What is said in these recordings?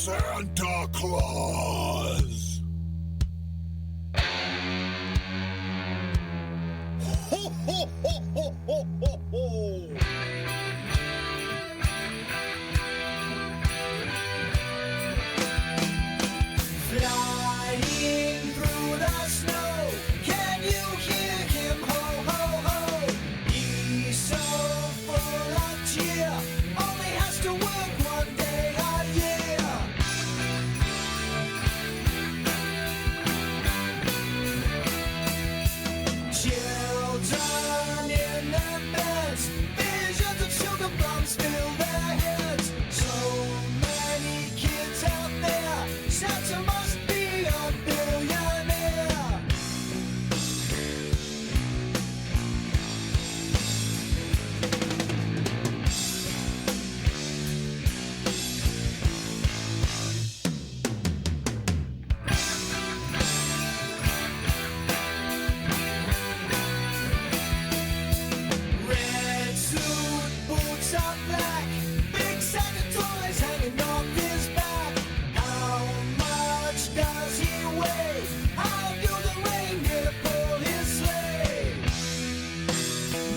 Santa Claus. Ho, ho, ho, ho, ho, ho, ho. Flying through the snow, can you hear him? Ho, ho, ho. He's so full of cheer, only has to work one day a year. Children in their beds, visions of sugar bombs fill their heads. So many kids out there, Santa must be a billionaire. Red suit, boots are black, big sack of toys hanging off his back. How much does he weigh? How do the reindeer pull his sleigh?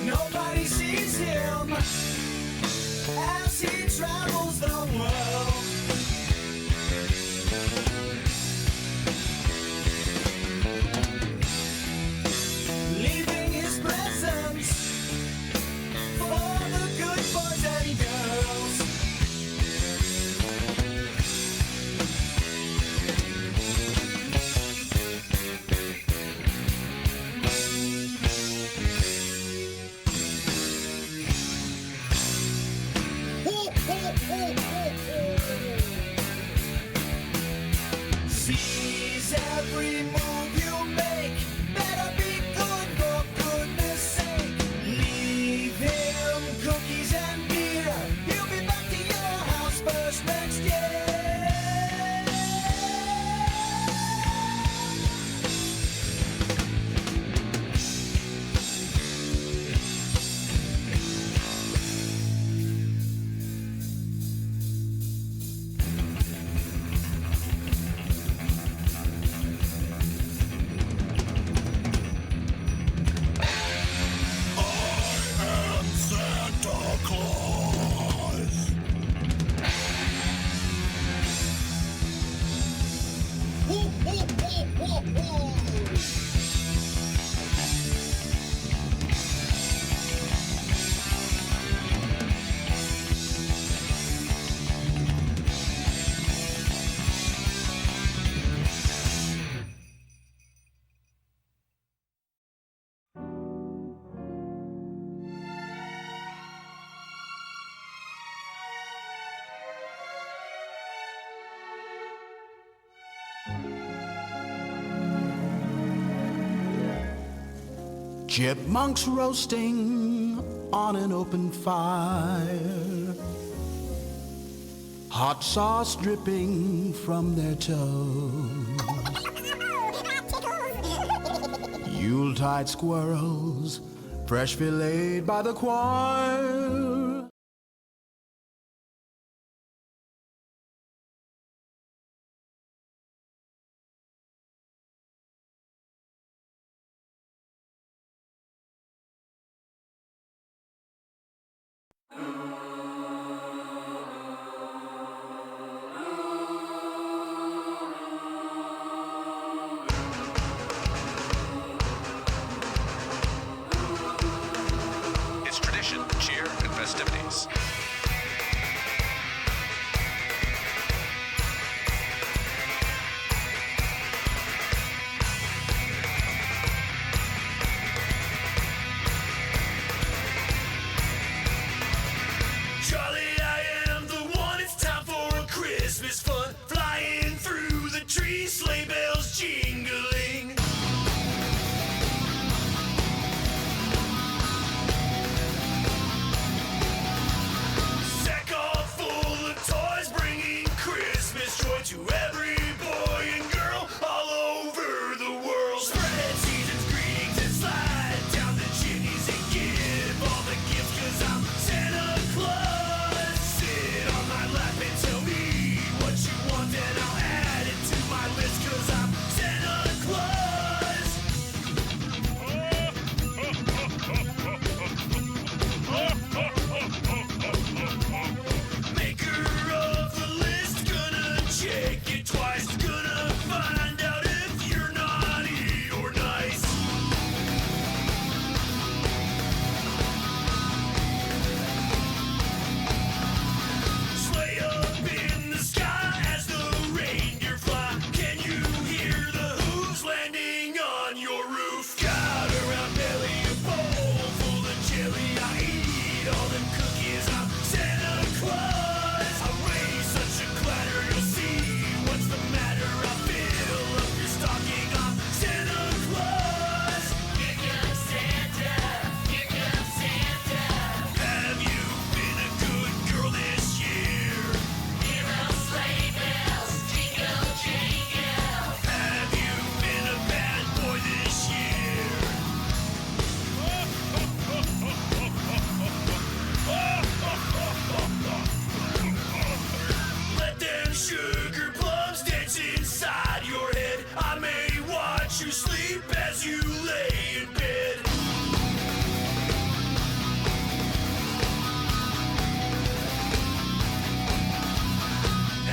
Nobody sees him as he travels the world. Leaving his presents for the good boys and girls. Ho, ho, ho, ho, ho. Sees every move you make. Better be good for goodness sake. Leave him cookies and beer. He'll be back to your house first next year. I am Santa Claus. Ho, ho, ho, ho, ho. Chipmunks roasting on an open fire, hot sauce dripping from their toes. Yuletide squirrels, fresh filleted by the choir. It's tradition, cheer, and festivities. sugar plums dance inside your head. I may watch you sleep as you lay in bed.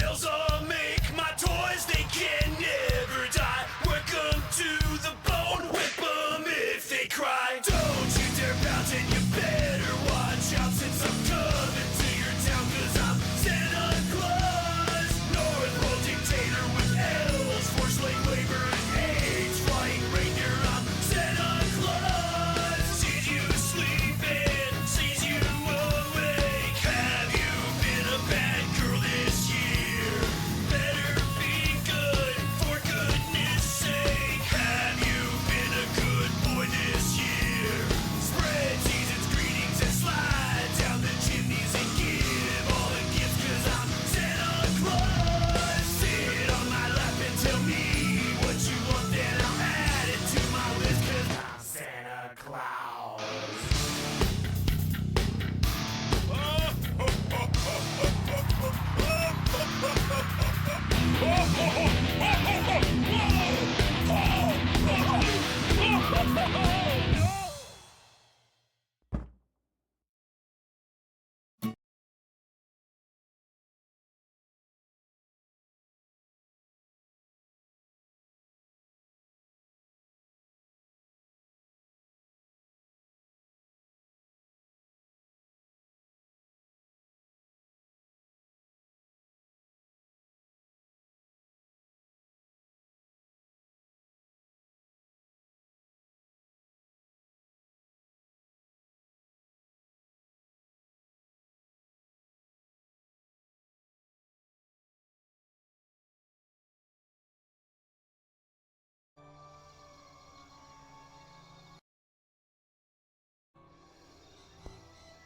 Elsa make my toys, they can never die. Welcome to the bone, whip 'em if they cry. Don't you dare bounce and you better watch out, since I'm coming to your town, 'cause I'm Santa Claus, North Pole dictator with elves for slave labor and AIDS, flying reindeer. I'm Santa Claus, sees you sleeping, sees you awake. Have you been a bad girl this year? Better be good, for goodness sake. Have you been a good boy this year? Spread season's greetings and slide down the chimneys and give all the gifts, 'cause I'm Santa Claus. Sit on my lap and tell me what you want, then I'll add it to my list, 'cause I'm Santa Claus.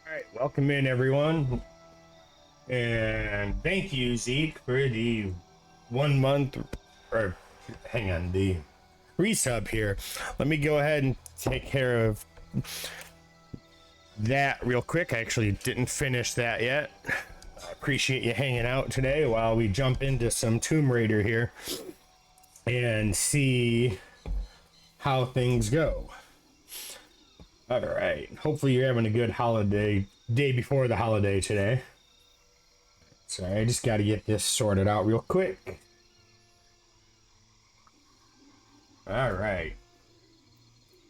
All right, welcome in everyone, and thank you Zeke for the 1 month, or hang on, the resub here. Let me go ahead and take care of that real quick. I actually didn't finish that yet. I appreciate you hanging out today while we jump into some Tomb Raider here and see how things go. All right. Hopefully you're having a good holiday day before the holiday today. Sorry, I just got to get this sorted out real quick. All right.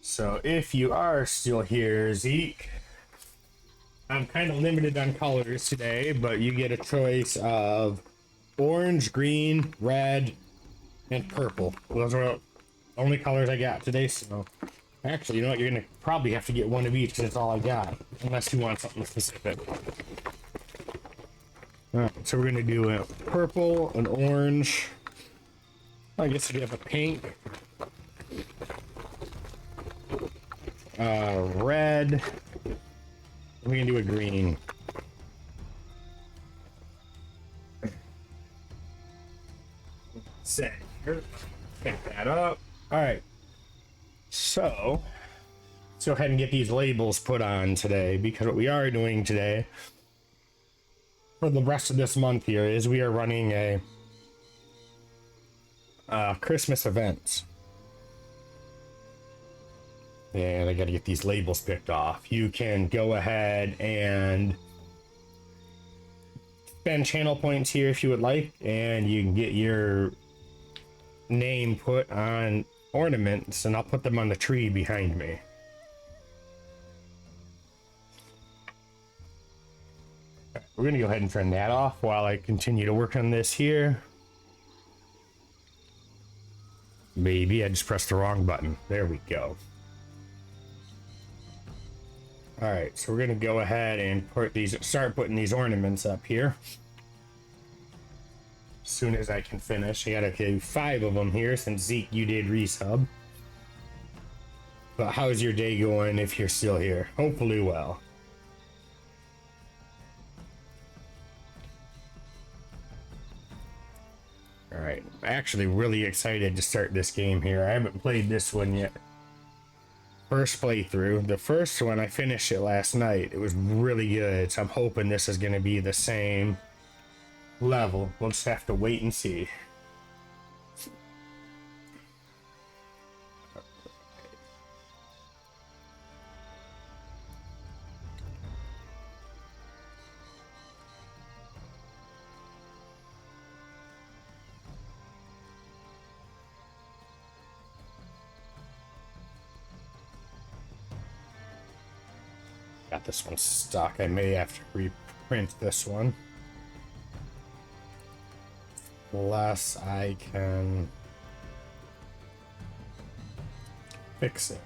So if you are still here, Zeke, I'm kind of limited on colors today, but you get a choice of orange, green, red, and purple. Those are the only colors I got today, so actually, you know what? You're gonna probably have to get one of each because that's all I got, unless you want something specific. All right, so we're gonna do a purple, an orange. I guess we have a pink, red. We're gonna do a green. Set here. Pick that up. All right. So, let's go ahead and get these labels put on today, because what we are doing today for the rest of this month here is we are running a Christmas events. And I got to get these labels picked off. You can go ahead and spend channel points here if you would like, and you can get your name put on ornaments, and I'll put them on the tree behind me. We're gonna go ahead and turn that off while I continue to work on this here. Maybe I just pressed the wrong button. There we go. All right, so we're gonna go ahead and start putting these ornaments up here. As soon as I can finish, I gotta do 5 of them here since Zeke, you did resub. But how's your day going if you're still here? Hopefully well. All right, I'm actually really excited to start this game here. I haven't played this one yet. First playthrough. The first one, I finished it last night. It was really good, so I'm hoping this is going to be the same level. We'll just have to wait and see. Got this one stuck. I may have to reprint this one. Unless I can fix it.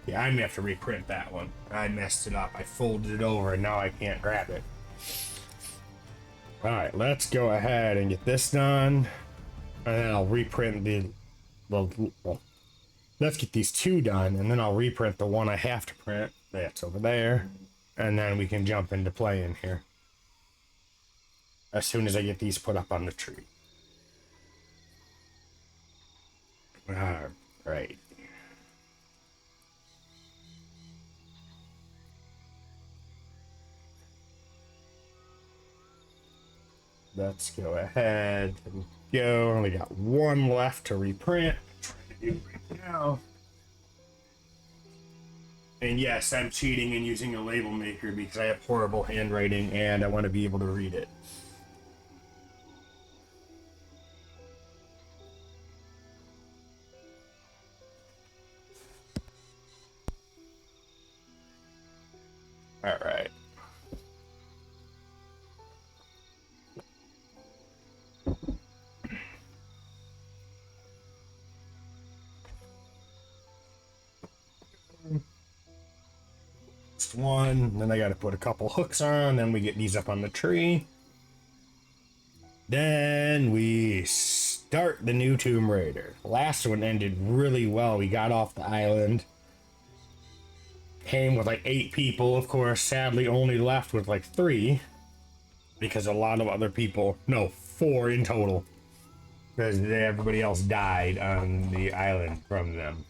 Yeah, I'm gonna have to reprint that one. I messed it up. I folded it over and now I can't grab it. Alright, let's go ahead and get this done. And then I'll reprint well, let's get these two done, and then I'll reprint the one I have to print. That's over there. And then we can jump into playing here. As soon as I get these put up on the tree. Alright. Let's go ahead and go. Only got one left to reprint. Trying to do right now. And yes, I'm cheating and using a label maker because I have horrible handwriting and I want to be able to read it. All right. Just one, then I got to put a couple hooks on, then we get these up on the tree. Then we start the new Tomb Raider. The last one ended really well. We got off the island. Came with like 8 people, of course. Sadly, only left with like 3. Because a lot of other people... No, 4 in total. Because everybody else died on the island from them.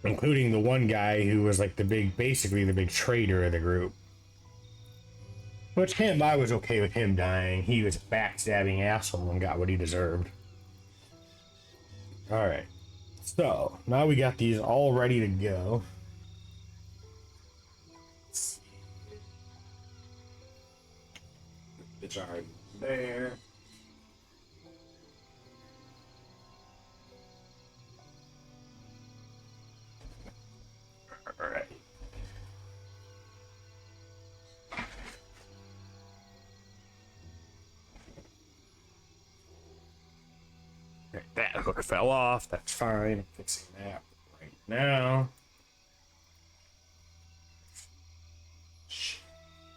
Including the one guy who was like basically the big traitor of the group. Which I was okay with him dying. He was a backstabbing asshole and got what he deserved. Alright. So, now we got these all ready to go. It's already there. Alright. That hook fell off. That's fine. I'm fixing that right now.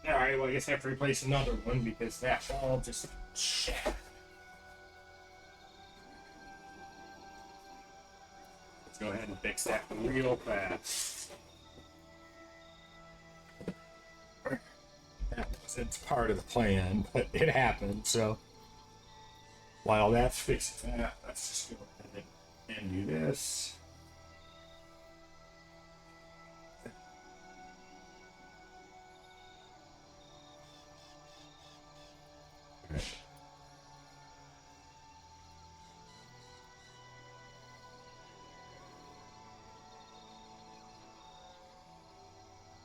Alright, well, I guess I have to replace another one because that wall just shattered. Let's go ahead and fix that real fast. That wasn't part of the plan, but it happened, so while that's fixing that, let's just go ahead and do this.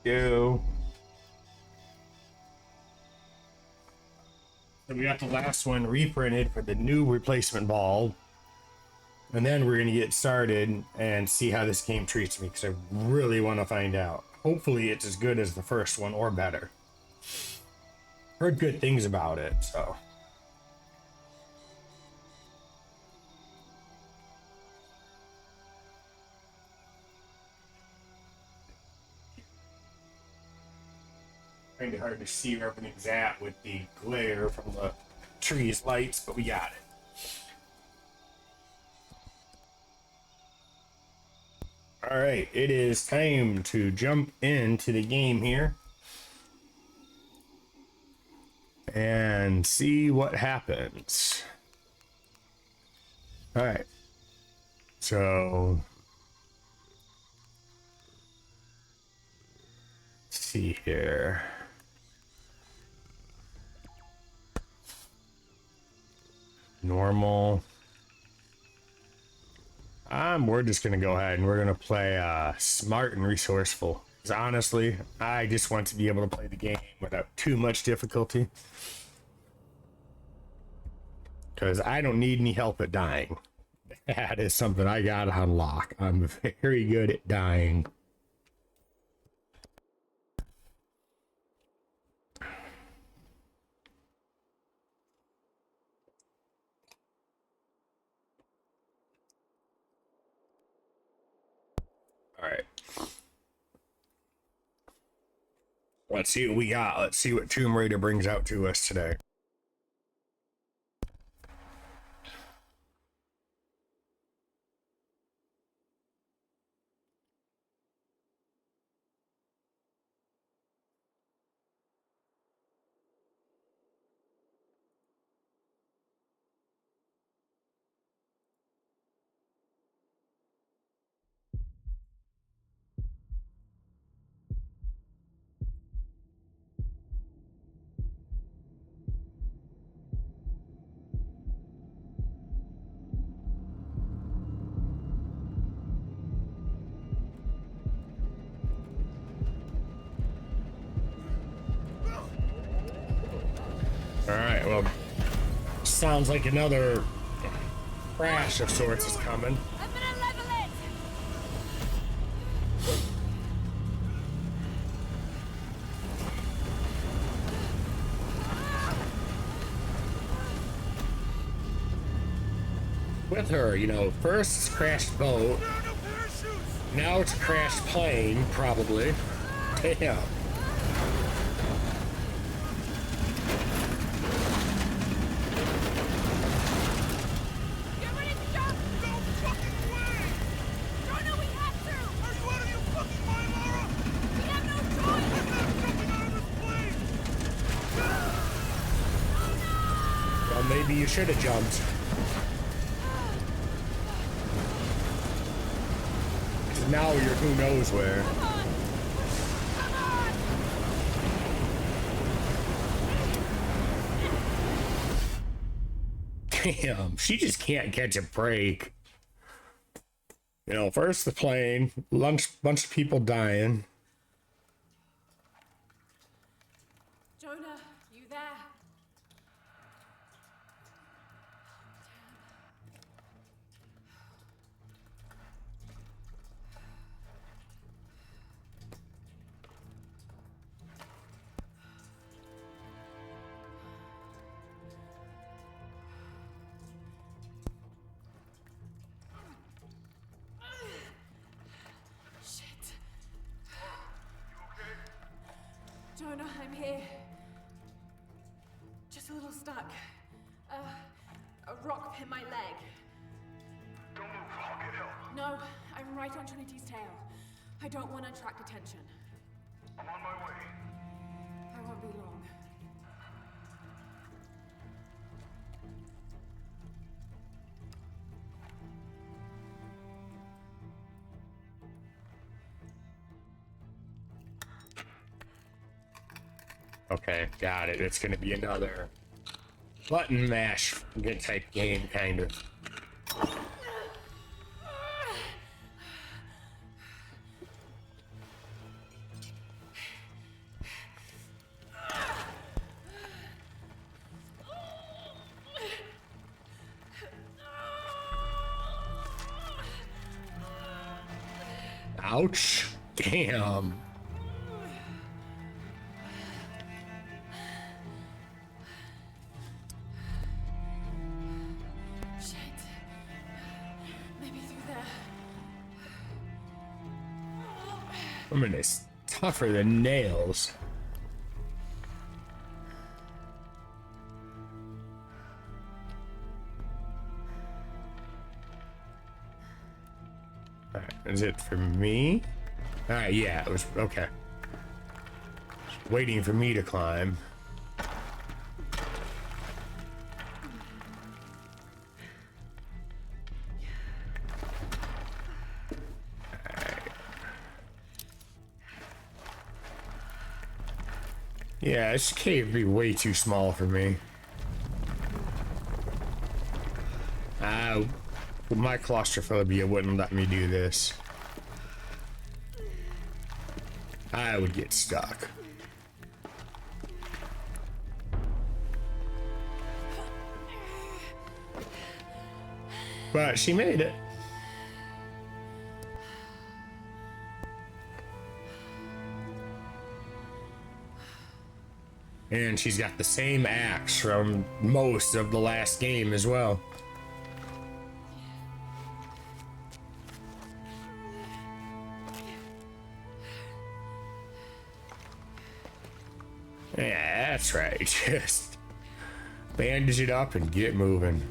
Go. So we got the last one reprinted for the new replacement ball. And then we're going to get started and see how this game treats me because I really want to find out. Hopefully it's as good as the first one or better. Heard good things about it, so. Kind of hard to see where everything's at with the glare from the trees lights, but we got it. Alright, it is time to jump into the game here and see what happens. Alright, so let's see here. Normal. We're just gonna go ahead and we're gonna play smart and resourceful. 'Cause honestly, I just want to be able to play the game without too much difficulty. Because I don't need any help at dying. That is something I gotta unlock. I'm very good at dying. Alright. Let's see what we got. Let's see what Tomb Raider brings out to us today. Alright, well, sounds like another crash of sorts is coming. I'm gonna level it! With her, you know, first it's crashed boat, now it's a crashed plane, probably. Damn. Get ready to jump! No fucking way! Don't know we have to! Are you out of your fucking mind, Lara? We have no choice! I'm not jumping out of this plane! Well, maybe you should have jumped. 'Cause now you're who knows where. Come on! Come on! Damn, she just can't catch a break. You know, first the plane, bunch of people dying. Jonah, you there? Shit. Jonah, I'm here. Just a little stuck. A rock hit my leg. Don't move, I'll get help. No, I'm right on Trinity's tail. I don't want to attract attention. I'm on my way. I won't be long. Okay, got it. It's gonna be another button mash good type game, kind of. Ouch. Damn. Shit. Maybe through there. I mean, it's tougher than nails. Alright, is it for me? Alright, yeah, it was okay. Waiting for me to climb. Yeah, this cave would be way too small for me. My claustrophobia wouldn't let me do this. I would get stuck. But she made it. And she's got the same axe from most of the last game as well. Yeah, that's right. Just bandage it up and get moving.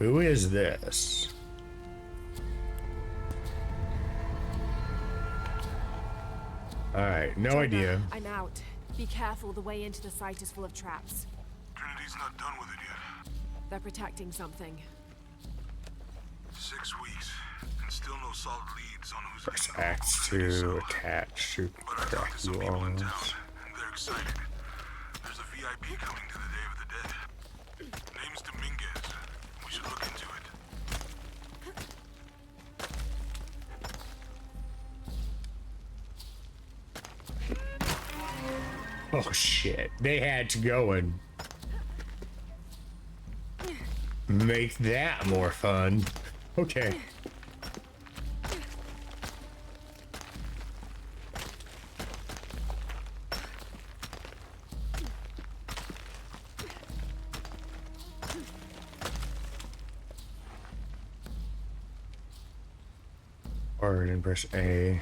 Who is this? Alright, no idea. I'm out. Be careful, the way into the site is full of traps. Trinity's not done with it yet. They're protecting something. 6 weeks, and still no solid leads on who's Press taking X Trinity to so. attach to But I talked to crack some you people in town, off. and they're excited. There's a VIP coming to the Day of the Dead. Name's Dominguez. We should look into it. Oh shit, they had to go and make that more fun. Okay. Or then press A.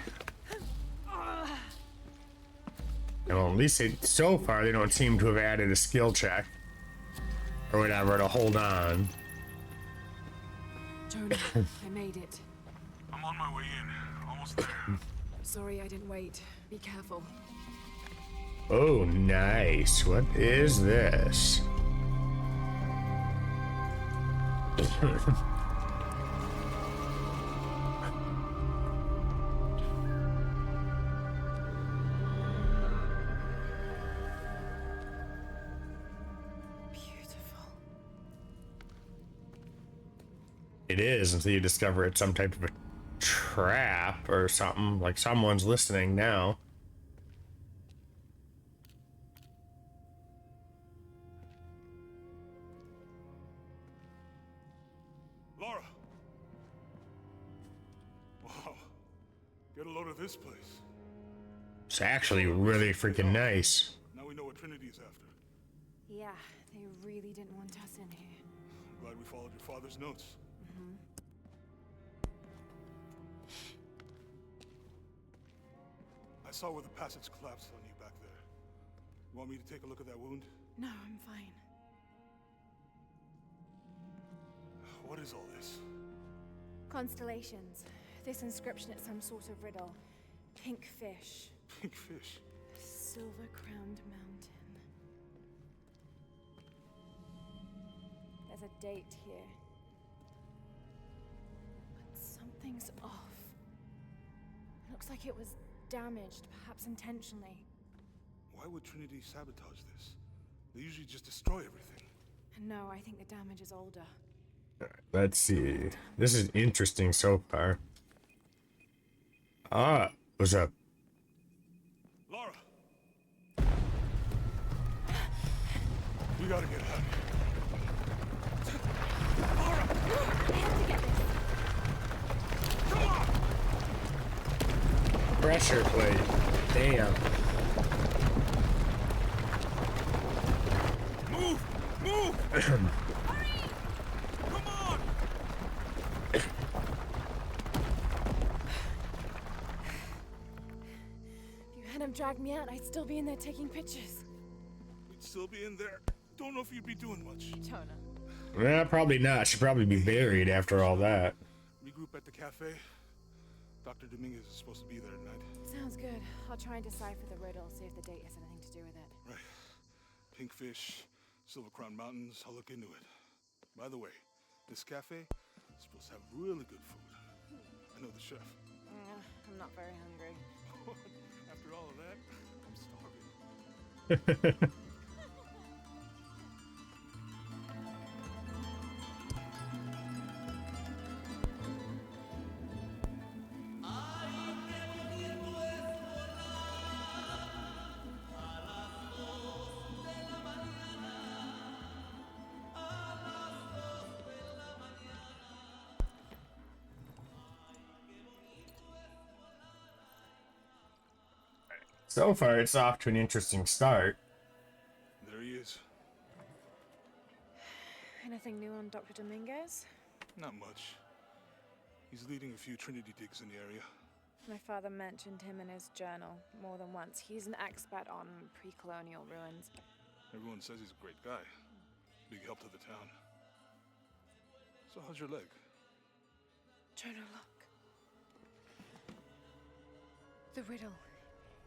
Well, at least so far they don't seem to have added a skill check or whatever to hold on. Jonah, I made it. I'm on my way in. Almost there. Sorry I didn't wait. Be careful. Oh, nice. What is this? Beautiful. It is until you discover it's some type of a trap or something. Like someone's listening now. Lara! Wow. Get a load of this place. It's actually really freaking nice. Now we know what Trinity's after. Yeah, they really didn't want us in here. I'm glad we followed your father's notes. I saw where the passage collapsed on you back there. You want me to take a look at that wound? No, I'm fine. What is all this? Constellations. This inscription is some sort of riddle. Pink fish. Pink fish. Silver-crowned mountain. There's a date here. But something's off. Looks like it was damaged, perhaps intentionally. Why would Trinity sabotage this? They usually just destroy everything. No, I think the damage is older. Let's see. This is interesting so far. What's up? Lara! We gotta get out of here. Lara! I have to get this. Come on! Pressure plate. Damn. Move! Move! Come on! If you hadn't dragged me out, I'd still be in there taking pictures. We'd still be in there. Don't know if you'd be doing much. Jonah. Well, probably not. She'd probably be buried after all that. Regroup at the cafe. Dr. Dominguez is supposed to be there tonight. Sounds good. I'll try and decipher the riddle, see if the date has anything to do with it. Right. Pink fish, Silver Crown Mountains. I'll look into it. By the way, this cafe is supposed to have really good food. I know the chef. I'm not very hungry. After all of that, I'm starving. So far, it's off to an interesting start. There he is. Anything new on Dr. Dominguez? Not much. He's leading a few Trinity digs in the area. My father mentioned him in his journal more than once. He's an expert on pre-colonial ruins. Everyone says he's a great guy. Big help to the town. So how's your leg? Jonah, look. The riddle.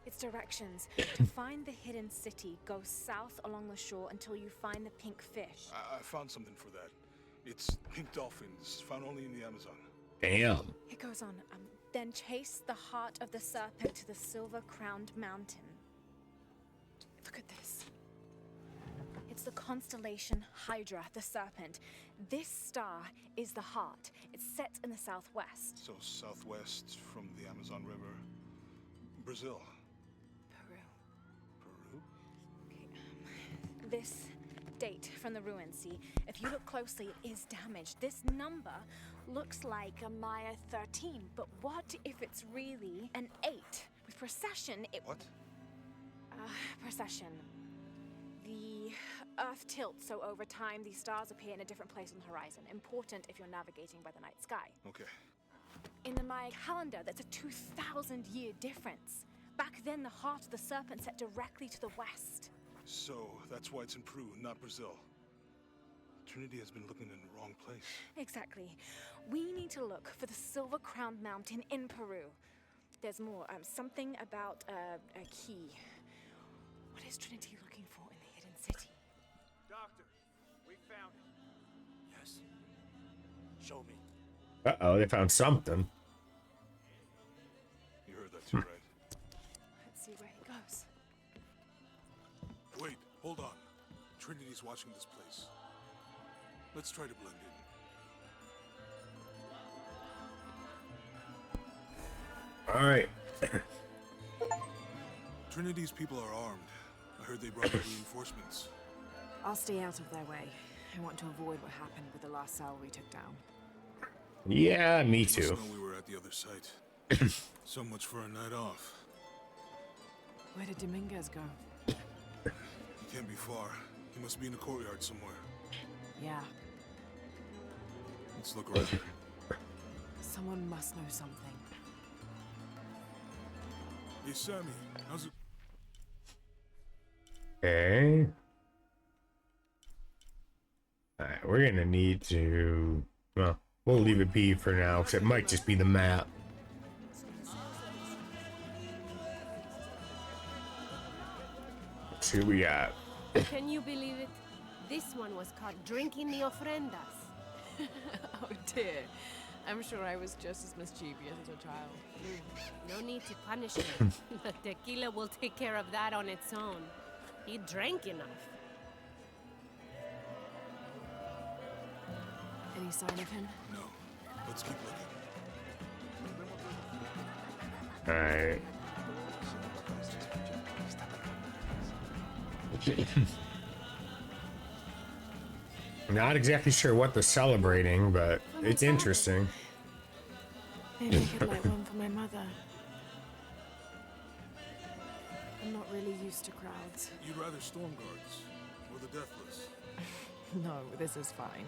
Its directions. To find the hidden city, go south along the shore until you find the pink fish. I found something for that. It's pink dolphins, found only in the Amazon. Damn. It goes on. Then chase the heart of the serpent to the silver-crowned mountain. Look at this. It's the constellation Hydra, the serpent. This star is the heart. It's set in the southwest. So southwest from the Amazon River. Brazil. Peru. Peru? Okay, this date from the ruins, see? If you look closely, it is damaged. This number looks like a Maya 13, but what if it's really an 8? With precession, it... What? Precession. The Earth tilts, so over time, these stars appear in a different place on the horizon. Important if you're navigating by the night sky. Okay. In the Maya calendar, that's a 2,000-year difference. Back then, the heart of the serpent set directly to the west. So that's why it's in Peru, not Brazil. Trinity has been looking in the wrong place. Exactly. We need to look for the silver-crowned mountain in Peru. There's more. Something about a key. What is Trinity looking for in the hidden city? Doctor, we found it. Yes. Show me. Uh-oh, they found something. You heard that too, right? Let's see where he goes. Wait, hold on. Trinity's watching this place. Let's try to blend in. All right. Trinity's people are armed. I heard they brought in reinforcements. I'll stay out of their way. I want to avoid what happened with the last cell we took down. Yeah, me Must too. know we were at the other site. So much for a night off. Where did Dominguez go? He can't be far. He must be in the courtyard somewhere. Yeah, Let's look around here. someone must know something. Hey, Sammy, how's it? Okay. Alright, we're gonna need to... Well, we'll leave it be for now, because it might just be the map. Let's see what we got. Can you believe it? This one was caught drinking the ofrendas. Oh dear. I'm sure I was just as mischievous as a child. No need to punish him. The tequila will take care of that on its own. He drank enough. Any sign of him? No. Let's keep looking. Alright. Not exactly sure what they're celebrating, but it's interesting. Maybe I could light one for my mother. I'm not really used to crowds. You'd rather storm guards or the deathless? No, this is fine.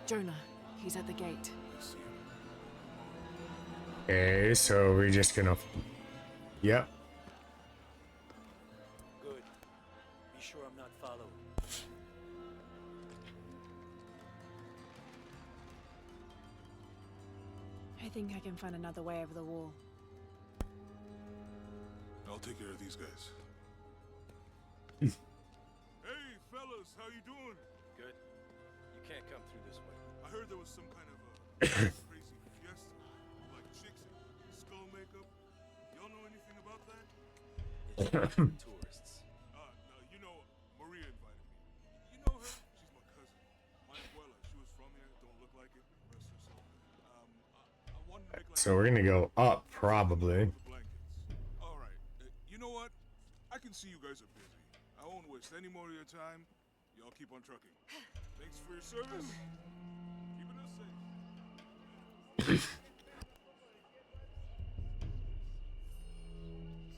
Jonah, he's at the gate. I see. Okay, so we're just gonna... Yep. Good. Be sure I'm not followed. I think I can find another way over the wall. I'll take care of these guys. Hey, fellas, how you doing? Good. You can't come through this way. I heard there was some kind of a crazy fiesta, like chicks in skull makeup. Y'all know anything about that? It's not for tourists. No, you know, Maria invited me. You know her? She's my cousin. My abuela, she was from here. Don't look like it. Rest her soul. I wanted to make like So we're gonna go up, probably. the blankets. All right. You know what? I can see you guys are busy. I won't waste any more of your time. Y'all keep on trucking. Thanks for your service. Keeping us safe.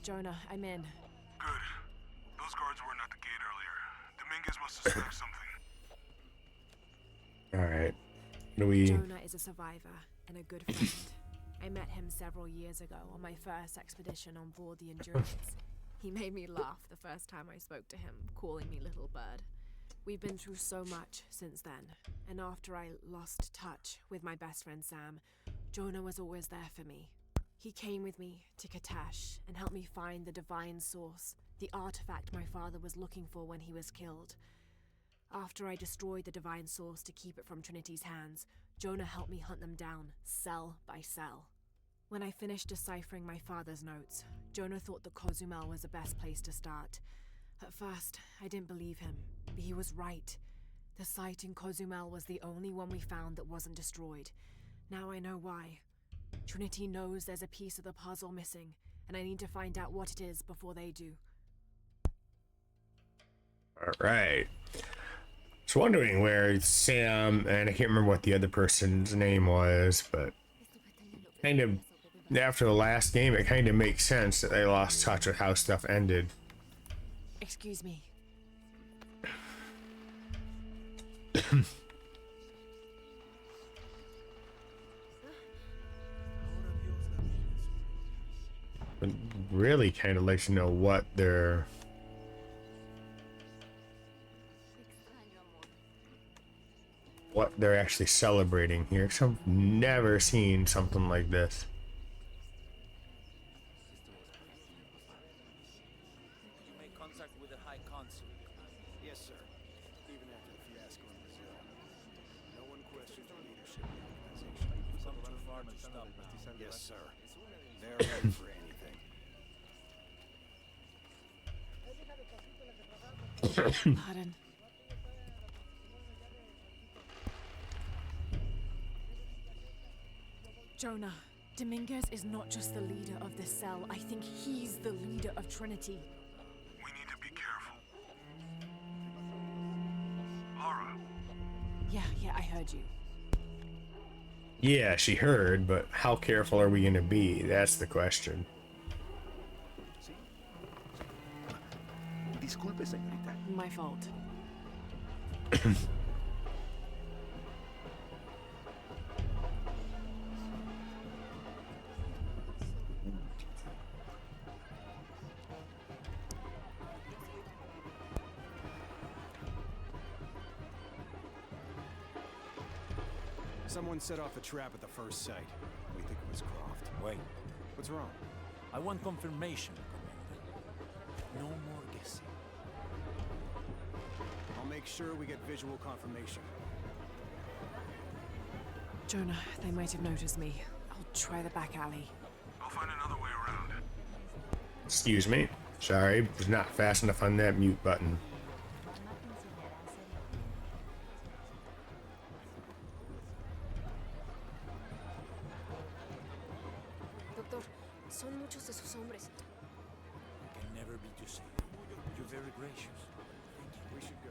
Jonah. I'm in. Good. Those guards weren't at the gate earlier. Dominguez must suspect something. Alright. Do we... Jonah is a survivor and a good friend. I met him several years ago on my first expedition on board the Endurance. He made me laugh the first time I spoke to him, calling me Little Bird. We've been through so much since then, and after I lost touch with my best friend Sam, Jonah was always there for me. He came with me to Katash and helped me find the divine source, the artifact my father was looking for when he was killed. After I destroyed the divine source to keep it from Trinity's hands, Jonah helped me hunt them down, cell by cell. When I finished deciphering my father's notes, Jonah thought that Cozumel was the best place to start. At first, I didn't believe him, but he was right. The site in Cozumel was the only one we found that wasn't destroyed. Now I know why. Trinity knows there's a piece of the puzzle missing, and I need to find out what it is before they do. Alright. I was wondering where Sam, and I can't remember what the other person's name was, but kind of after the last game, it kind of makes sense that they lost touch with how stuff ended. Excuse me. But really kind of like to know what they're... what they're actually celebrating here. 'Cause I've never seen something like this. You make contact with the High Consul. Yes, sir. Even after the fiasco in Brazil, no one questions the leadership of the organization. Come too far to stop now. Yes, sir. They're ready for anything. Pardon. Jonah, Dominguez is not just the leader of this cell. I think he's the leader of Trinity. We need to be careful. Lara. Yeah, I heard you. Yeah, she heard, but how careful are we going to be? That's the question. Disculpe, señorita. My fault. Someone set off a trap at the first site. We think it was Croft. Wait, What's wrong? I want confirmation, Commander. No more guessing. I'll make sure we get visual confirmation. Jonah, they might have noticed me. I'll try the back alley. I'll find another way around. Excuse me. Sorry, was not fast enough on that mute button. Doctor, son muchos de sus hombres. I can never be too safe. You're very gracious. Thank you. We should go.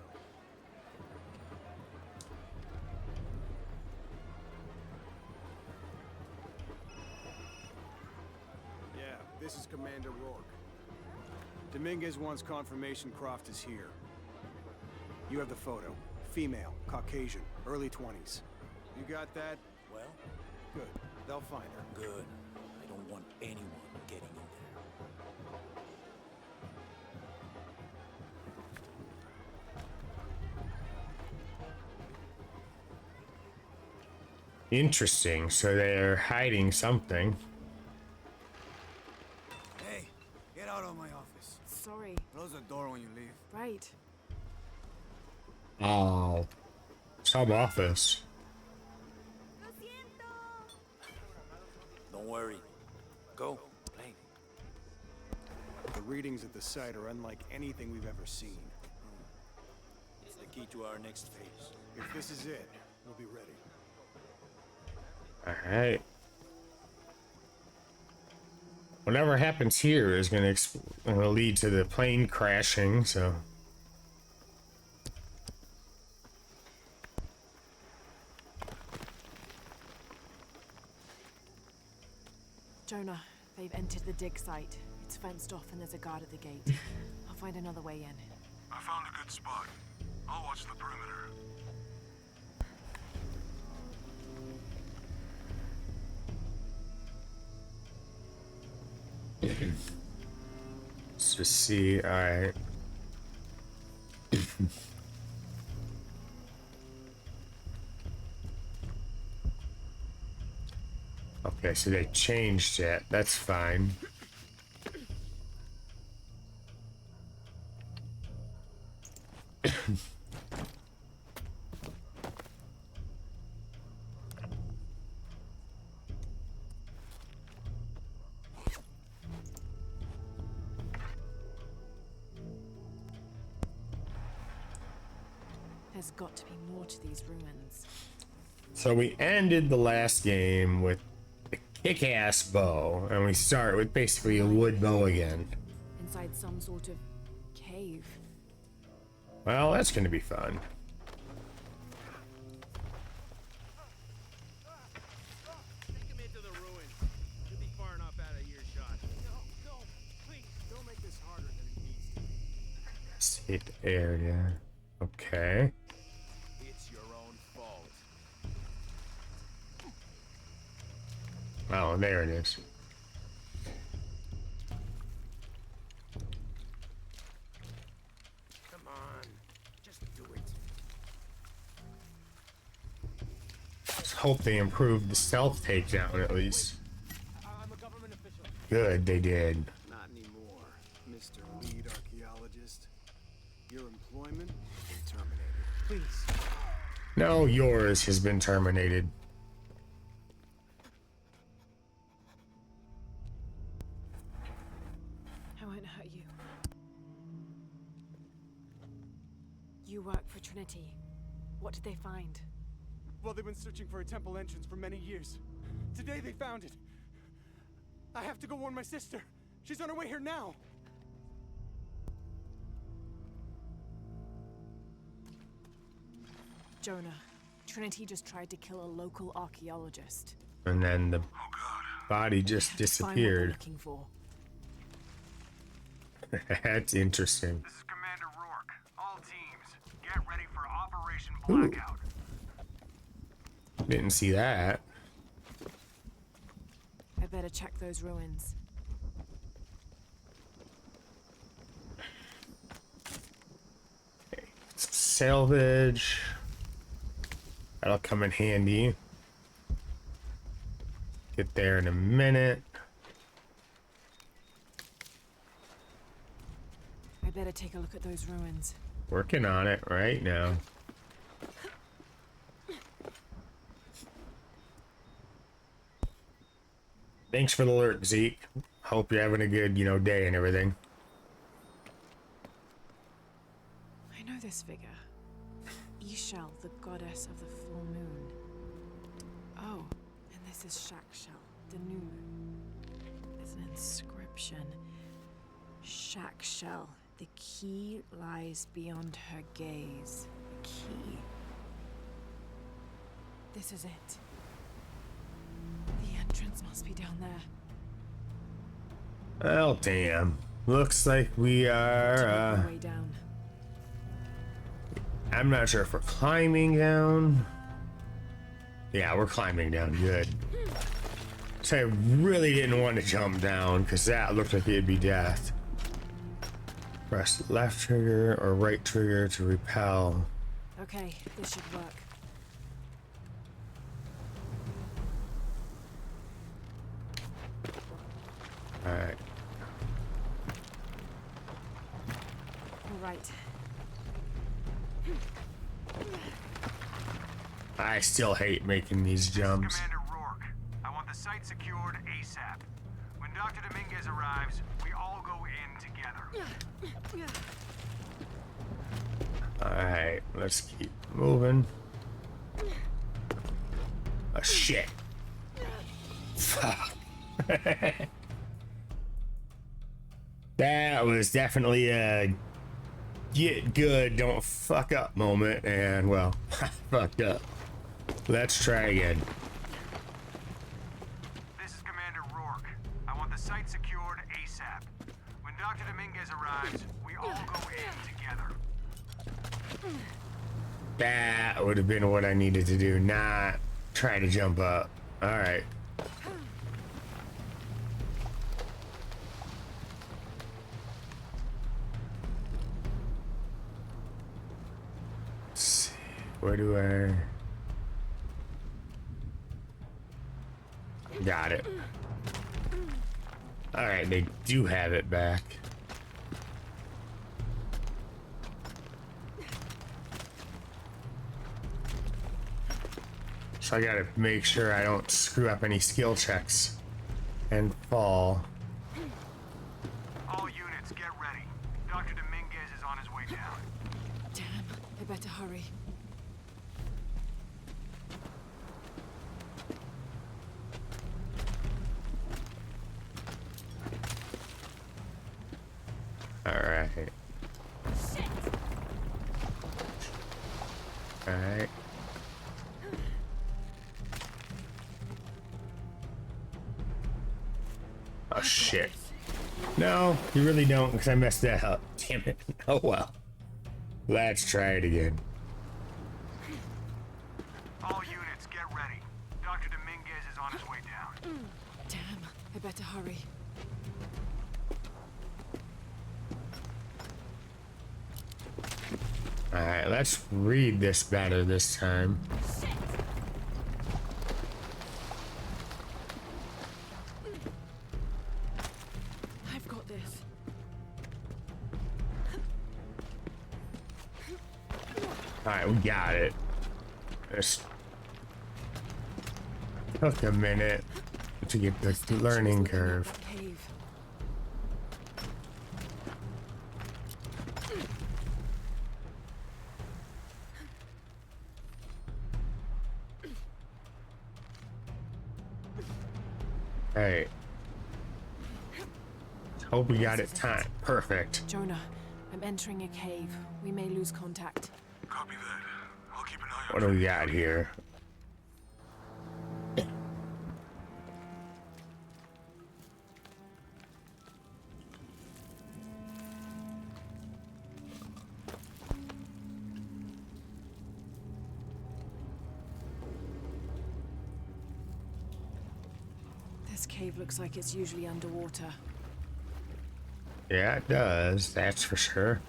Yeah, this is Commander Rourke. Dominguez wants confirmation Croft is here. You have the photo. Female, Caucasian, early 20s. You got that? Well, Good. They'll find her. good. I don't want anyone getting in there. Interesting. So they're hiding something. Hey, get out of my office. Sorry. Close the door when you leave. Right. Oh. Some office. Don't worry. Go. Play. The readings at the site are unlike anything we've ever seen. It's the key to our next phase. If this is it, we'll be ready. Alright. Whatever happens here is going to lead to the plane crashing, so... Jonah, they've entered the dig site. It's looks fenced off and there's a guard at the gate. I'll find another way in. I found a good spot. I'll watch the perimeter. Let's just see. All right. Okay, so they changed it. That's fine. There's got to be more to these ruins. So we ended the last game with a kick-ass bow, and we start with basically a wood bow again. Inside some sort of cave. Well, that's gonna be fun. Take him into the ruins. Should be far enough out of earshot. No, please, don't make this harder than it needs to be. Safe area. Okay. It's your own fault. Oh, there it is. Come on, just do it. Let's hope they improved the stealth takedown at least. I'm a government official. Good, they did. Not anymore, Mr. Lead Archaeologist. Your employment has been terminated. Please. No, yours has been terminated. I won't hurt you. You work for Trinity. What did they find? Well, they've been searching for a temple entrance for many years. Today they found it. I have to go warn my sister. She's on her way here now. Jonah, Trinity just tried to kill a local archaeologist. And then the body just Find what they're disappeared. looking for. That's interesting. This is Commander Rourke. All teams, get ready for Operation Ooh. Blackout. Didn't see that. I better check those ruins. Salvage. That'll come in handy. Get there in a minute. I better take a look at those ruins. Working on it right now. Thanks for the alert, Zeke. Hope you're having a good, day and everything. I know this figure. Ishel, the goddess of the full moon. Oh, and this is Shakshel, the new moon. There's an inscription. Shakshel, the key lies beyond her gaze. The key. This is it. The entrance must be down there. Well, damn. Looks like we are, Way down. I'm not sure if we're climbing down. Yeah, we're climbing down. Good. So I really didn't want to jump down because that looked like it'd be death. Press left trigger or right trigger to repel. Okay, this should work. Alright. All right. I still hate making these jumps. Commander Rourke, I want the site secured ASAP. When Dr. Dominguez arrives, we all go in together. Alright, let's keep moving. Oh shit. Fuck. That was definitely a get good, don't fuck up moment, and well, fucked up. Let's try again. This is Commander Rourke. I want the site secured ASAP. arrives, we all go in together. That would have been what I needed to do, not try to jump up. All right. Let's see. Where do I... Got it. All right, they do have it back. So I gotta make sure I don't screw up any skill checks and fall. All units, get ready. Dr. Dominguez is on his way down. Damn, I better hurry. All right. All right. Oh shit. No, you really don't, because I messed that up. Damn it. Oh well. Let's try it again. All units, get ready. Dr. Dominguez is on his way down. Damn, I better hurry. Alright, let's read this better this time. I've got this. Alright, we got it. This took a minute to get the learning curve. Cave. Hey. Hope we got it timed. Perfect. Jonah, I'm entering a cave. We may lose contact. Copy that. I'll keep an eye What do we got here? This cave looks like it's usually underwater. Yeah, it does. That's for sure.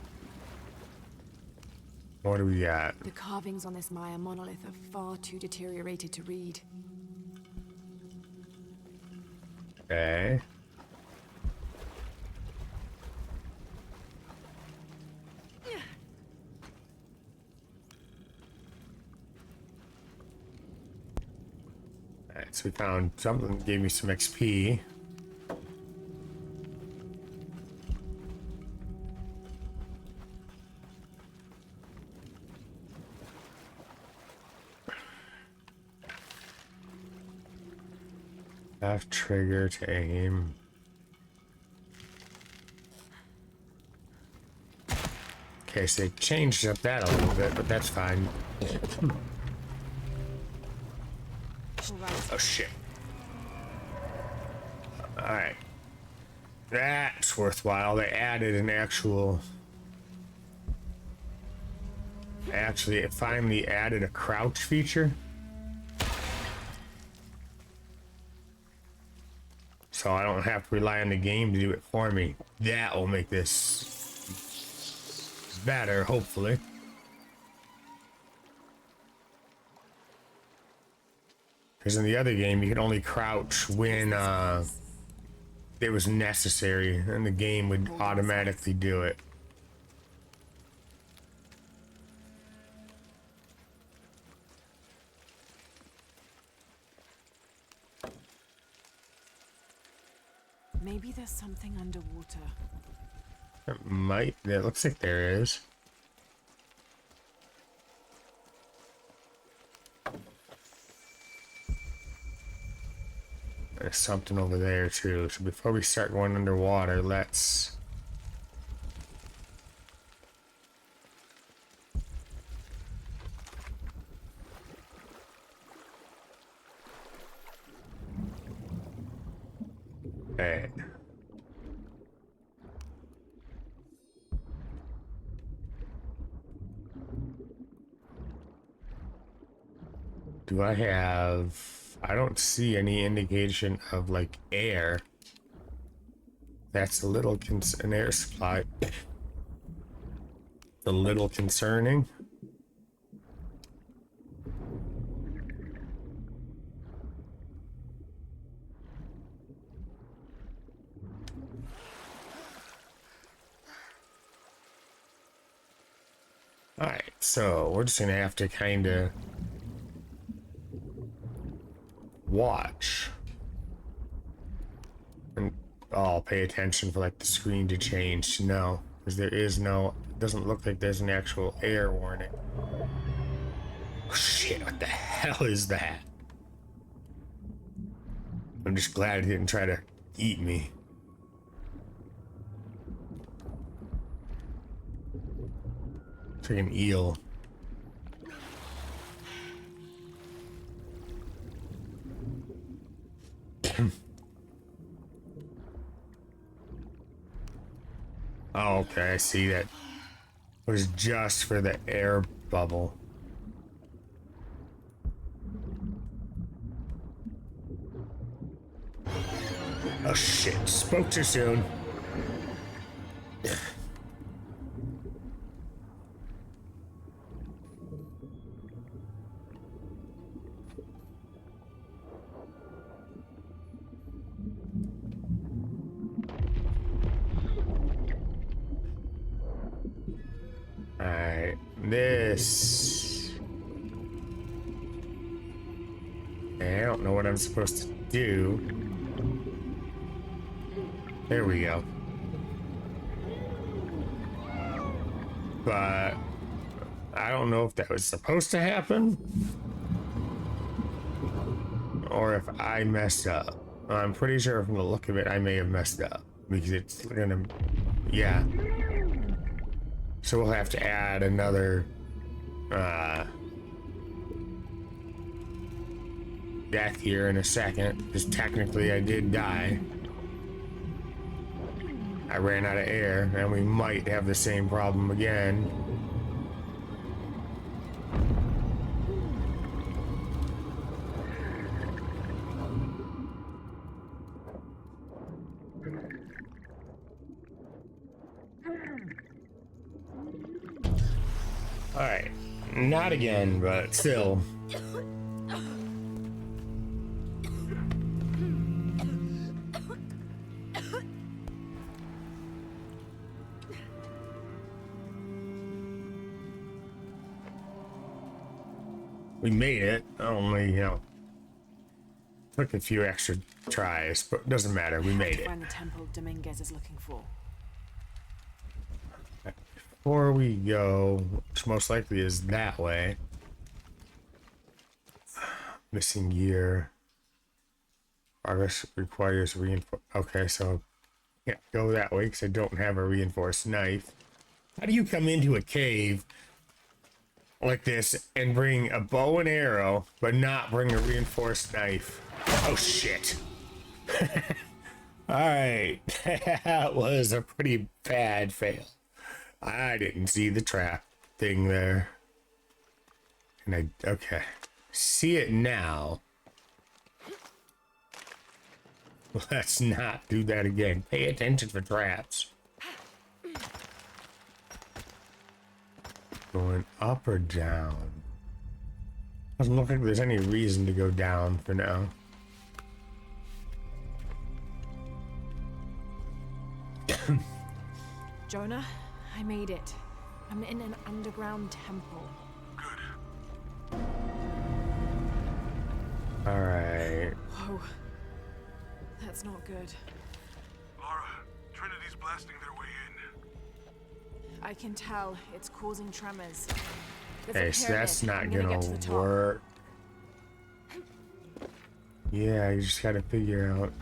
What do we got? The carvings on this Maya monolith are far too deteriorated to read. Okay. Alright, so we found something that gave me some XP. Left trigger to aim. Okay, so they changed up that a little bit, but that's fine. Oh shit. Alright. That's worthwhile. They added an actual... Actually, it finally added a crouch feature. So I don't have to rely on the game to do it for me. That will make this better, hopefully. Because in the other game, you could only crouch when it was necessary, and the game would automatically do it. Maybe there's something underwater. It might. It looks like there is. There's something over there too. So before we start going underwater, let's... Hey. Do I have... I don't see any indication of, like, air. That's a little an air supply. A little concerning. Alright, so we're just gonna have to kind of watch. And I'll pay attention for like the screen to change. No, because there is no, it doesn't look like there's an actual air warning. Oh, shit, what the hell is that? I'm just glad it didn't try to eat me. It's like an eel. Oh, okay, I see that. It was just for the air bubble. Oh shit, spoke too soon. Alright, this... I don't know what I'm supposed to do. There we go. But I don't know if that was supposed to happen or if I messed up. I'm pretty sure from the look of it, I may have messed up because it's gonna, yeah. So we'll have to add another death here in a second, because technically I did die. I ran out of air, and we might have the same problem again. Alright, not again, but still. We made it, only, you know, took a few extra tries, but it doesn't matter, we made it. Find the temple Dominguez is looking for. Before we go, which most likely is that way. Missing gear. Progress requires reinforced. Okay, so can't go that way because I don't have a reinforced knife. How do you come into a cave like this and bring a bow and arrow, but not bring a reinforced knife? Oh shit. Alright, that was a pretty bad fail. I didn't see the trap thing there. And okay. See it now. Let's not do that again. Pay attention for traps. Going up or down? Doesn't look like there's any reason to go down for now. Jonah, I made it. I'm in an underground temple. Good. Alright. Whoa. That's not good. Lara, Trinity's blasting their way in. I can tell it's causing tremors. Hey, so that's not gonna work. Yeah, you just gotta figure out.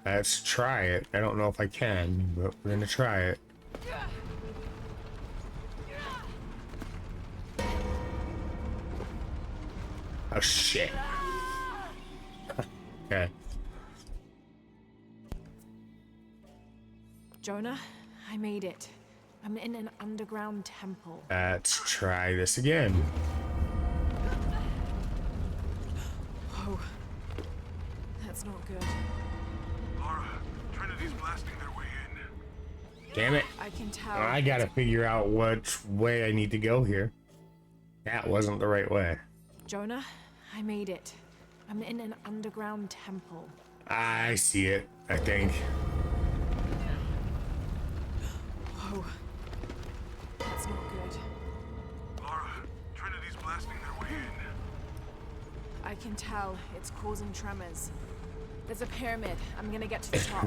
Let's try it. I don't know if I can, but we're gonna try it. Oh shit. Okay. Jonah, I made it. I'm in an underground temple. Let's try this again. Whoa. That's not good. Lara, Trinity's blasting their way in. Damn it. I can tell. I gotta figure out which way I need to go here. That wasn't the right way. Jonah, I made it. I'm in an underground temple. I see it, I think. Whoa. That's not good. Lara, Trinity's blasting their way in. I can tell. It's causing tremors. There's a pyramid. I'm gonna get to the top.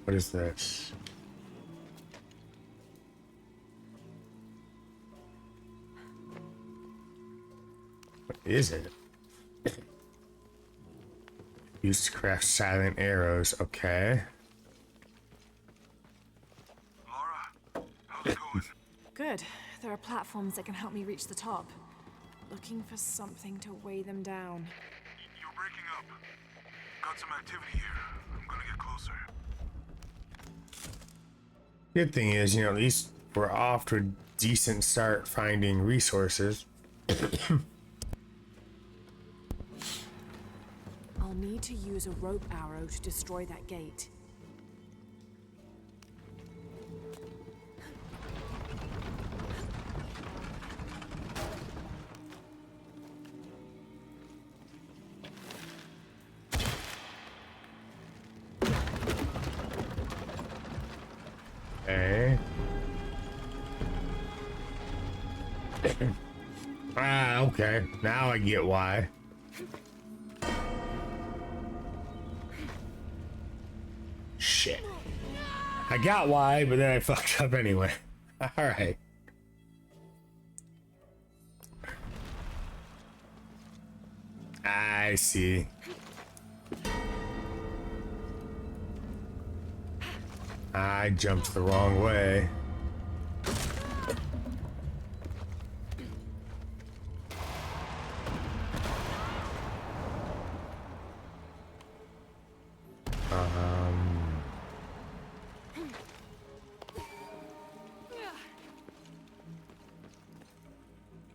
What is this? What is it? Used to craft silent arrows. Okay. Lara, how's it going? Good. There are platforms that can help me reach the top. Looking for something to weigh them down. You're breaking up. Got some activity here. I'm gonna get closer. Good thing is, you know, at least we're off to a decent start finding resources. I'll need to use a rope arrow to destroy that gate. Okay. Okay. Now I get why. Shit. I got why, but then I fucked up anyway. Alright. I see. I jumped the wrong way.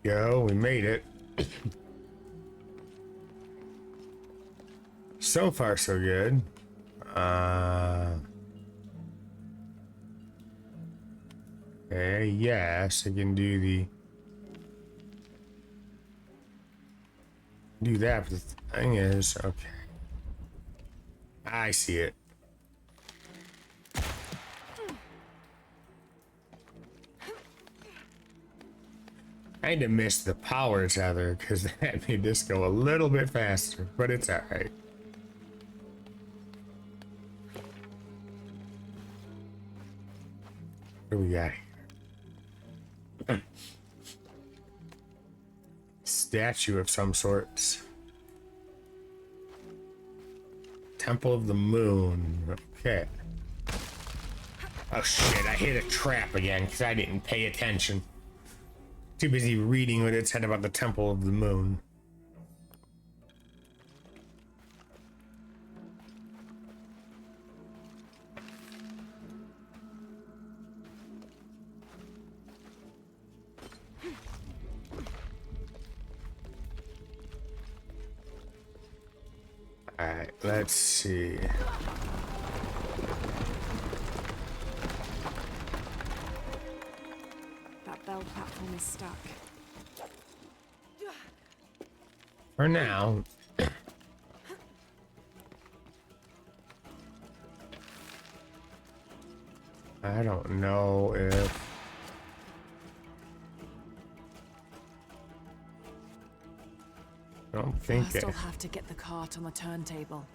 Go, we made it. So far, so good. Okay, yes, I can do that, but the thing is, okay. I see it. I had to miss the power tether because that made this go a little bit faster, but it's alright. What do we got here? Statue of some sorts. Temple of the Moon. Okay. Oh shit, I hit a trap again because I didn't pay attention. Too busy reading what it said about the Temple of the Moon. Alright, let's see. That bell platform is stuck. For now. I don't know if... I don't think First, I'll have to get the cart on the turntable.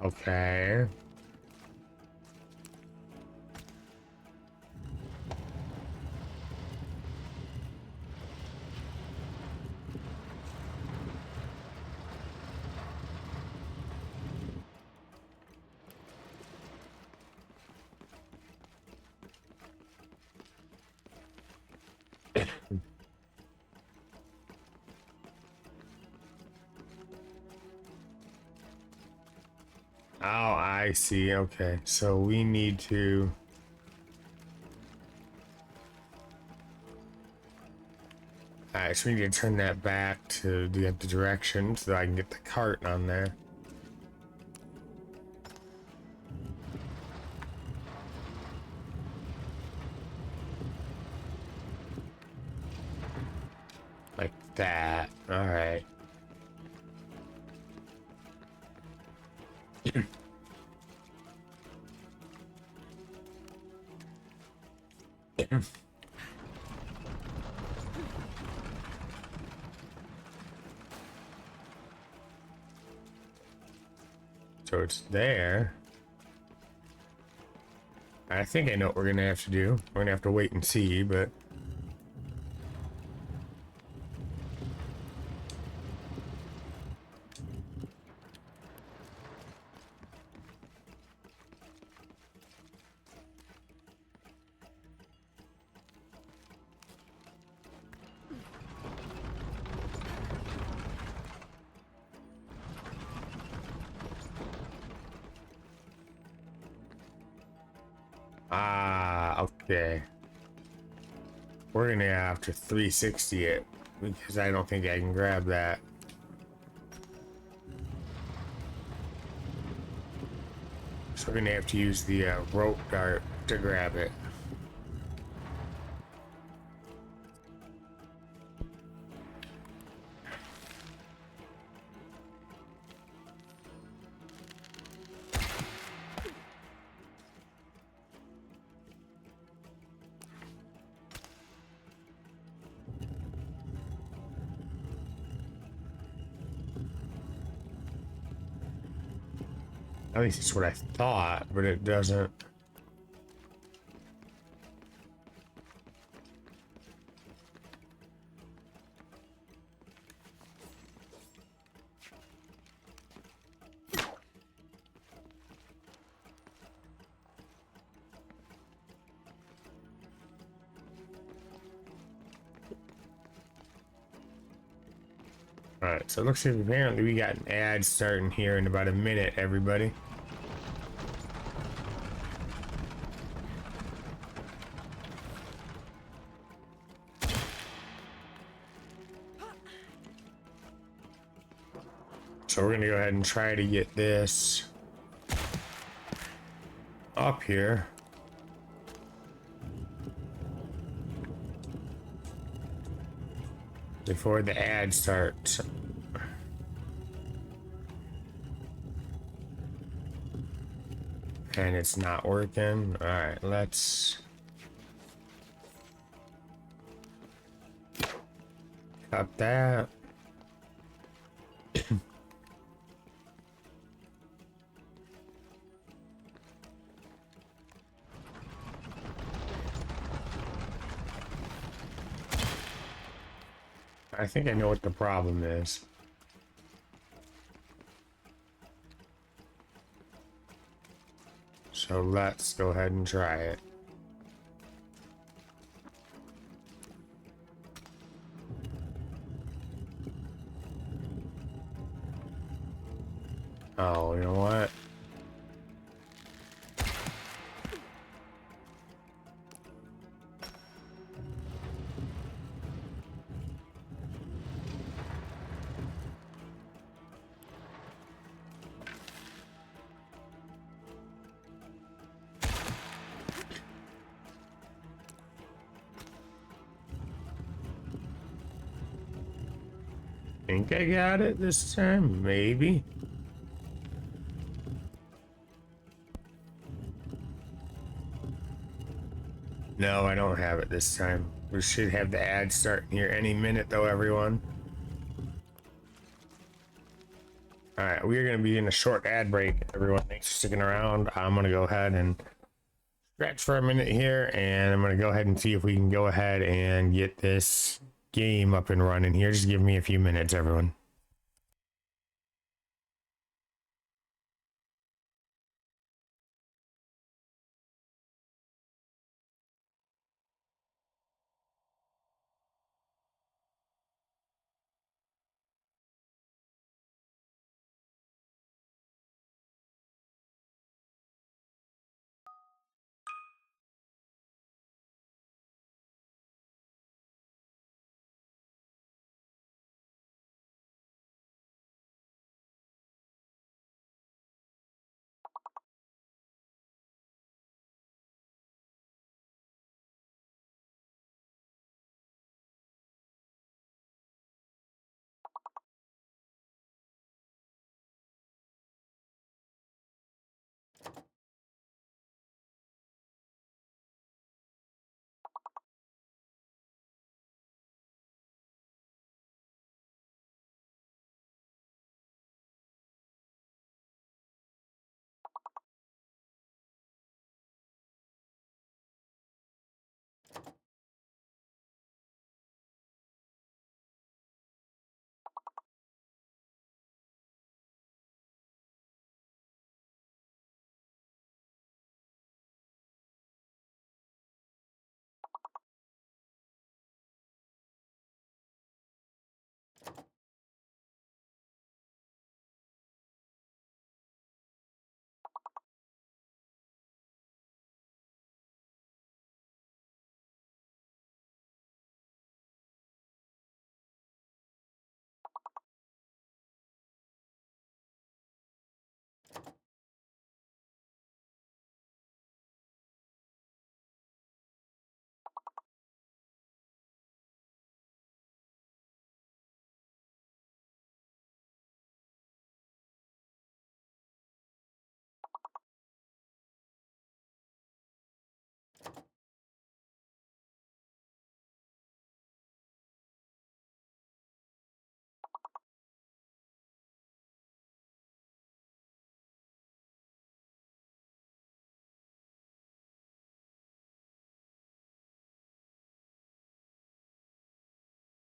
Okay. Oh, I see. Okay, so we need to. Alright, so we need to turn that back to the other direction so that I can get the cart on there. Like that. Alright. So it's there. I think I know what we're gonna have to do. We're gonna have to wait and see, but okay. We're gonna have to 360 it because I don't think I can grab that. So we're gonna have to use the rope dart to grab it. At least it's what I thought, but it doesn't. Alright, so it looks like apparently we got an ad starting here in about a minute, everybody. So we're gonna go ahead and try to get this up here. Before the ad starts. And it's not working. Alright, let's cut that. I think I know what the problem is. So let's go ahead and try it. Oh, you know what? Think I got it this time? Maybe. No, I don't have it this time. We should have the ad starting here any minute though, everyone. Alright, we are going to be in a short ad break, everyone. Thanks for sticking around. I'm going to go ahead and stretch for a minute here, and I'm going to go ahead and see if we can go ahead and get this game up and running here. Just give me a few minutes, everyone.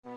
All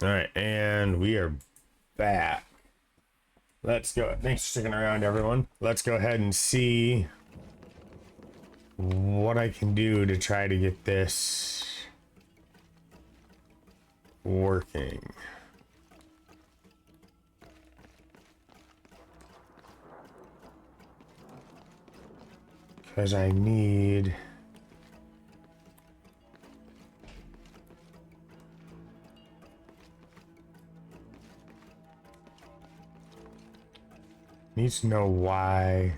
right, and we are back. Let's go. Thanks for sticking around, everyone. Let's go ahead and see what I can do to try to get this working. Because I need... Needs to know why.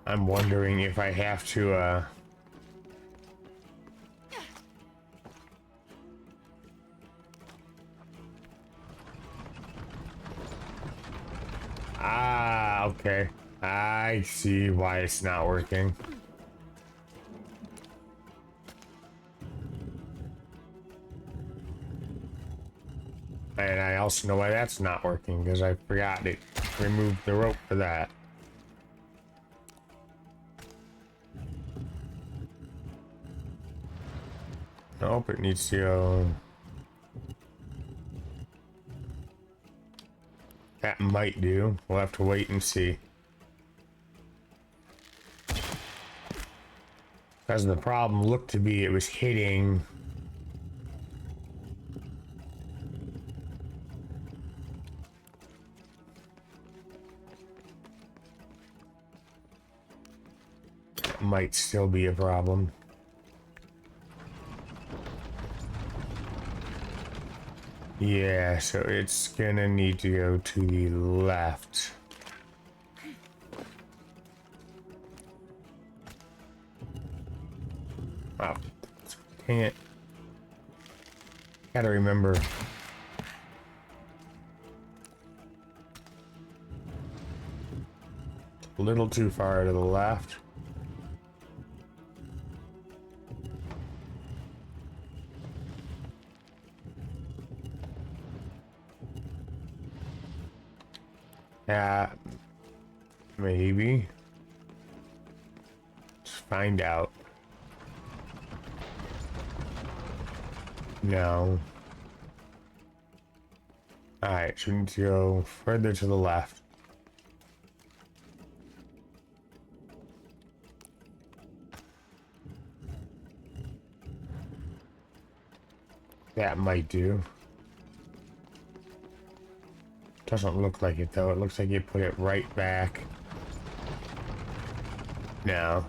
I'm wondering if I have to, Ah, okay. I see why it's not working. And I also know why that's not working, because I forgot to remove the rope for that. Nope, it needs to go... That might do. We'll have to wait and see. Because the problem looked to be it was hitting... Might still be a problem. Yeah, so it's gonna need to go to the left. Oh, dang it. Gotta remember. A little too far to the left. Yeah, maybe. Let's find out. No. Alright, so we need to go further to the left. That might do. Doesn't look like it though. It looks like you put it right back. No.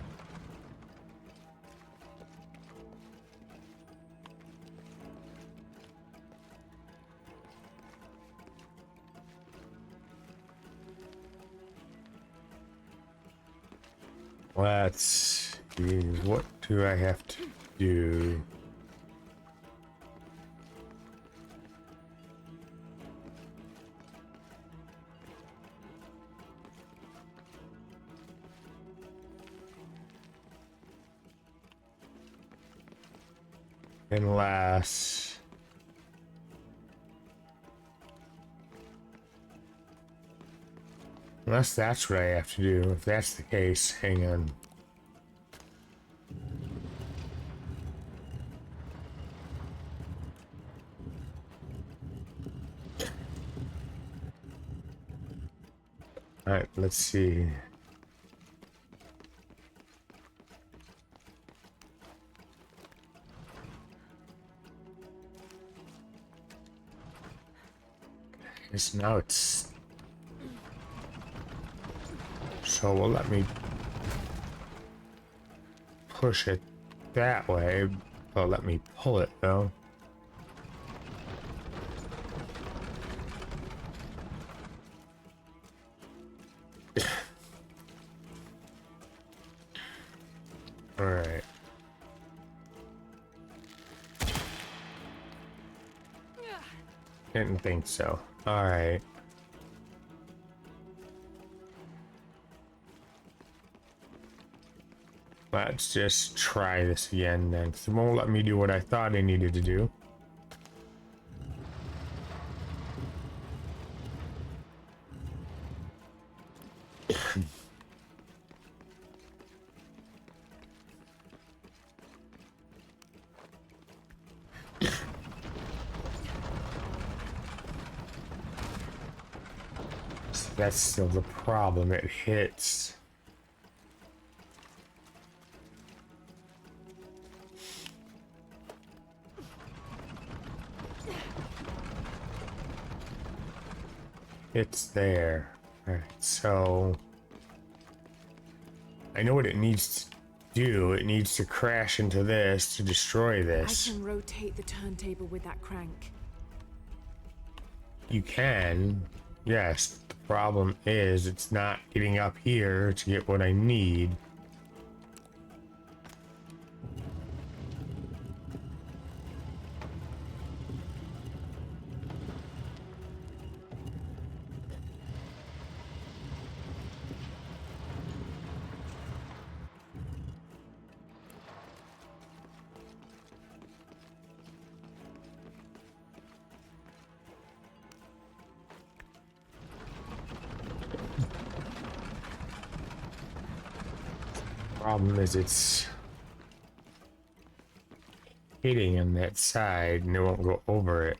Let's see. What do I have to do? Unless that's what I have to do. If that's the case, hang on. Alright, let's see. Guess now it's So will let me push it that way. Oh, let me pull it though. All right. Didn't think so. All right. Let's just try this again then. 'Cause it won't let me do what I thought I needed to do. So that's still the problem. It hits. It's there. Alright, so I know what it needs to do. It needs to crash into this to destroy I this. can rotate the turntable with that crank. You can, yes. The problem is it's not getting up here to get what I need. Problem is it's hitting on that side and it won't go over it.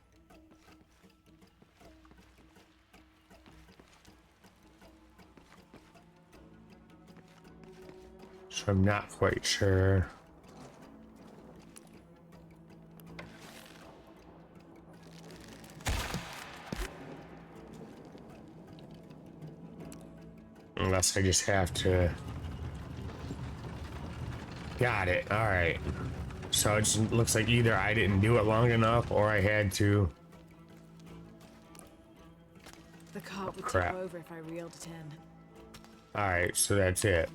So I'm not quite sure. Unless I just have to. Got it. All right. So it just looks like either I didn't do it long enough or I had to. The cart would Crap. tip over if I reeled it in. All right. So that's it.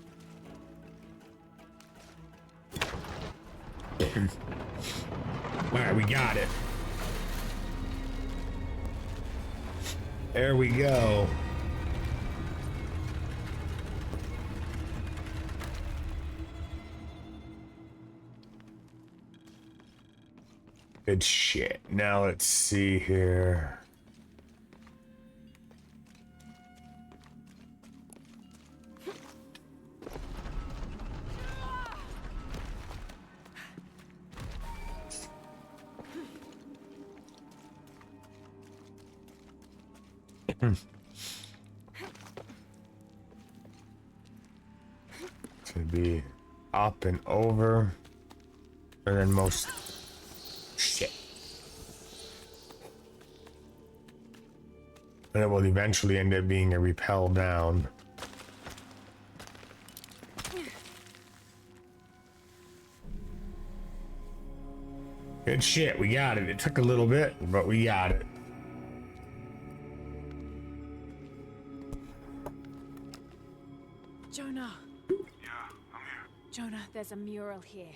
All right. We got it. There we go. Good shit. Now let's see here. To be up and over, and then most shit. And it will eventually end up being a repel down. Good shit, we got it. It took a little bit, but we got it. Jonah! Yeah, I'm here. Jonah, there's a mural here.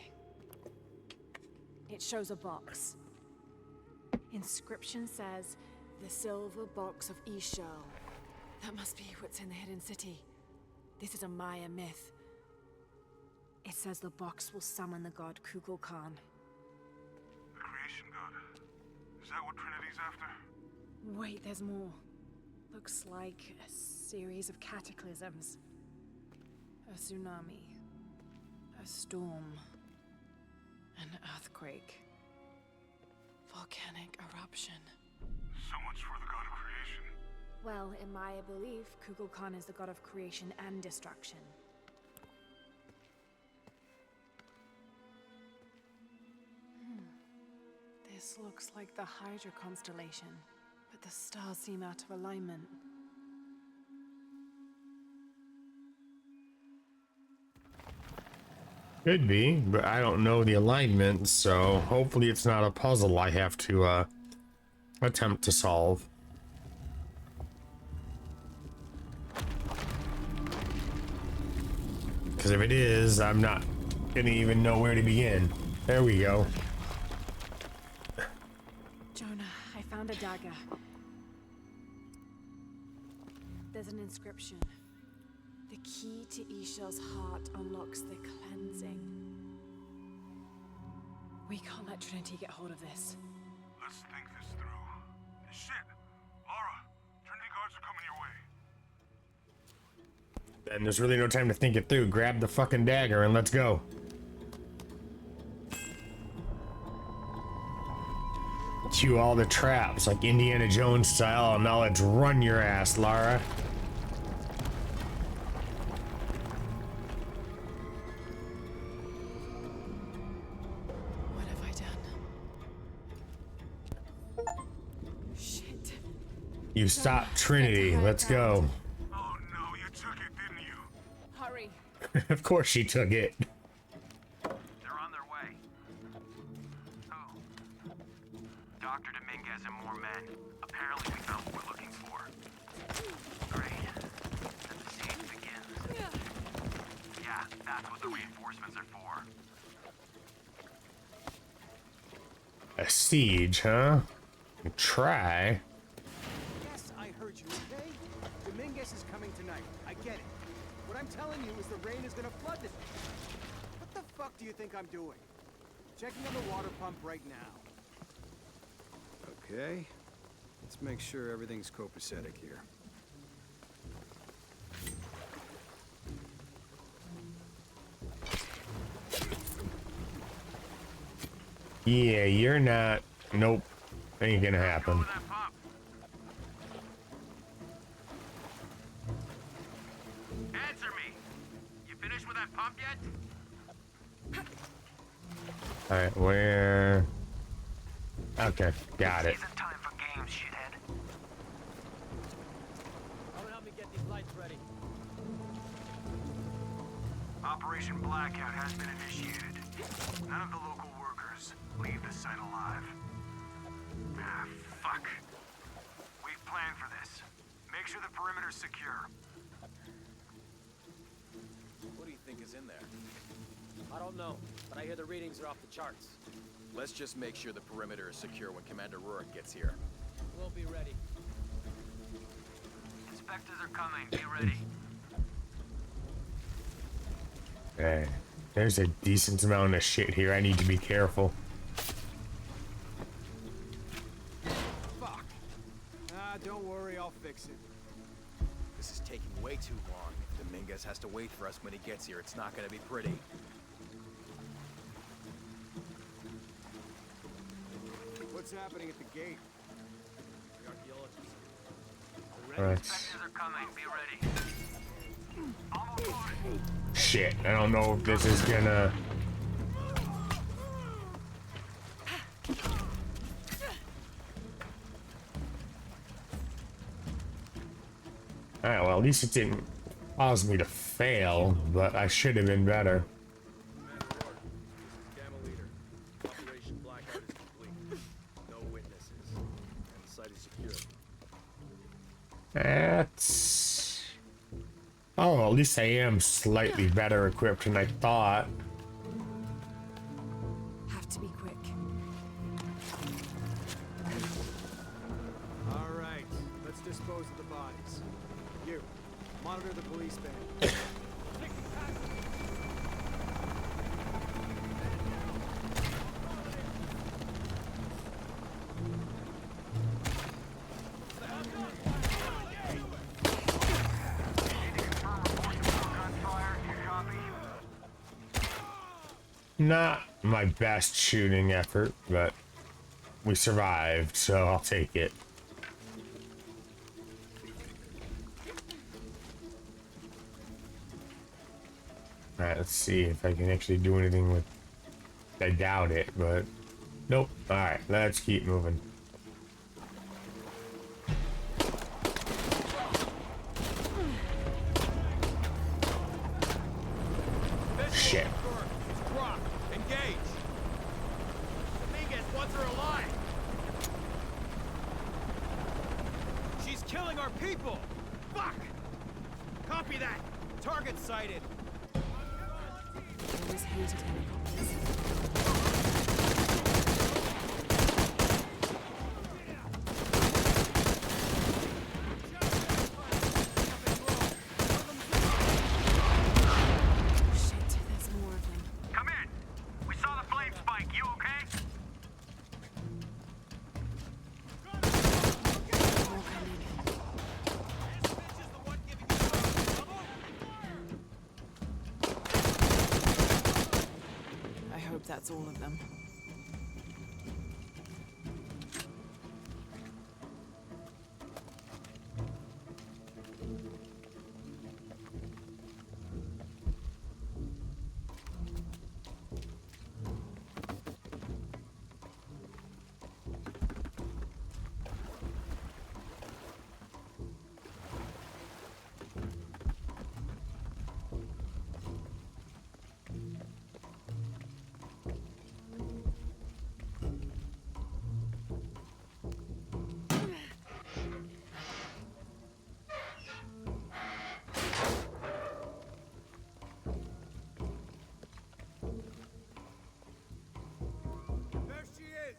It shows a box. Inscription says, "The silver box of Ishal." That must be what's in the hidden city. This is a Maya myth. It says the box will summon the god Kukulkan. The creation god. Is that what Trinity's after? Wait, there's more. Looks like a series of cataclysms. A tsunami. A storm. An earthquake. Volcanic eruption. So much for the god of creation. Well, in Maya belief, Kukulkan is the god of creation and destruction. This looks like the Hydra constellation, but the stars seem out of alignment. Could be, but I don't know the alignment, so hopefully it's not a puzzle I have to attempt to solve. Because if it is, I'm not gonna even know where to begin. There we go. Jonah, I found a dagger. There's an inscription. The key to Ishel's heart unlocks the cleansing. We can't let Trinity get hold of this. Let's think this through. Shit! Lara, Trinity guards are coming your way. And there's really no time to think it through. Grab the fucking dagger and let's go. Cue all the traps like Indiana Jones style, and now let's run your ass, Lara. What have I done? Shit. You stopped Trinity. Let's go. Oh no, you took it, didn't you? Hurry. Of course she took it. They're on their way. Oh. Dr. Dominguez and more men. Apparently we found what we're looking for. Great. Then the siege begins. Yeah, that's what the reinforcements are for. A siege, huh? Try. Yes, I heard you, okay? Dominguez is coming tonight. I get it. What I'm telling you is the rain is gonna flood this. What the fuck do you think I'm doing? Checking on the water pump right now. Okay. Let's make sure everything's copacetic here. Yeah, you're not. Nope. Ain't gonna happen. That pump. Answer me. You finished with that pump yet? Alright, where? Okay, got it. Isn't time for games, shithead. Come and help me get these lights ready. Operation Blackout has been initiated. None of the local workers leave the site alive. Ah, fuck. We've planned for this. Make sure the perimeter's secure. What do you think is in there? I don't know, but I hear the readings are off the charts. Let's just make sure the perimeter is secure when Commander Rourke gets here. We'll be ready. Inspectors are coming. Be ready. Okay. There's a decent amount of shit here. I need to be careful. Fuck. Ah, don't worry, I'll fix it. This is taking way too long. If Dominguez has to wait for us when he gets here, it's not gonna be pretty. What's happening at the gate? The archaeologists. Alright. Inspectors are coming. Be ready. Almost loaded. Shit. I don't know if this is gonna. Alright, well, at least it didn't cause me to fail, but I should have been better. Commander Rourke, Gamma Leader. Operation Blackout is complete. No witnesses. And the site is secure. That's... Oh, at least I am slightly better equipped than I thought. Have to be quick. All right, let's dispose of the bodies. You, monitor the police van. Not my best shooting effort, but we survived, so I'll take it. Alright, let's see if I can actually do anything with... I doubt it, but... Nope. Alright, let's keep moving. Shit. killing our people! Fuck! Copy that! Target sighted! I always hated helicopters. Shit, there's more of them. Come in. We saw the flame spike. You okay? More coming. I hope that's all of them. There she is!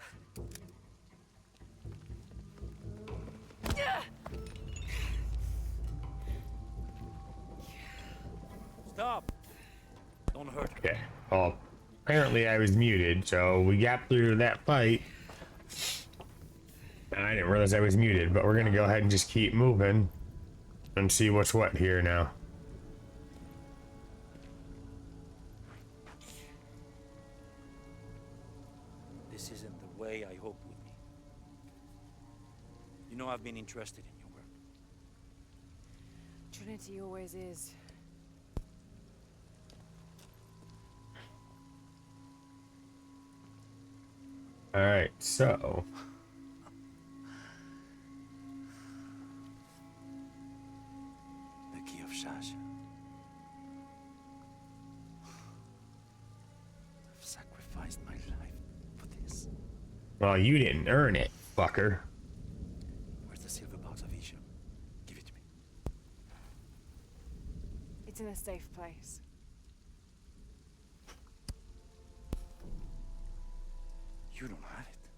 Stop! Don't hurt her. Okay. Well, apparently I was muted, so we got through that fight. And I didn't realize I was muted, but we're gonna go ahead and just keep moving and see what's what here now. This isn't the way I hoped would be. You know I've been interested in your work. Trinity always is. All right, so The key of Shasha. I've sacrificed my life for this. well, you didn't earn it, fucker. Where's the silver box of Isha? Give it to me. It's in a safe place. You don't have it.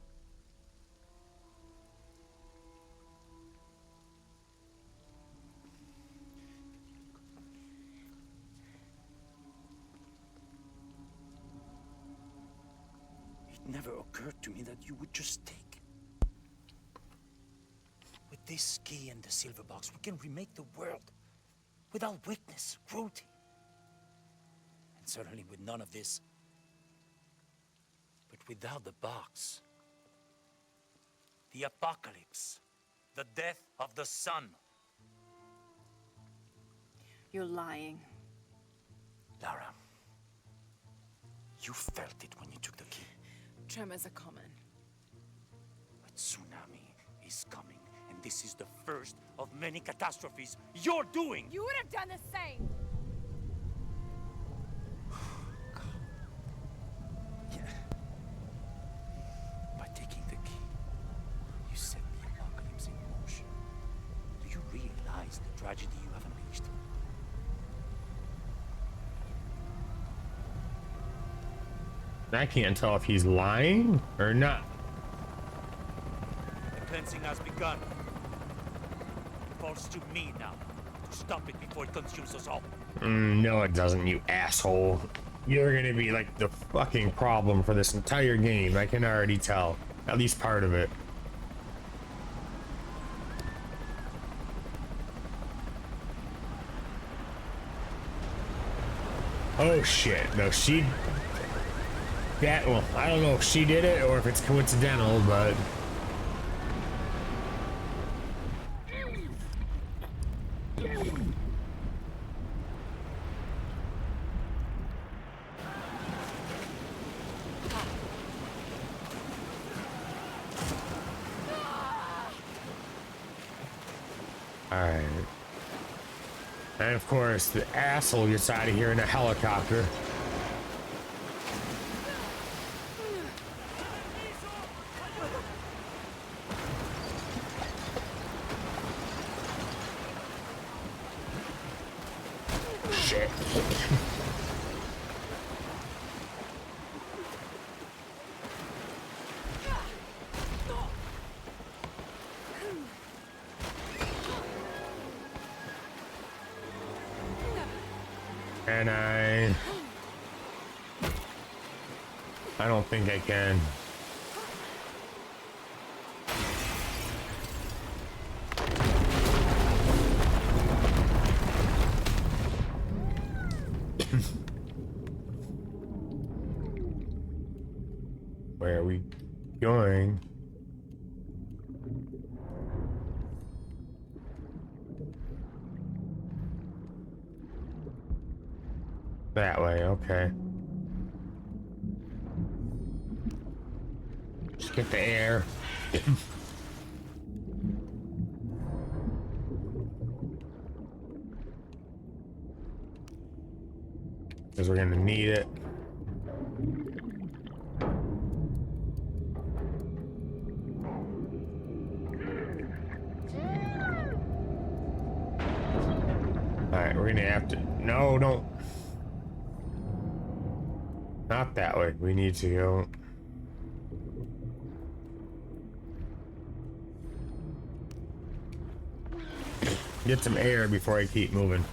It never occurred to me that you would just take it. With this key and the silver box, we can remake the world without weakness, cruelty. And certainly with none of this. But without the box, the apocalypse, the death of the sun. You're lying. Lara, you felt it when you took the key. Tremors are common. A tsunami is coming, and this is the first of many catastrophes you're doing. You would have done the same. By taking the key, you set the apocalypse in motion. Do you realize the tragedy you have unleashed? I can't tell if he's lying or not. The cleansing has begun. It falls to me now to stop it before it consumes us all. No, it doesn't, you asshole. You're gonna be like the fucking problem for this entire game. I can already tell. At least part of it. Oh shit. No, she... That, well, I don't know if she did it or if it's coincidental, but... Alright. And of course, the asshole gets out of here in a helicopter. shit. And I don't think I can. Where are we going? That way, okay. Just get the air. Because we're gonna need it. Alright, we're gonna have to... No, don't... Not that way. We need to go... Get some air before I keep moving.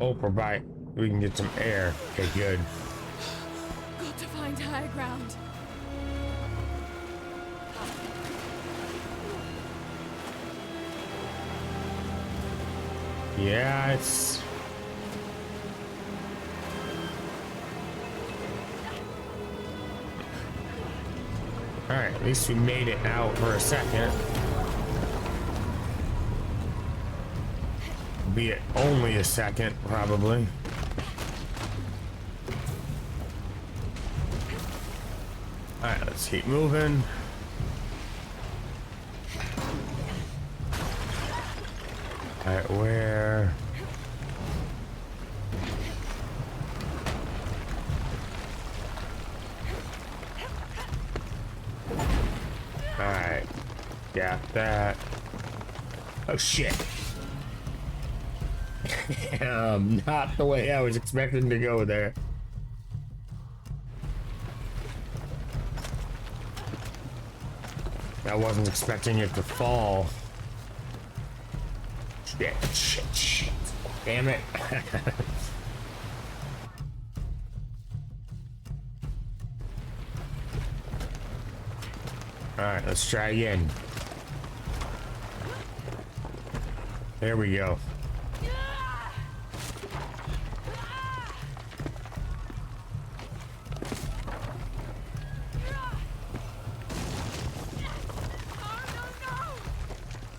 Oh, provide. We can get some air. Okay, good. Got to find higher ground. Yeah, it's... Alright, at least we made it out for a second. Be it only a second, probably. Alright, let's keep moving. Alright, where? Alright, got that. Oh shit. Not the way I was expecting to go there. I wasn't expecting it to fall. Shit, shit, shit. Damn it. Alright, let's try again. There we go.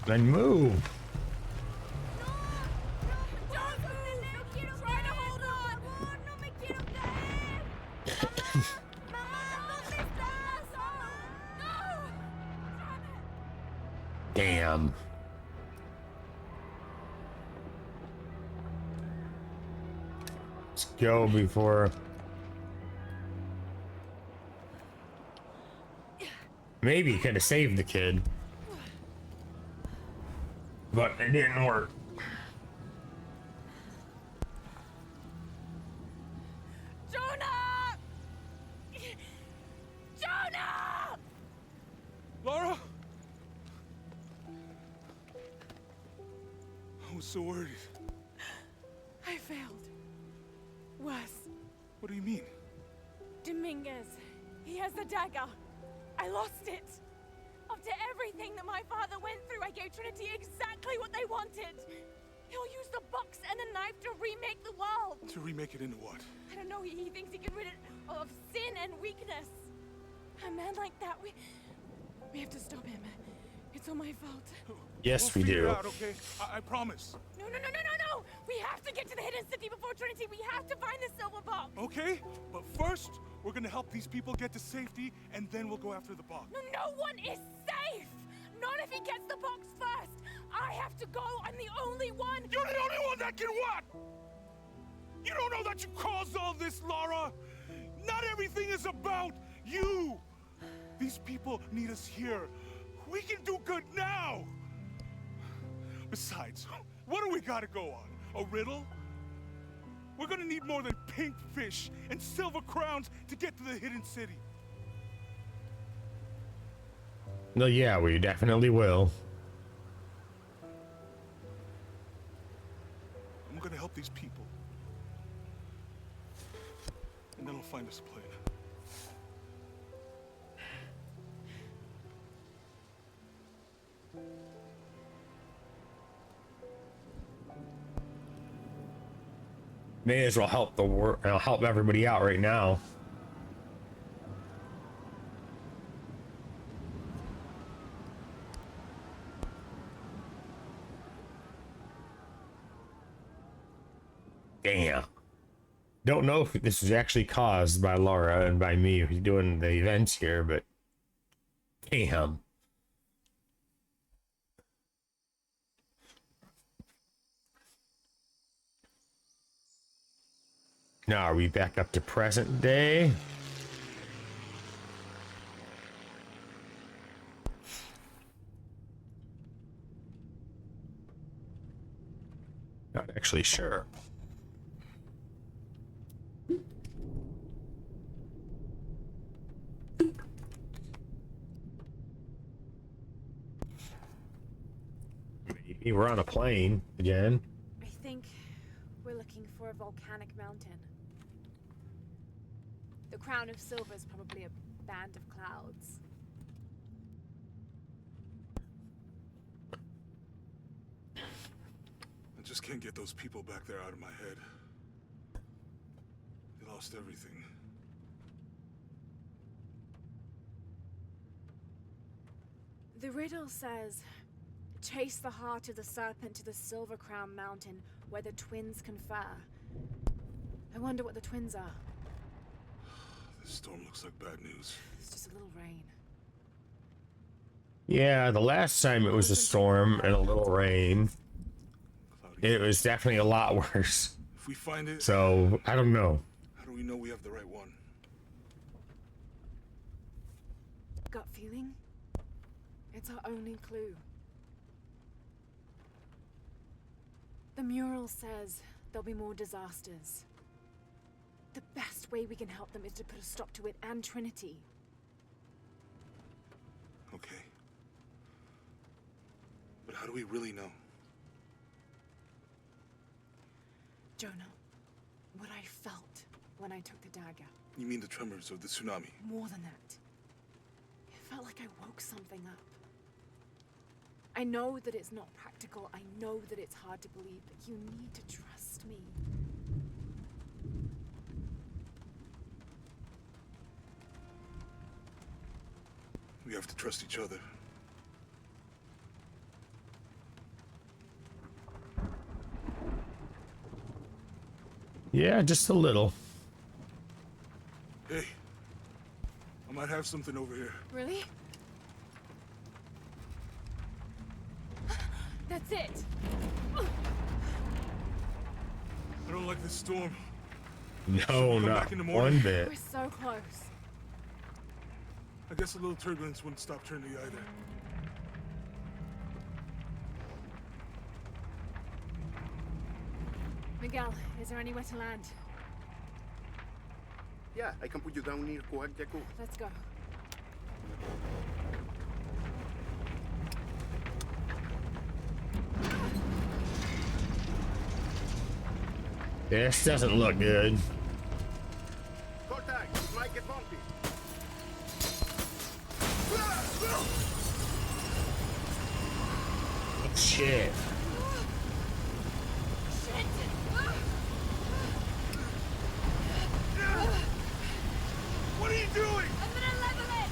Then move. Damn. Let's go before. Maybe could have saved the kid. But it didn't work. Jonah! Jonah! Lara? I was so worried. I failed. Worse. What do you mean? Dominguez. He has the dagger. I lost it. After everything that my father went through, I gave Trinity exactly what they wanted. He'll use the box and the knife to remake the world. To remake it into what? I don't know. He thinks he can rid it of sin and weakness. A man like that, we have to stop him. It's all my fault. Yes, We'll we figure do. it out, okay? I promise. No, no, no, no, no, no! We have to get to the hidden city before Trinity. We have to find the silver box. Okay, but first, we're gonna help these people get to safety, and then we'll go after the box. No, no one is safe! Not if he gets the box first! I have to go! I'm the only one! You're the only one that can what? You don't know that you caused all this, Lara! Not everything is about you! These people need us here. We can do good now! Besides, what do we gotta go on? A riddle? We're gonna need more than pink fish and silver crowns to get to the hidden city. No, yeah, we definitely will. I'm gonna help these people. And then I'll find us a plane. May as well help the world. I'll help everybody out right now. Damn. Don't know if this was actually caused by Lara and by me doing the events here, but damn. Now, are we back up to present day? Not actually sure. Maybe we're on a plane again. I think we're looking for a volcanic mountain. The crown of silver is probably a band of clouds. I just can't get those people back there out of my head. They lost everything. The riddle says, chase the heart of the serpent to the Silver Crown Mountain where the twins confer. I wonder what the twins are. This storm looks like bad news. It's just a little rain. Yeah, the last time it was a storm and a little rain. It was definitely a lot worse. If we find it, so I don't know. How do we know we have the right one? Gut feeling? It's our only clue. The mural says there'll be more disasters. The best way we can help them is to put a stop to it and Trinity. Okay. But how do we really know? Jonah, what I felt when I took the dagger. You mean the tremors of the tsunami? More than that. It felt like I woke something up. I know that it's not practical. I know that it's hard to believe, but you need to trust me. We have to trust each other. Yeah, just a little. Hey, I might have something over here. Really? That's it. I don't like this storm. No, not one bit. We're so close. I guess a little turbulence wouldn't stop Trinity either. Miguel, is there anywhere to land? Yeah, I can put you down near Coajaco. Let's go. This doesn't look good. Contact, it might get bumpy. Oh, shit. What are you doing? I'm gonna level it!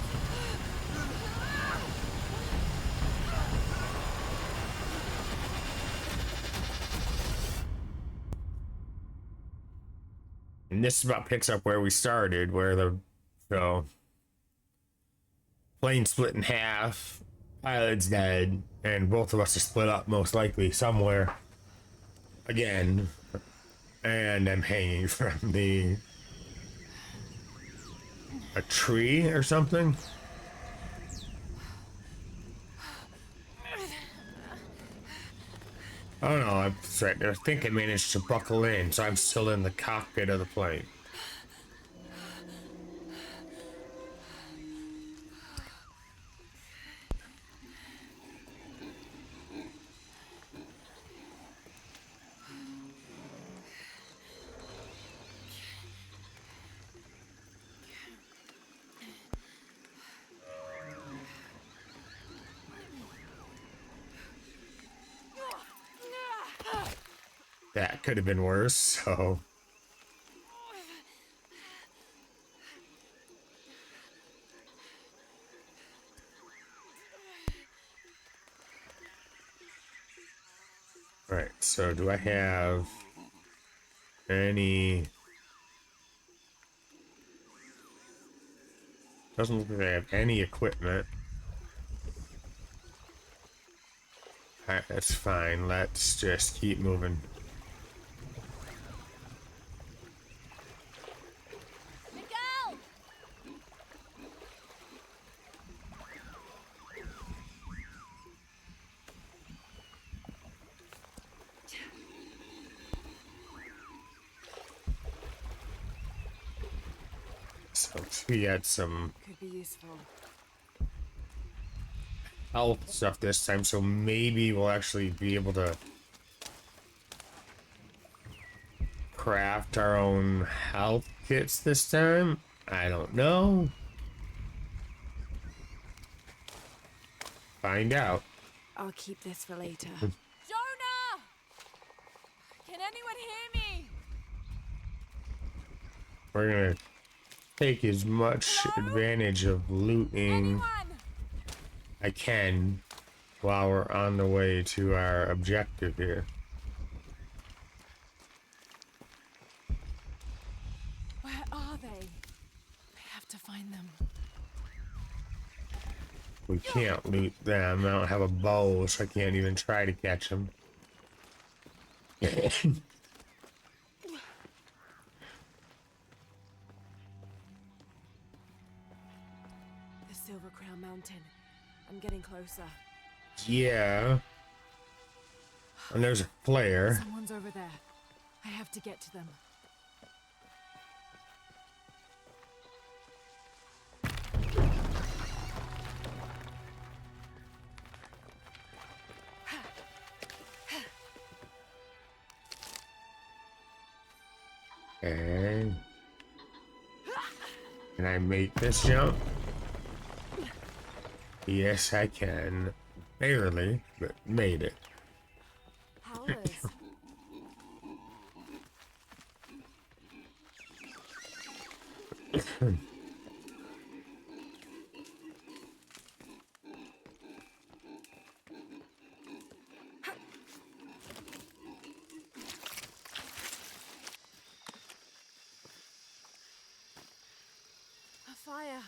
And this about picks up where we started, where the plane split in half, pilot's dead, and both of us are split up most likely somewhere again. And I'm hanging from a tree or something. Oh no, I think I managed to buckle in, so I'm still in the cockpit of the plane. That could have been worse, so. Alright, so do I have any... Doesn't look like I have any equipment. Alright, that's fine. Let's just keep moving. Miguel! So we got some Could be useful. health stuff this time, so maybe we'll actually be able to craft our own health kits this time. I don't know. Find out. I'll keep this for later. Jonah! Can anyone hear me? We're gonna take as much advantage of looting I can while we're on the way to our objective here. Where are they? I have to find them. We can't loot them. I don't have a bow, so I can't even try to catch them. The Silver Crown Mountain. I'm getting closer. Yeah. And there's a flare. Someone's over there. I have to get to them. Okay. Can I make this jump? Yes, I can. Barely, but made it. Howlers. A fire.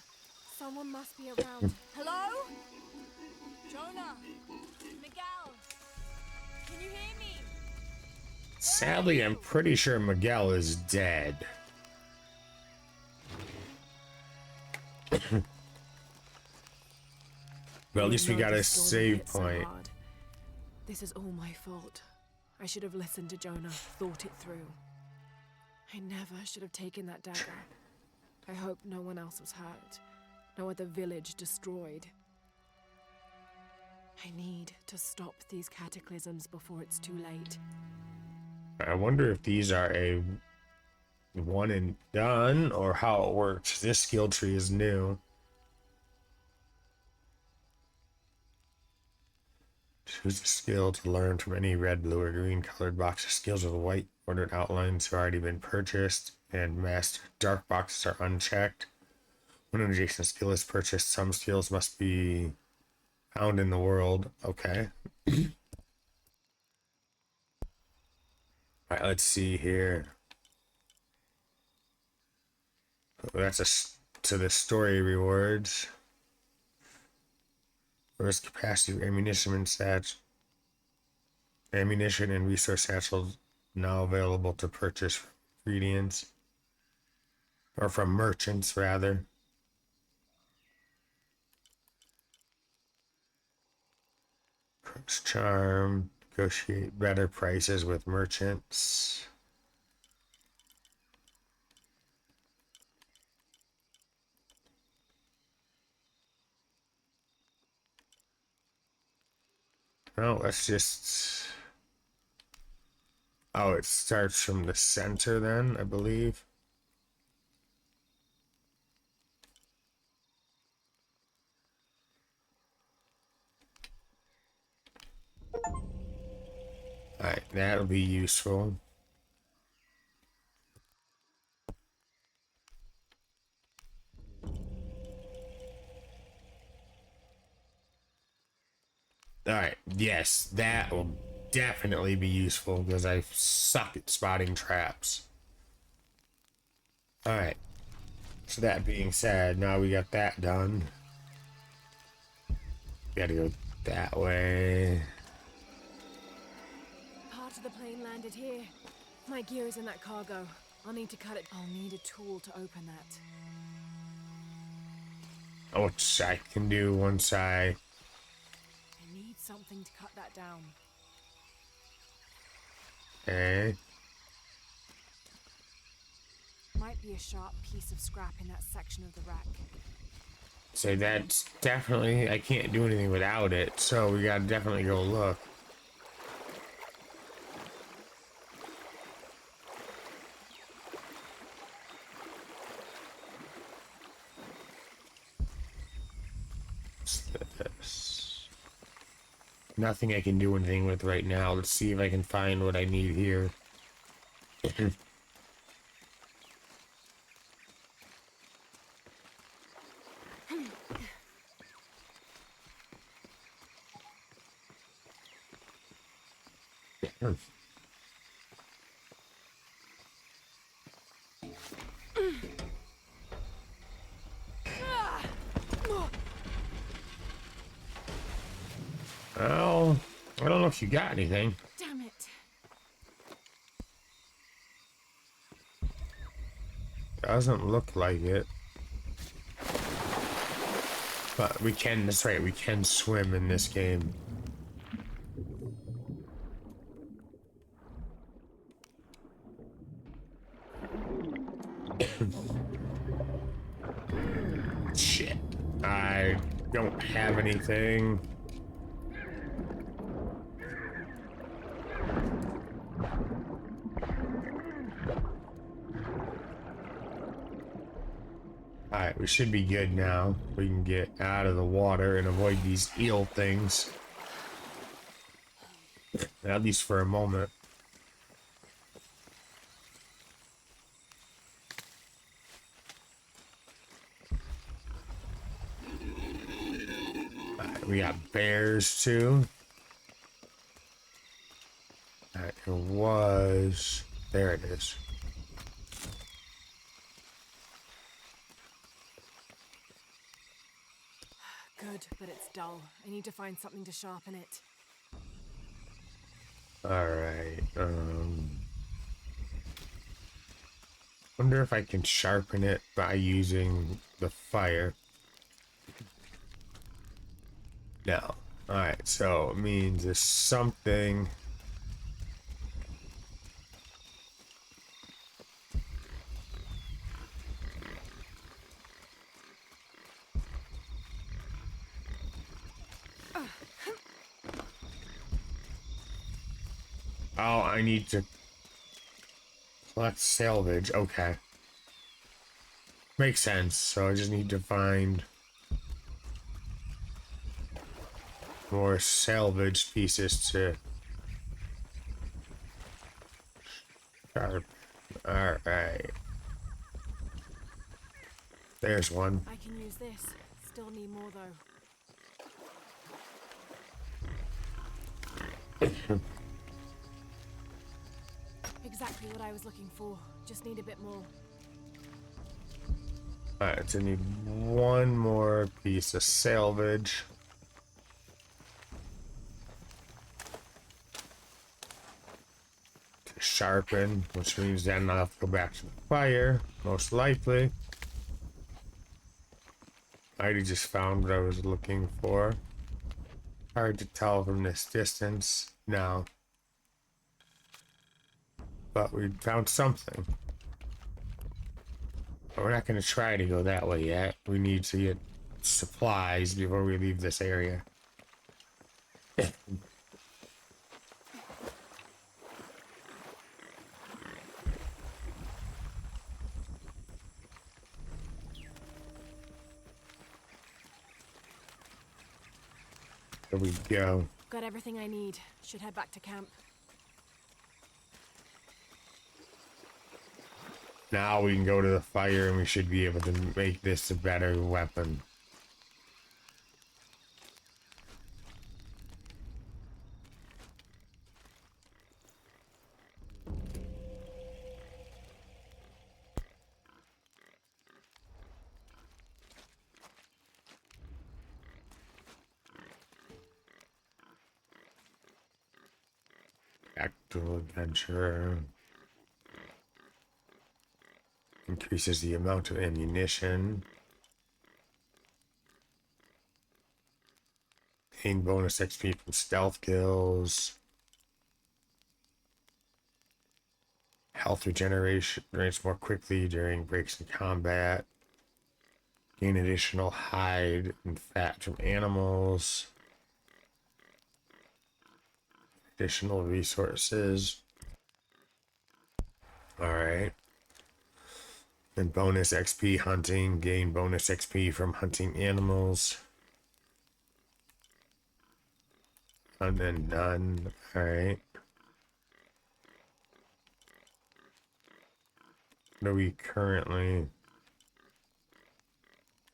Someone must be around. Hello? Jonah? Miguel? Can you hear me? Sadly, I'm pretty sure Miguel is dead. Well, at least we got a save point. This is all my fault. I should have listened to Jonah, thought it through. I never should have taken that dagger. I hope no one else was hurt. No other village destroyed. I need to stop these cataclysms before it's too late. I wonder if these are a one and done or how it works. This skill tree is new. Choose a skill to learn from any red, blue, or green colored box of skills with white ordered outlines have already been purchased and mastered. Dark boxes are unchecked. When an adjacent skill is purchased, some skills must be found in the world. Okay. Alright, let's see here. That's to the story rewards. First capacity of ammunition and ammunition and resource satchels now available to purchase from ingredients. Or from merchants, rather. Cook's charm. Negotiate better prices with merchants. Oh, let's just... Oh, it starts from the center then, I believe. Alright, that'll be useful. Alright, yes, that will definitely be useful because I suck at spotting traps. Alright, so that being said, now we got that done. Gotta go that way. Part of the plane landed here. My gear is in that cargo. I'll need to cut it. I'll need a tool to open that. Which I can do once I need something to cut that down. Okay. Might be a sharp piece of scrap in that section of the wreck. So that's definitely, I can't do anything without it, so we gotta definitely go look. What's this? Nothing I can do anything with right now. Let's see if I can find what I need here. Well, I don't know if you got anything. Damn it. Doesn't look like it. But we can, that's right, we can swim in this game. Shit. I don't have anything. Alright, we should be good now. We can get out of the water and avoid these eel things. At least for a moment. Alright, we got bears too. Alright, it was... There it is. Good, but it's dull. I need to find something to sharpen it. Alright, wonder if I can sharpen it by using the fire. No. Alright, so it means there's something... Oh, I need to collect salvage. Okay. Makes sense. So I just need to find more salvage pieces to sharp. Alright. There's one. I can use this. Still need more though. Exactly what I was looking for. Just need a bit more. Alright, so I need one more piece of salvage. To sharpen, which means then I'll have to go back to the fire, most likely. I already just found what I was looking for. Hard to tell from this distance now. But we found something. But we're not going to try to go that way yet. We need to get supplies before we leave this area. There we go. Got everything I need. Should head back to camp. Now we can go to the fire and we should be able to make this a better weapon. Actual adventure. Increases the amount of ammunition. Gain bonus XP from stealth kills. Health regeneration generates more quickly during breaks in combat. Gain additional hide and fat from animals. Additional resources. Alright. And bonus XP hunting. Gain bonus XP from hunting animals. And then none. Alright. What are we currently?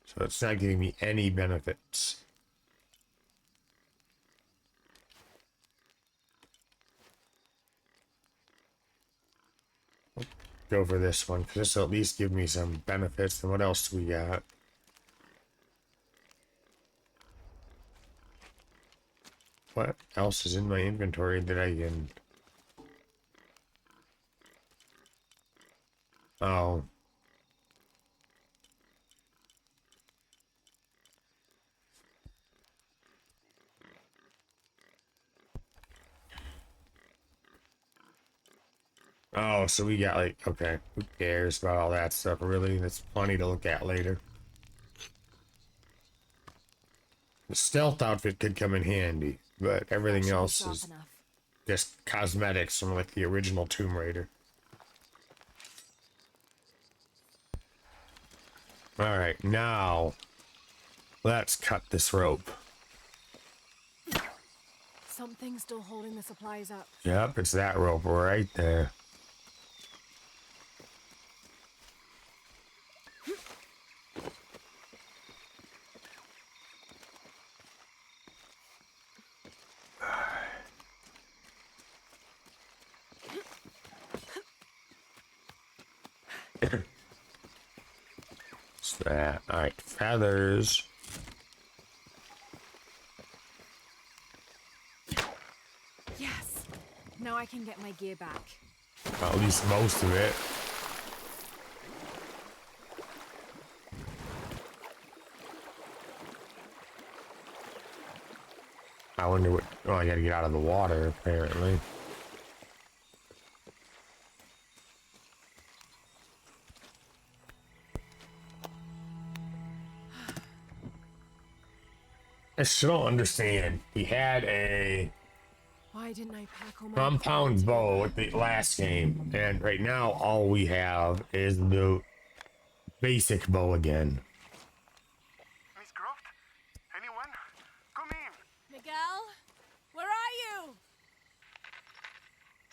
So it's not giving me any benefits. Go for this one, because this will at least give me some benefits. And what else do we got? What else is in my inventory that I can... Oh. Oh, so we got like, okay, who cares about all that stuff, really? That's plenty to look at later. The stealth outfit could come in handy, but everything else is just cosmetics from like the original Tomb Raider. Alright, now let's cut this rope. Something's still holding the supplies up. Yep, it's that rope right there. What's that? Alright, feathers. Yes! Now I can get my gear back. Well, at least most of it. I wonder what... Oh, I gotta get out of the water, apparently. I still don't understand. He had a Why didn't I pack all my compound bow at the last game, and right now all we have is the basic bow again. Miss Croft? Anyone? Come in. Miguel? Where are you?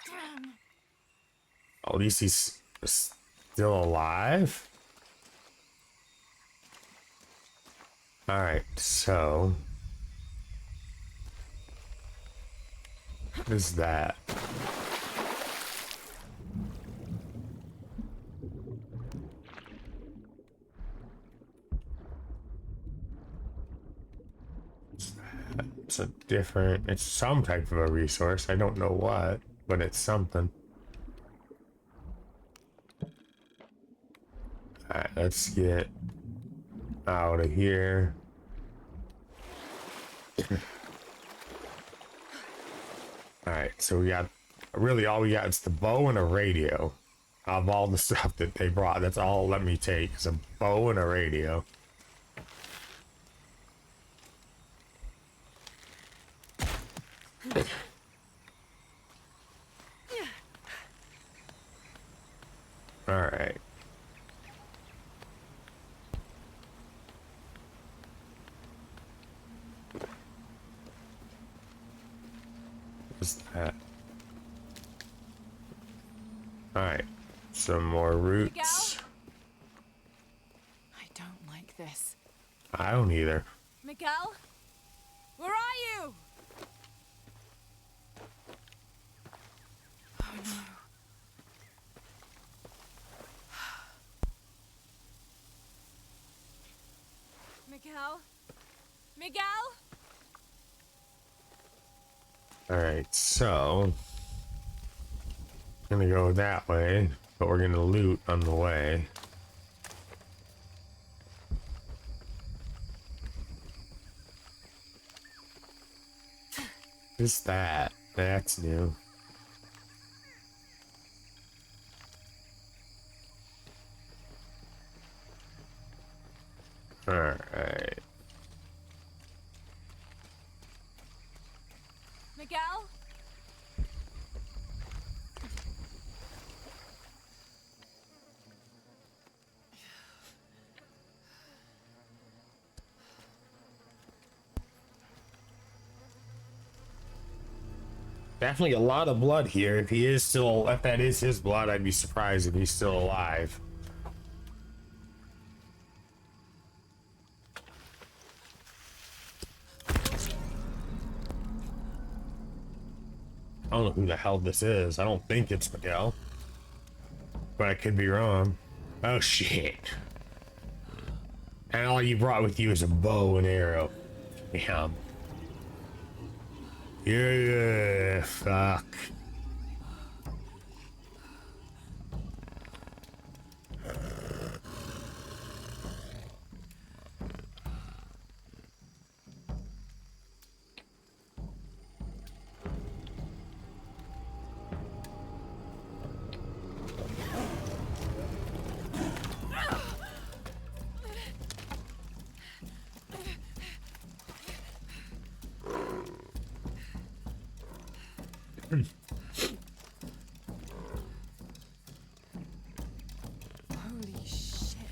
Damn. At least he's still alive. All right, so what is that? It's a different, it's some type of a resource. I don't know what, but it's something. Alright, let's get out of here. Alright, so we got, really all we got is the bow and a radio. Of all the stuff that they brought, that's all let me take, is a bow and a radio. Alright. What's that? Alright. Some more roots. I don't like this. I don't either. Miguel? Where are you? Oh no. Miguel? Miguel? Alright, so gonna go that way, but we're gonna loot on the way. What's that? That's new. Alright. Miguel? Definitely a lot of blood here. If he is still, if that is his blood, I'd be surprised if he's still alive. I don't know who the hell this is. I don't think it's Miguel, but I could be wrong. Oh shit. And all you brought with you is a bow and arrow. Damn. Yeah, fuck. Holy shit.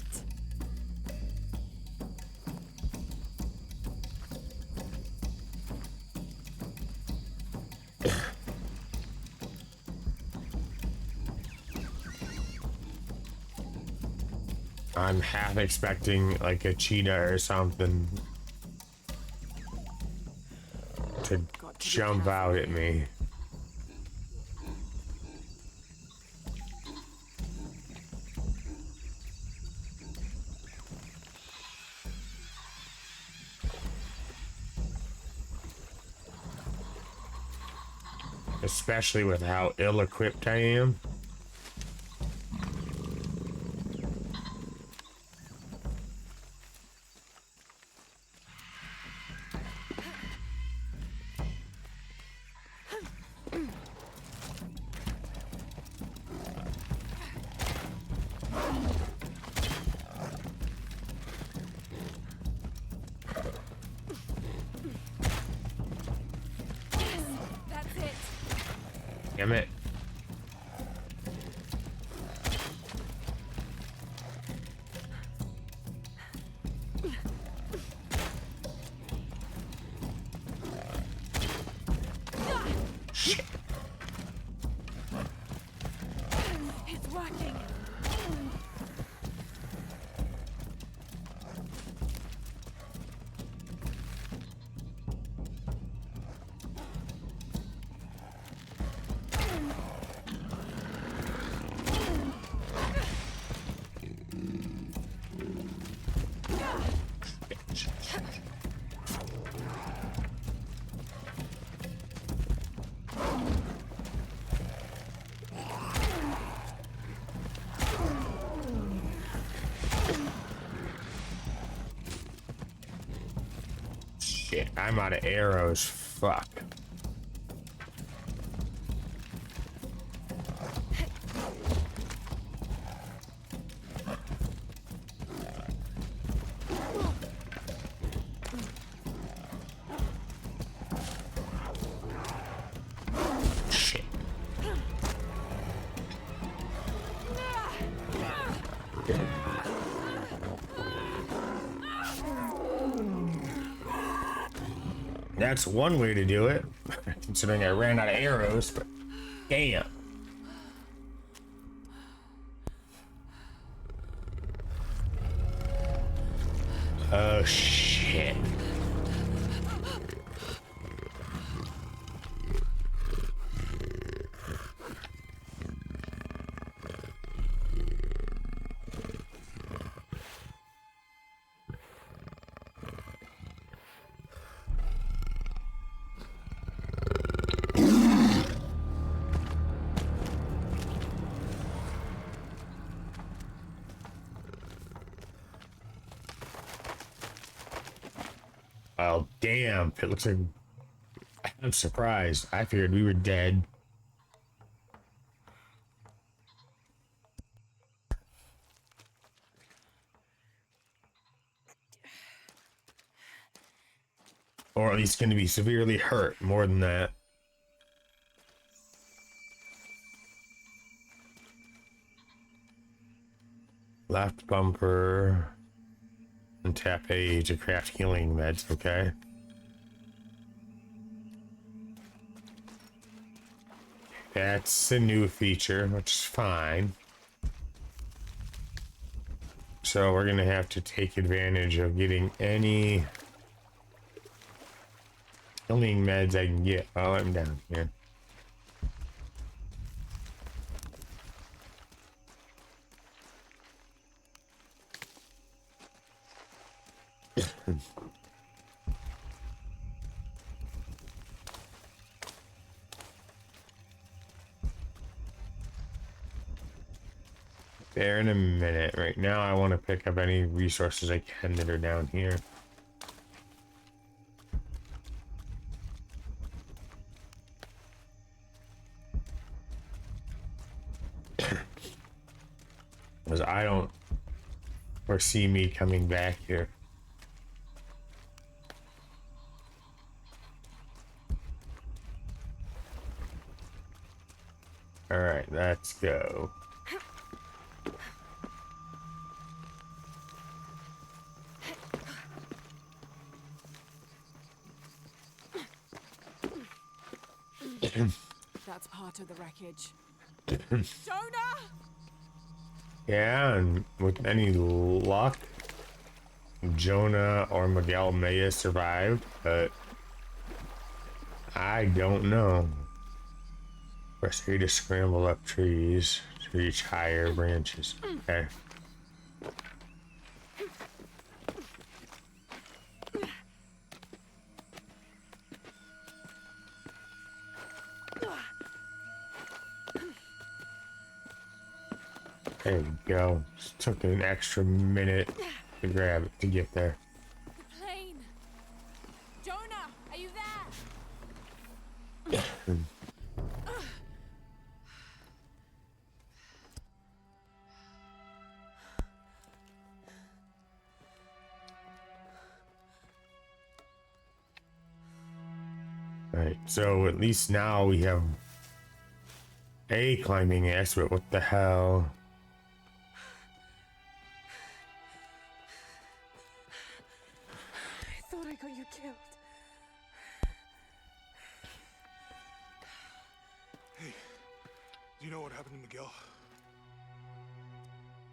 I'm half expecting like a cheetah or something to jump out at me. Especially with how ill-equipped I am. That's it. Damn it. Shit. It's working. Shit, I'm out of arrows. Fuck. Shit. That's one way to do it, considering I ran out of arrows, but damn. Oh shit. Oh, damn. It looks like... I'm surprised. I figured we were dead. Or at least going to be severely hurt. More than that. Left bumper. And tap A to craft healing meds. Okay. That's a new feature, which is fine. So we're gonna have to take advantage of getting any healing meds I can get while I'm down here. There in a minute. Right now I want to pick up any resources I can that are down here. Because I don't foresee me coming back here. Alright, let's go. That's part of the wreckage. Jonah! Yeah, and with any luck, Jonah or Miguel may have survived, but I don't know. Press A to scramble up trees to reach higher branches. Okay. There we go. Just took an extra minute to grab it to get there. The plane! Jonah, are you there? Alright, so at least now we have a climbing axe, but what the hell? I thought I got you killed. Hey, do you know what happened to Miguel?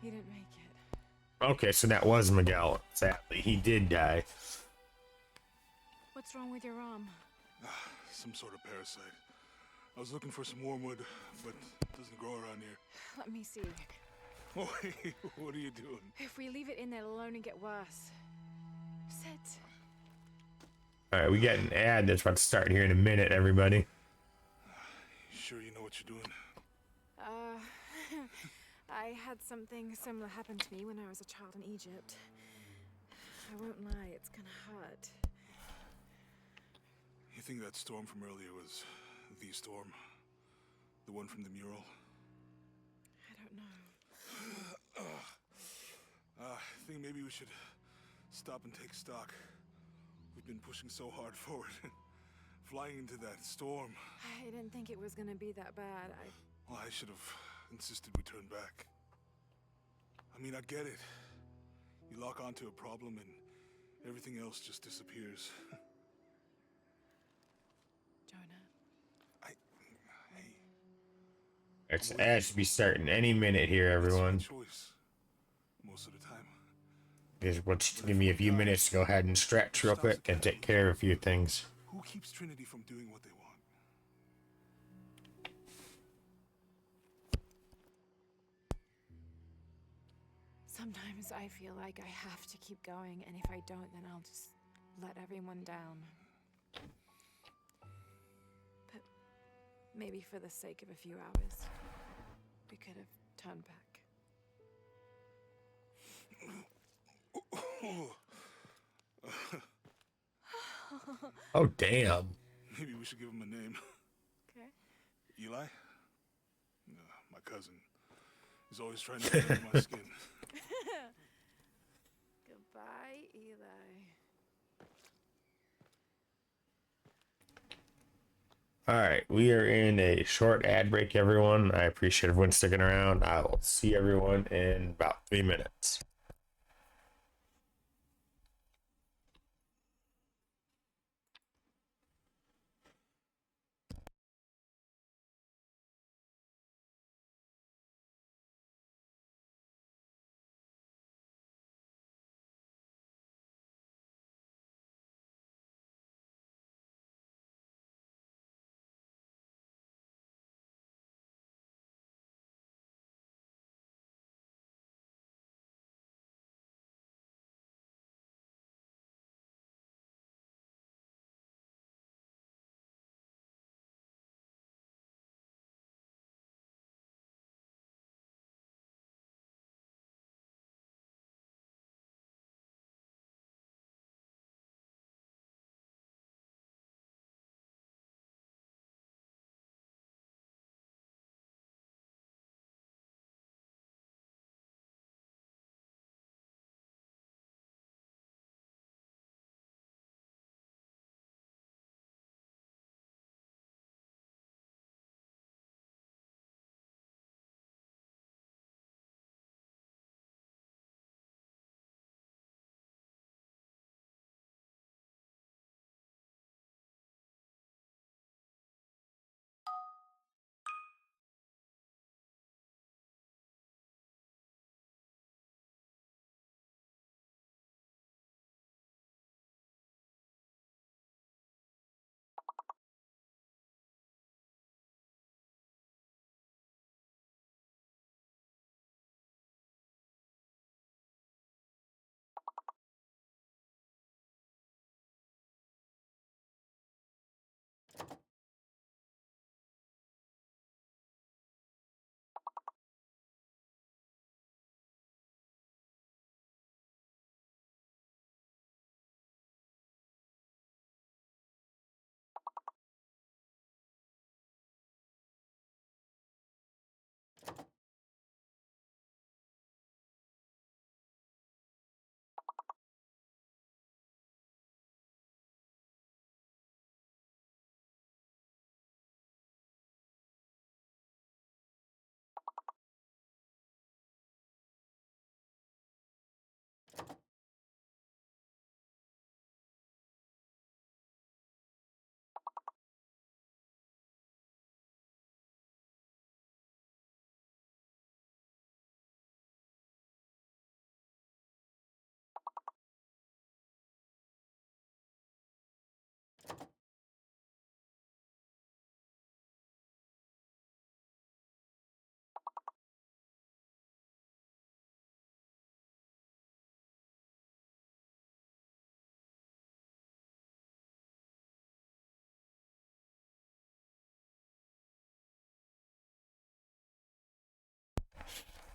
He didn't make it. Okay, so that was Miguel. Sadly, he did die. What's wrong with your arm? Some sort of parasite. I was looking for some wormwood, but it doesn't grow around here. Let me see. Oh, hey, what are you doing? If we leave it in there, it'll only get worse. Sit. Alright, we got an ad that's about to start here in a minute, everybody. You sure you know what you're doing? I had something similar happen to me when I was a child in Egypt. I won't lie, it's gonna hurt. You think that storm from earlier was the storm? The one from the mural? I don't know. I think maybe we should stop and take stock. We've been pushing so hard forward. Flying into that storm. I didn't think it was gonna be that bad. Well, I should have insisted we turn back. I mean, I get it. You lock onto a problem and everything else just disappears. Jonah. It's ad should be starting any minute here, everyone. Choice. Most of the time. Just give me a few minutes to go ahead and stretch real quick and take care of a few things. Who keeps Trinity from doing what they want? Sometimes I feel like I have to keep going, and if I don't, then I'll just let everyone down. But maybe for the sake of a few hours, we could have turned back. Oh, damn. Maybe we should give him a name. Okay. Eli? My cousin. He's always trying to get under my skin. Goodbye, Eli. Alright, we are in a short ad break, everyone. I appreciate everyone sticking around. I will see everyone in about 3 minutes.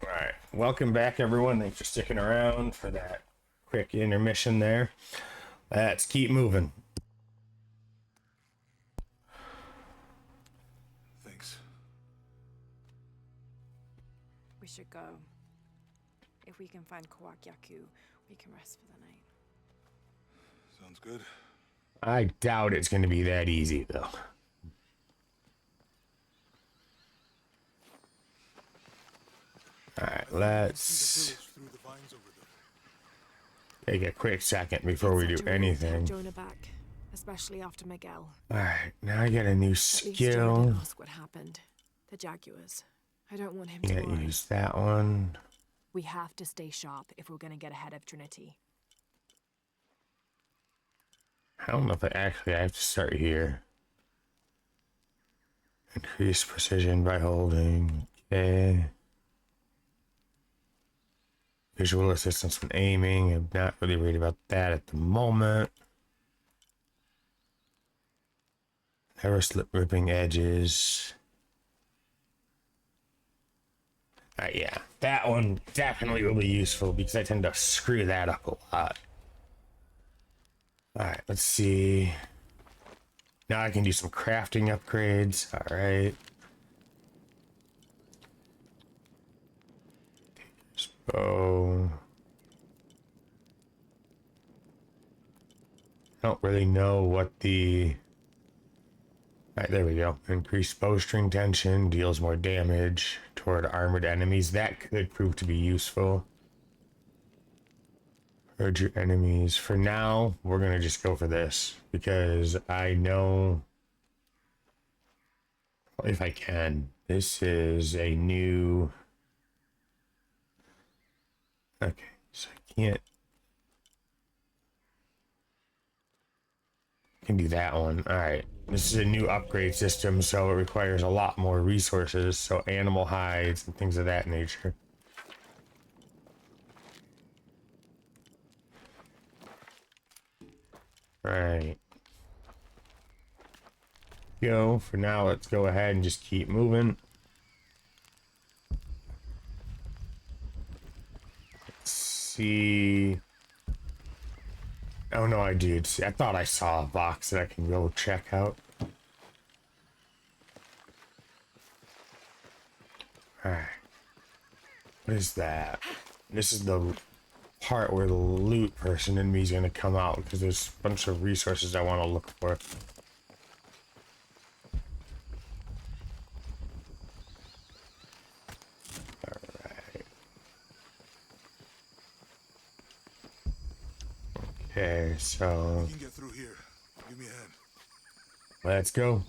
Alright, welcome back, everyone. Thanks for sticking around for that quick intermission there. Let's keep moving. should go. If we can find Yaku, we can rest for the night. Sounds good. I doubt it's going to be that easy, though. Alright, let's take a quick second before we do anything. Jonah back, especially after Miguel. Alright, now I got a new At least Jonah skill. did ask what happened. The Jaguars. I don't want him to Can't worry. use that one. We have to stay sharp if we're gonna get ahead of Trinity. I don't know if I have to start here. Increase precision by holding. Okay. Visual assistance when aiming. I'm not really worried about that at the moment. Never slip ripping edges. Yeah, that one definitely will be useful because I tend to screw that up a lot. Alright, let's see. Now I can do some crafting upgrades. Alright. Bow. I don't really know what the... Alright, there we go. Increased bowstring tension, deals more damage toward armored enemies. That could prove to be useful. Hurt your enemies. For now, we're gonna just go for this because I know if I can. This is a new... Okay, so I can't... Can do that one. Alright. This is a new upgrade system, so it requires a lot more resources. So animal hides and things of that nature. Right. Go. For now, let's go ahead and just keep moving. Let's see. Oh no, I did. I thought I saw a box that I can go check out. Alright. What is that? This is the part where the loot person in me is going to come out because there's a bunch of resources I want to look for. Alright. Okay, so... You can get through here. Give me a hand. Let's go.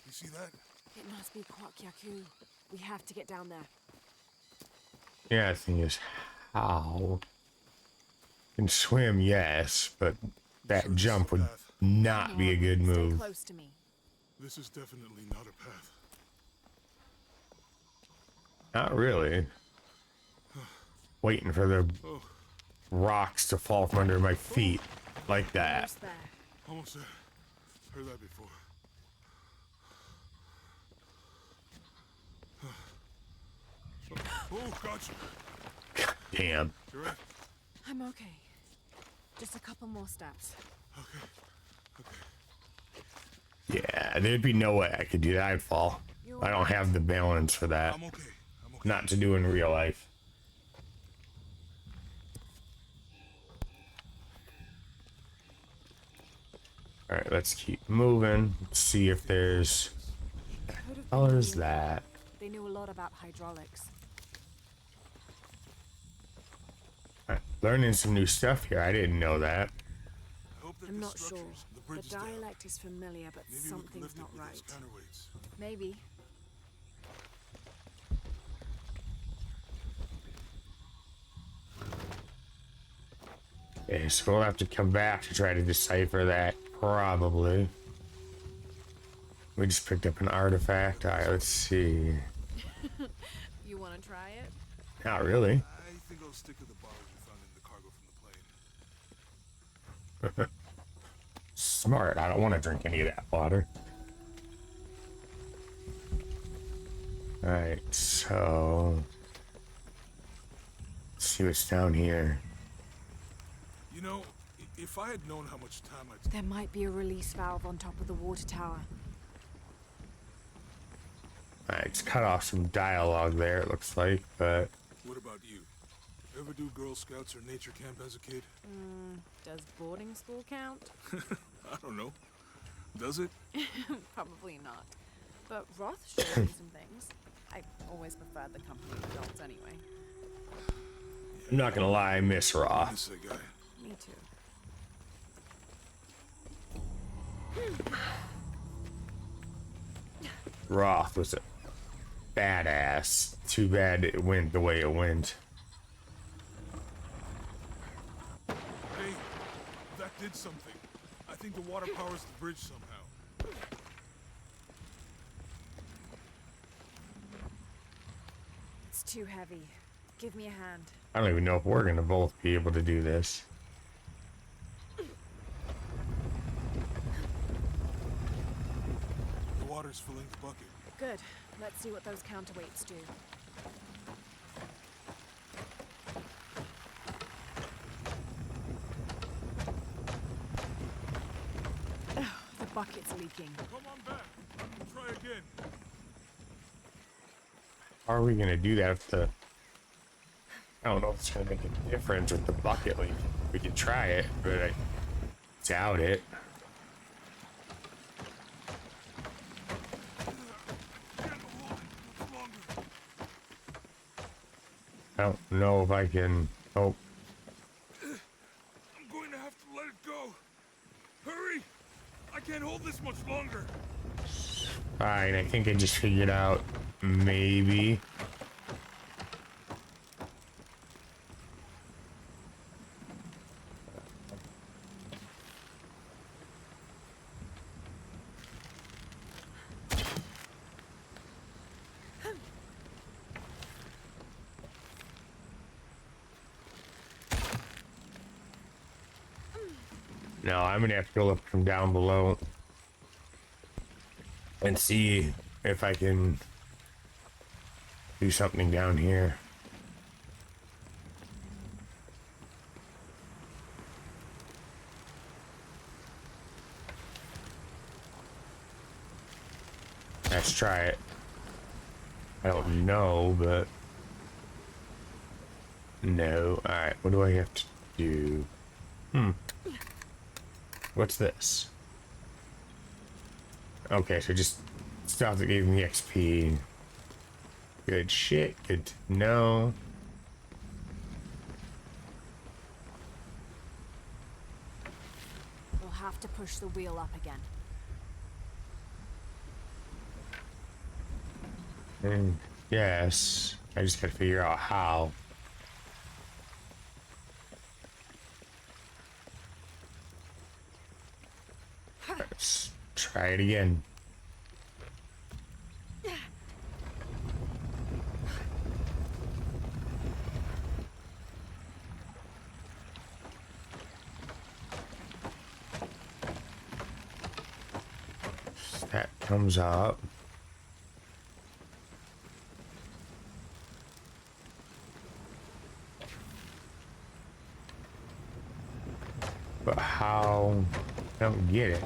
You see that? It must be Yaku. We have to get down there. Yeah, the thing is, how? Can swim, yes, but that jump would not be a good move. Close to me. This is definitely not a path. Not really. Waiting for the rocks to fall from under my feet like that. Almost there. Heard that before. Oh, gotcha. Damn. You're right. I'm okay. Just a couple more steps. Yeah, there'd be no way I could do that. I'd fall. I don't have the balance for that. I'm okay. Not to do in real life. Alright, let's keep moving. Let's see if there's... How is that? They knew a lot about hydraulics. Alright, learning some new stuff here. I didn't know that. I'm not sure. The dialect is familiar, but something's not right. Maybe. Okay, so we'll have to come back to try to decipher that, probably. We just picked up an artifact. Alright, let's see. You want to try it? Not really. I think I'll stick to the bottles we found in the cargo from the plane. smart. I don't want to drink any of that water. Alright, so... let's see what's down here. You know, if I had known how much time I'd... There might be a release valve on top of the water tower. Alright, it's cut off some dialogue there, it looks like, but... What about you? Ever do Girl Scouts or nature camp as a kid? Does boarding school count? I don't know. Does it? Probably not. But Roth showed me some things. I always preferred the company of adults anyway. I'm not gonna lie, I miss Roth. Miss that guy. Me too. Roth was a badass. Too bad it went the way it went. Hey, that did something. I think the water powers the bridge somehow. It's too heavy. Give me a hand. I don't even know if we're gonna both be able to do this. The water's filling the bucket. Good. Let's see what those counterweights do. Ugh, the bucket's leaking. Come on back. Try again. How are we gonna do that if the... I don't know if it's gonna make a difference with the bucket leak. We could try it, but I doubt it. I don't know if I can... oh. I'm going to have to let it go. Hurry! I can't hold this much longer. Fine, I think I just figured out maybe. No, I'm gonna have to go look from down below and see if I can do something down here. Let's try it. I don't know, but no. Alright, what do I have to do? What's this? Okay, so just stuff that gave me XP. Good shit, good to know. We'll have to push the wheel up again. And yes, I just gotta figure out how. Let's try it again. That comes up. But how? I don't get it.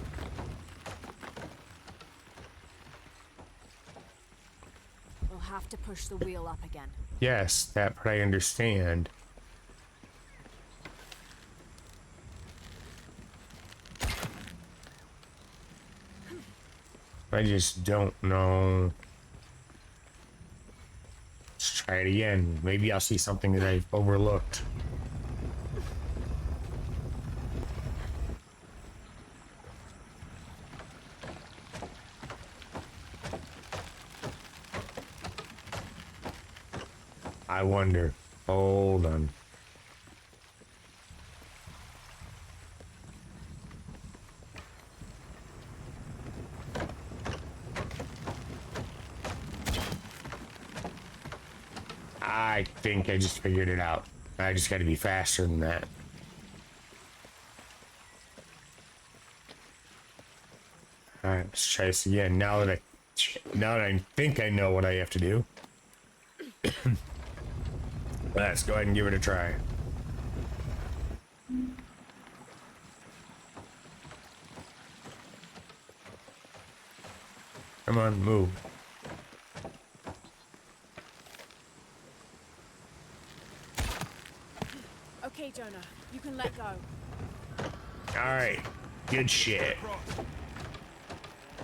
We'll have to push the wheel up again. Yes, that part I understand. I just don't know. Let's try it again. Maybe I'll see something that I've overlooked. I wonder. Hold on. I think I just figured it out. I just gotta be faster than that. Let's try this again. Now that I think I know what I have to do. Let's go ahead and give it a try. Come on, move. Okay, Jonah, you can let go. Alright. Good shit.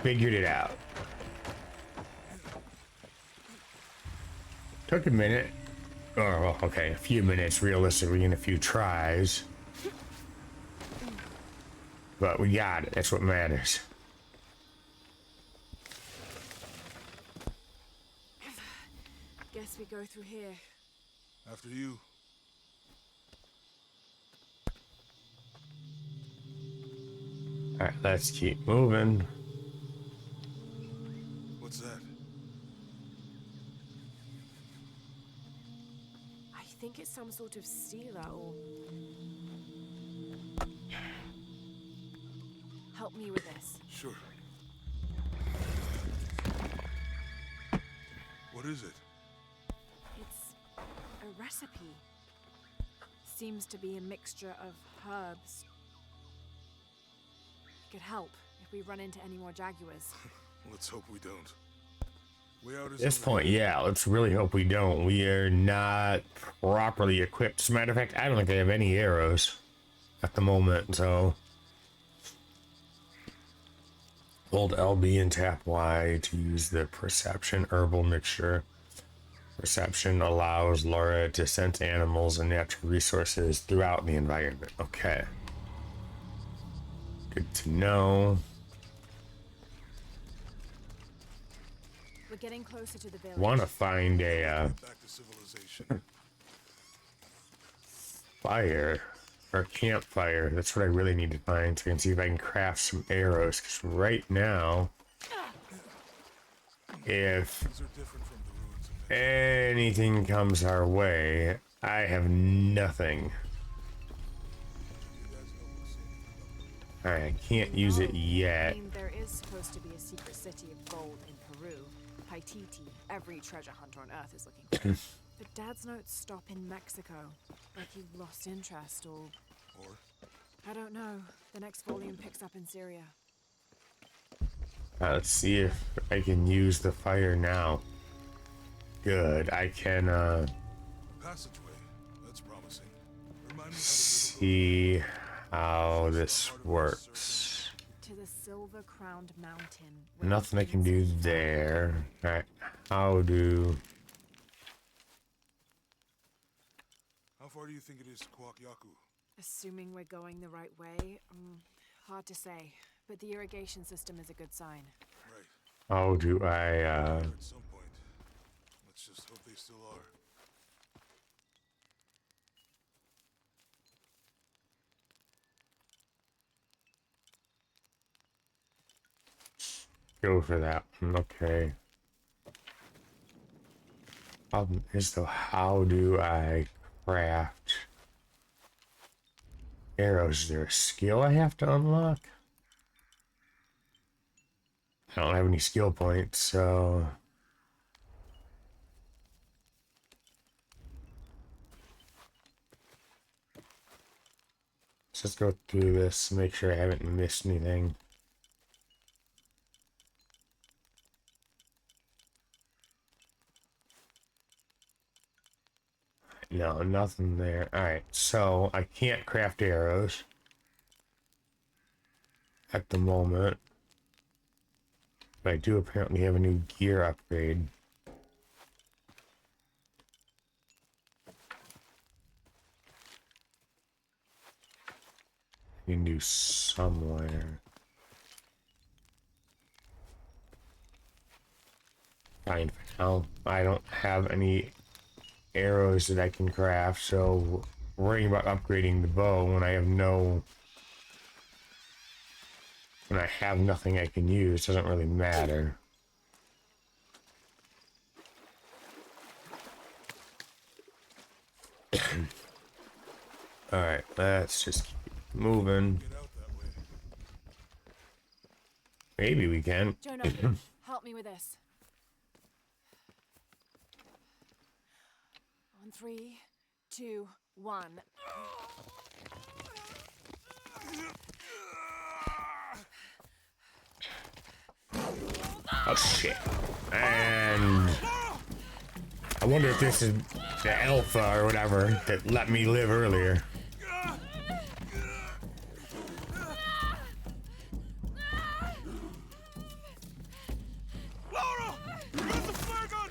Figured it out. Took a minute. Oh, well, okay, a few minutes, realistically, and a few tries. But we got it. That's what matters. Guess we go through here. After you. Alright, let's keep moving. What's that? I think it's some sort of sealer or... Help me with this. Sure. What is it? It's a recipe. Seems to be a mixture of herbs. Could help if we run into any more jaguars. Let's hope we don't. At this point, yeah, let's really hope we don't. We are not properly equipped. As a matter of fact, I don't think I have any arrows at the moment, so... Hold LB and tap Y to use the perception herbal mixture. Perception allows Lara to sense animals and natural resources throughout the environment. Okay. Good to know. We're getting closer to the village. Want to find a Back to civilization. fire or campfire. That's what I really need to find, so I can see if I can craft some arrows. Because right now, if anything comes our way, I have nothing. Alright, I can't use it yet. I mean, there is supposed to be a secret city of gold in Peru. Paititi, every treasure hunter on Earth is looking for. But Dad's notes stop in Mexico. Like he lost interest or... I don't know. The next volume picks up in Syria. Let's see if I can use the fire now. Good, I can Passageway. That's promising. Remind me see how this works. To the silver-crowned mountain. Nothing I can do there. Alright, how do... How far do you think it is to Kwakyaku? Assuming we're going the right way, hard to say. But the irrigation system is a good sign. Right. How do I, At some point. Let's just hope they still are. go for that one? Okay. Problem is though, how do I craft arrows? Is there a skill I have to unlock? I don't have any skill points, so... Let's just go through this, make sure I haven't missed anything. No, nothing there. Alright, so I can't craft arrows at the moment. But I do apparently have a new gear upgrade. You can do somewhere. Fine for now. I don't have any arrows that I can craft, so worrying about upgrading the bow when I have nothing I can use doesn't really matter. Alright, let's just keep moving. Maybe we can. Jonah, help me with this. On 3, 2, 1. Oh shit. And I wonder if this is the alpha or whatever that let me live earlier. Lara! Use the flare gun!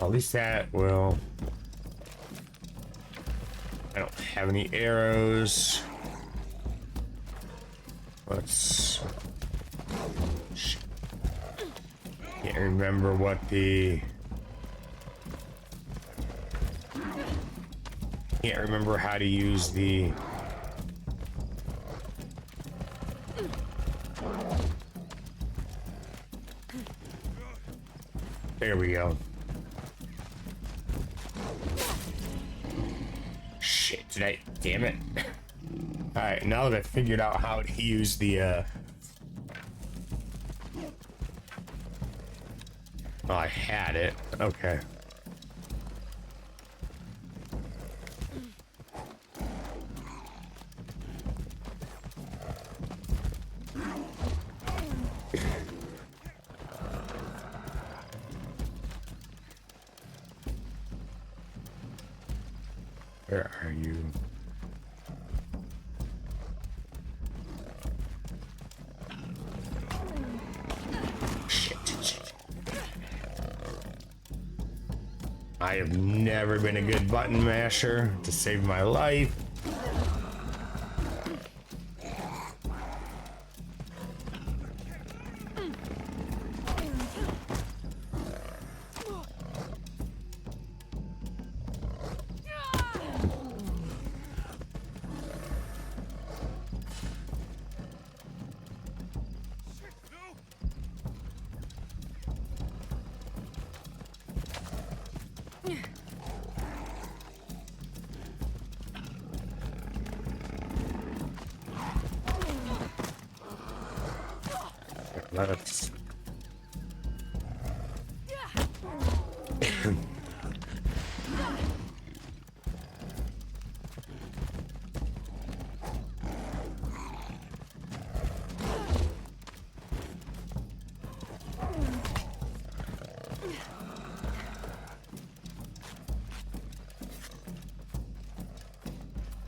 At least that will. I don't have any arrows. Let's. Can't remember what the. Can't remember how to use the. There we go. Shit, did I? Damn it. Alright, now that I figured out how to use the, Oh, I had it. Okay. Where are you? Shit. I have never been a good button masher to save my life. Let's.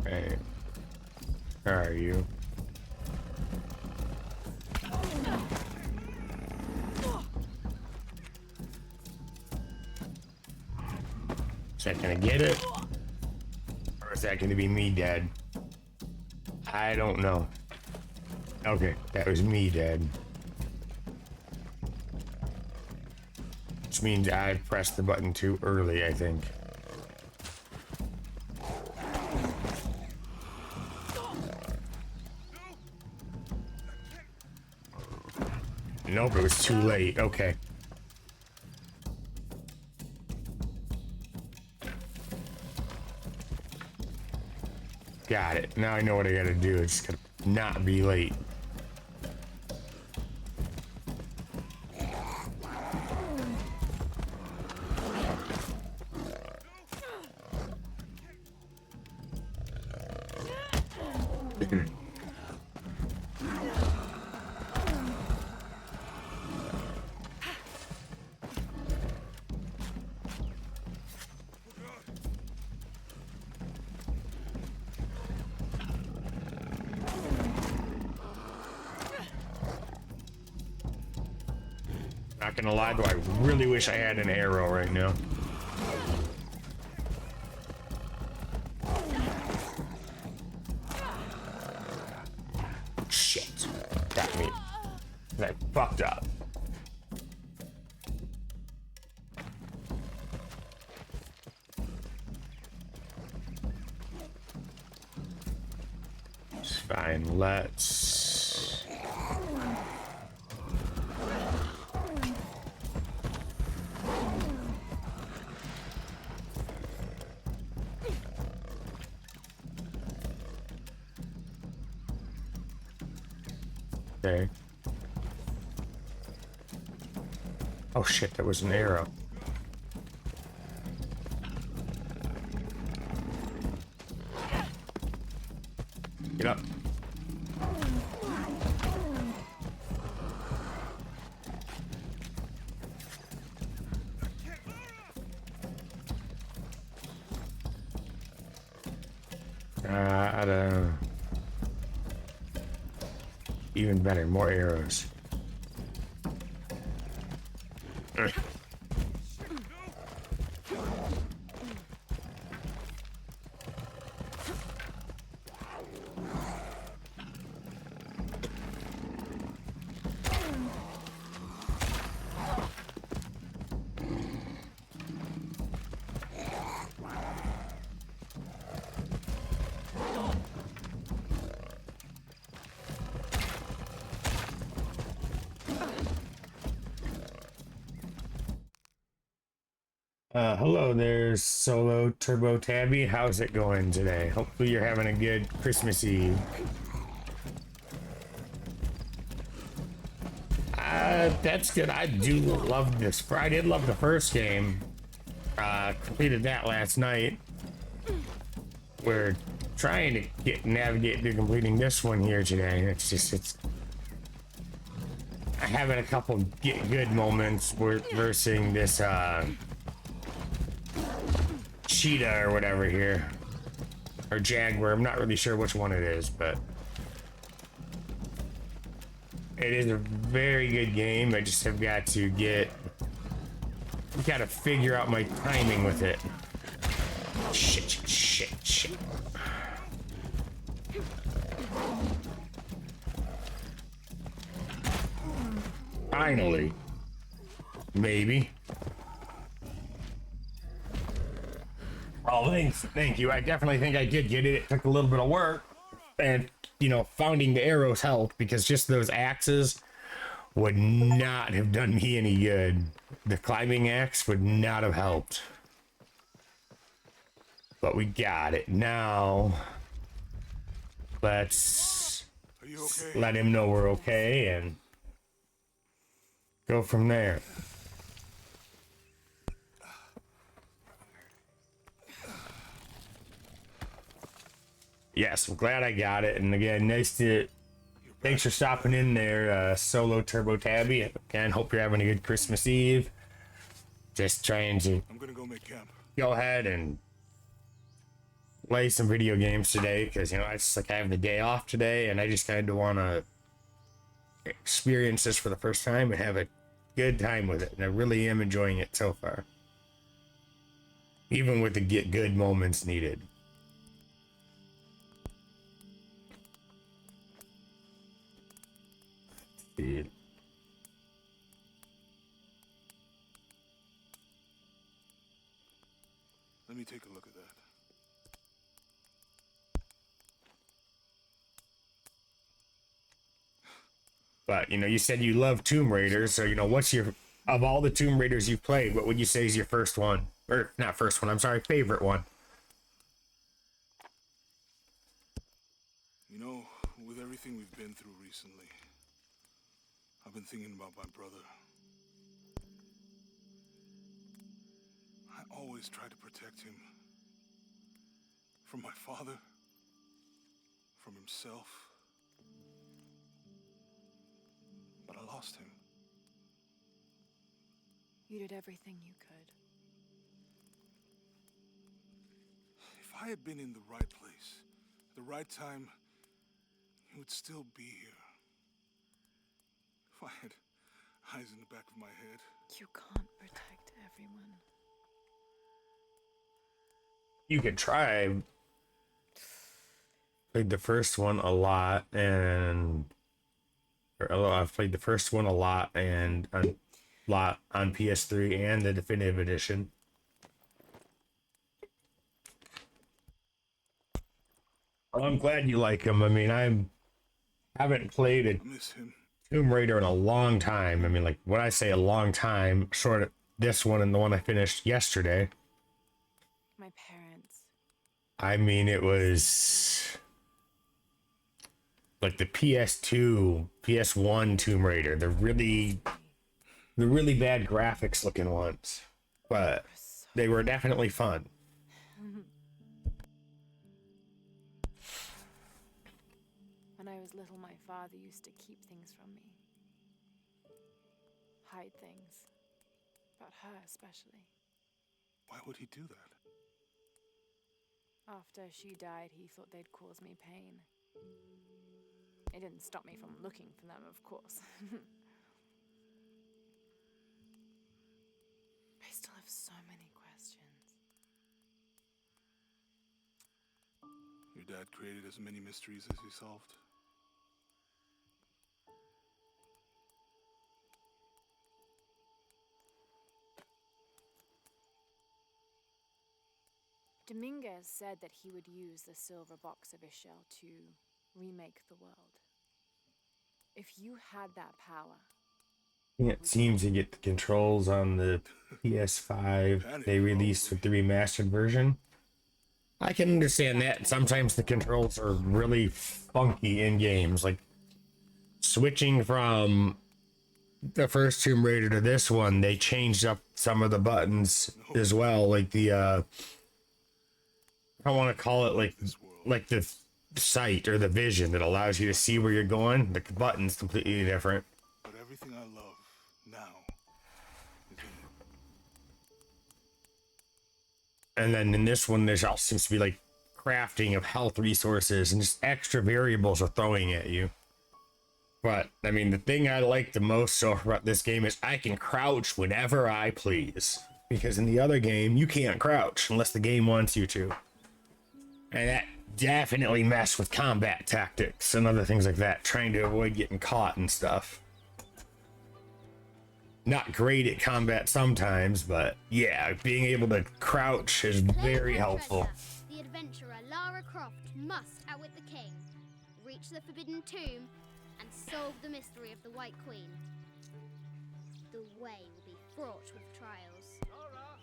Hey, where are you? Is that gonna get it? Or is that gonna be me dead? I don't know. Okay, that was me dead. Which means I pressed the button too early, I think. Nope, it was too late. Okay. Got it. Now I know what I gotta do. It's gonna not be late. Not gonna lie, though, I really wish I had an arrow right now. Shit. That me. I fucked up. It's fine. Let's. Okay. Oh shit, that was an arrow. Get up. I don't know. Even better, more arrows. Hello there, Solo Turbo Tabby. How's it going today? Hopefully you're having a good Christmas Eve. That's good. I do love this. I did love the first game. Completed that last night. We're trying to navigate through completing this one here today. It's having a couple good moments versing this cheetah or whatever here, or jaguar. I'm not really sure which one it is, but it is a very good game. I just have got to figure out my timing with it. Shit. Finally. Maybe. Oh, thank you. I definitely think I did get it. It took a little bit of work, and you know, finding the arrows helped, because just those axes would not have done me any good. The climbing axe would not have helped. But we got it. Now, let's let him know we're okay and go from there. Yes, I'm glad I got it. And again, thanks for stopping in there, Solo Turbo Tabby. Again, hope you're having a good Christmas Eve. Just trying to go ahead and play some video games today, because you know, I have the day off today, and I just kind of want to experience this for the first time and have a good time with it. And I really am enjoying it so far, even with the good moments needed. Dude. Let me take a look at that. But you know, you said you love Tomb Raiders, so you know, what's of all the Tomb Raiders you've played, what would you say is your first one? Or not first one, I'm sorry, favorite one? You know, with everything we've been through recently, I've been thinking about my brother. I always tried to protect him. From my father. From himself. But I lost him. You did everything you could. If I had been in the right place, at the right time, he would still be here. If I had eyes in the back of my head. You can't protect everyone. You could try. Played the first one a lot, I've played the first one a lot and a lot on PS3 and the Definitive Edition. Well, I'm glad you like him. I mean, I haven't played a Tomb Raider in a long time. I mean, like, when I say a long time, short of this one and the one I finished yesterday. My parents. I mean, it was like the PS2, PS1 Tomb Raider, the really bad graphics looking ones, but they were definitely fun. When I was little, my father used to keep things from me. Hide things. About her, especially. Why would he do that? After she died, he thought they'd cause me pain. It didn't stop me from looking for them, of course. I still have so many questions. Your dad created as many mysteries as he solved. Dominguez said that he would use the silver box of Ishel to remake the world. If you had that power... Can't seem to get the controls on the PS5 they released with the remastered version. I can understand that. Sometimes the controls are really funky in games. Like, switching from the first Tomb Raider to this one, they changed up some of the buttons as well. Like the, I want to call it like the sight or the vision that allows you to see where you're going. The button's completely different. But everything I love now is in it. And then in this one, there's also seems to be like crafting of health resources and just extra variables are throwing at you. But I mean, the thing I like the most so far about this game is I can crouch whenever I please. Because in the other game, you can't crouch unless the game wants you to. And that definitely messed with combat tactics and other things like that, trying to avoid getting caught and stuff. Not great at combat sometimes, but yeah, being able to crouch is very helpful. The adventurer Lara Croft must outwit the king, reach the forbidden tomb, and solve the mystery of the White Queen. The way will be fraught with trials. Lara,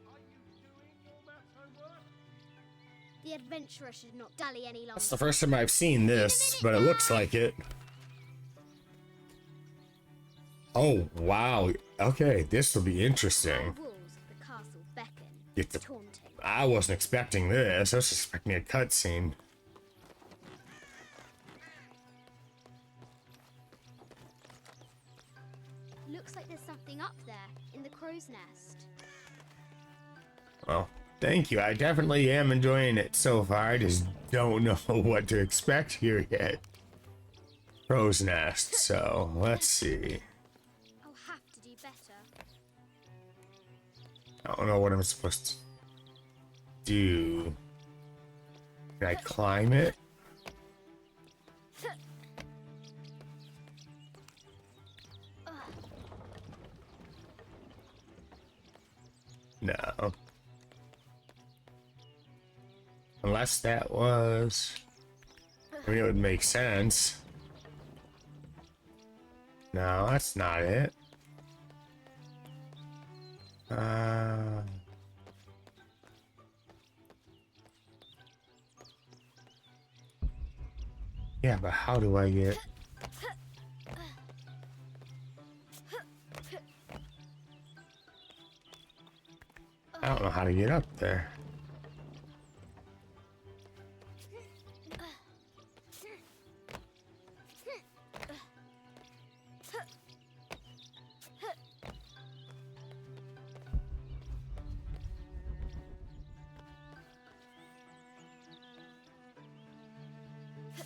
are you doing all that homework? The adventurer should not dally any longer. That's the first time I've seen this, but it looks like it. Oh, wow. Okay, this will be interesting. The walls of the castle beckon, Get the, taunting. I wasn't expecting this. I was expecting a cutscene. Looks like there's something up there in the crow's nest. Well, thank you. I definitely am enjoying it so far. I just don't know what to expect here yet. Crow's nest, so let's see. I'll have to do better. I don't know what I'm supposed to do. Can I climb it? No. Unless that was... I mean, it would make sense. No, that's not it. Yeah, but how do I get... I don't know how to get up there.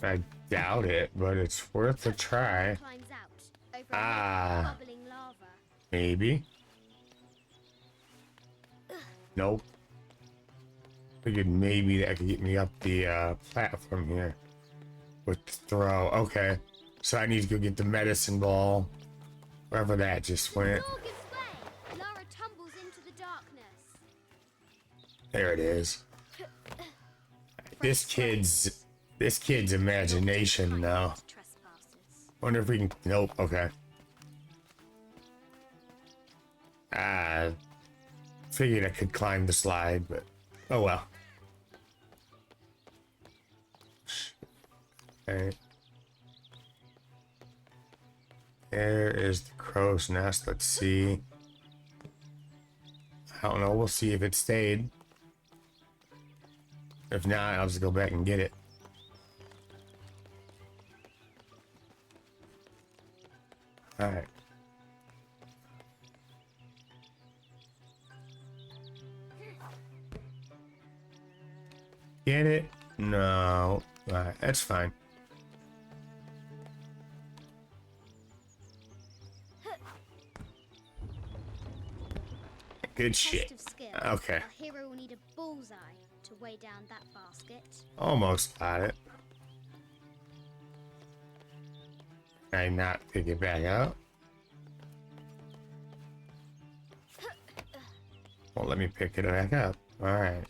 I doubt it, but it's worth a try. Climbs out over Ah. bubbling lava. Maybe. Nope. Figured maybe that could get me up the platform here. With the throw. Okay. So I need to go get the medicine ball. Wherever that just went. Door gives way. Lara tumbles into the darkness. There it is. This kid's imagination now. Wonder if we can. Nope. Okay. Figured I could climb the slide, but oh well. Okay. There is the crow's nest. Let's see. I don't know. We'll see if it stayed. If not, I'll just go back and get it. Alright. Get it? No. Alright, that's fine. Good shit. Okay. Our hero will need a bullseye to weigh down that basket. Almost got it. Can I not pick it back up? Well, let me pick it back up. Alright.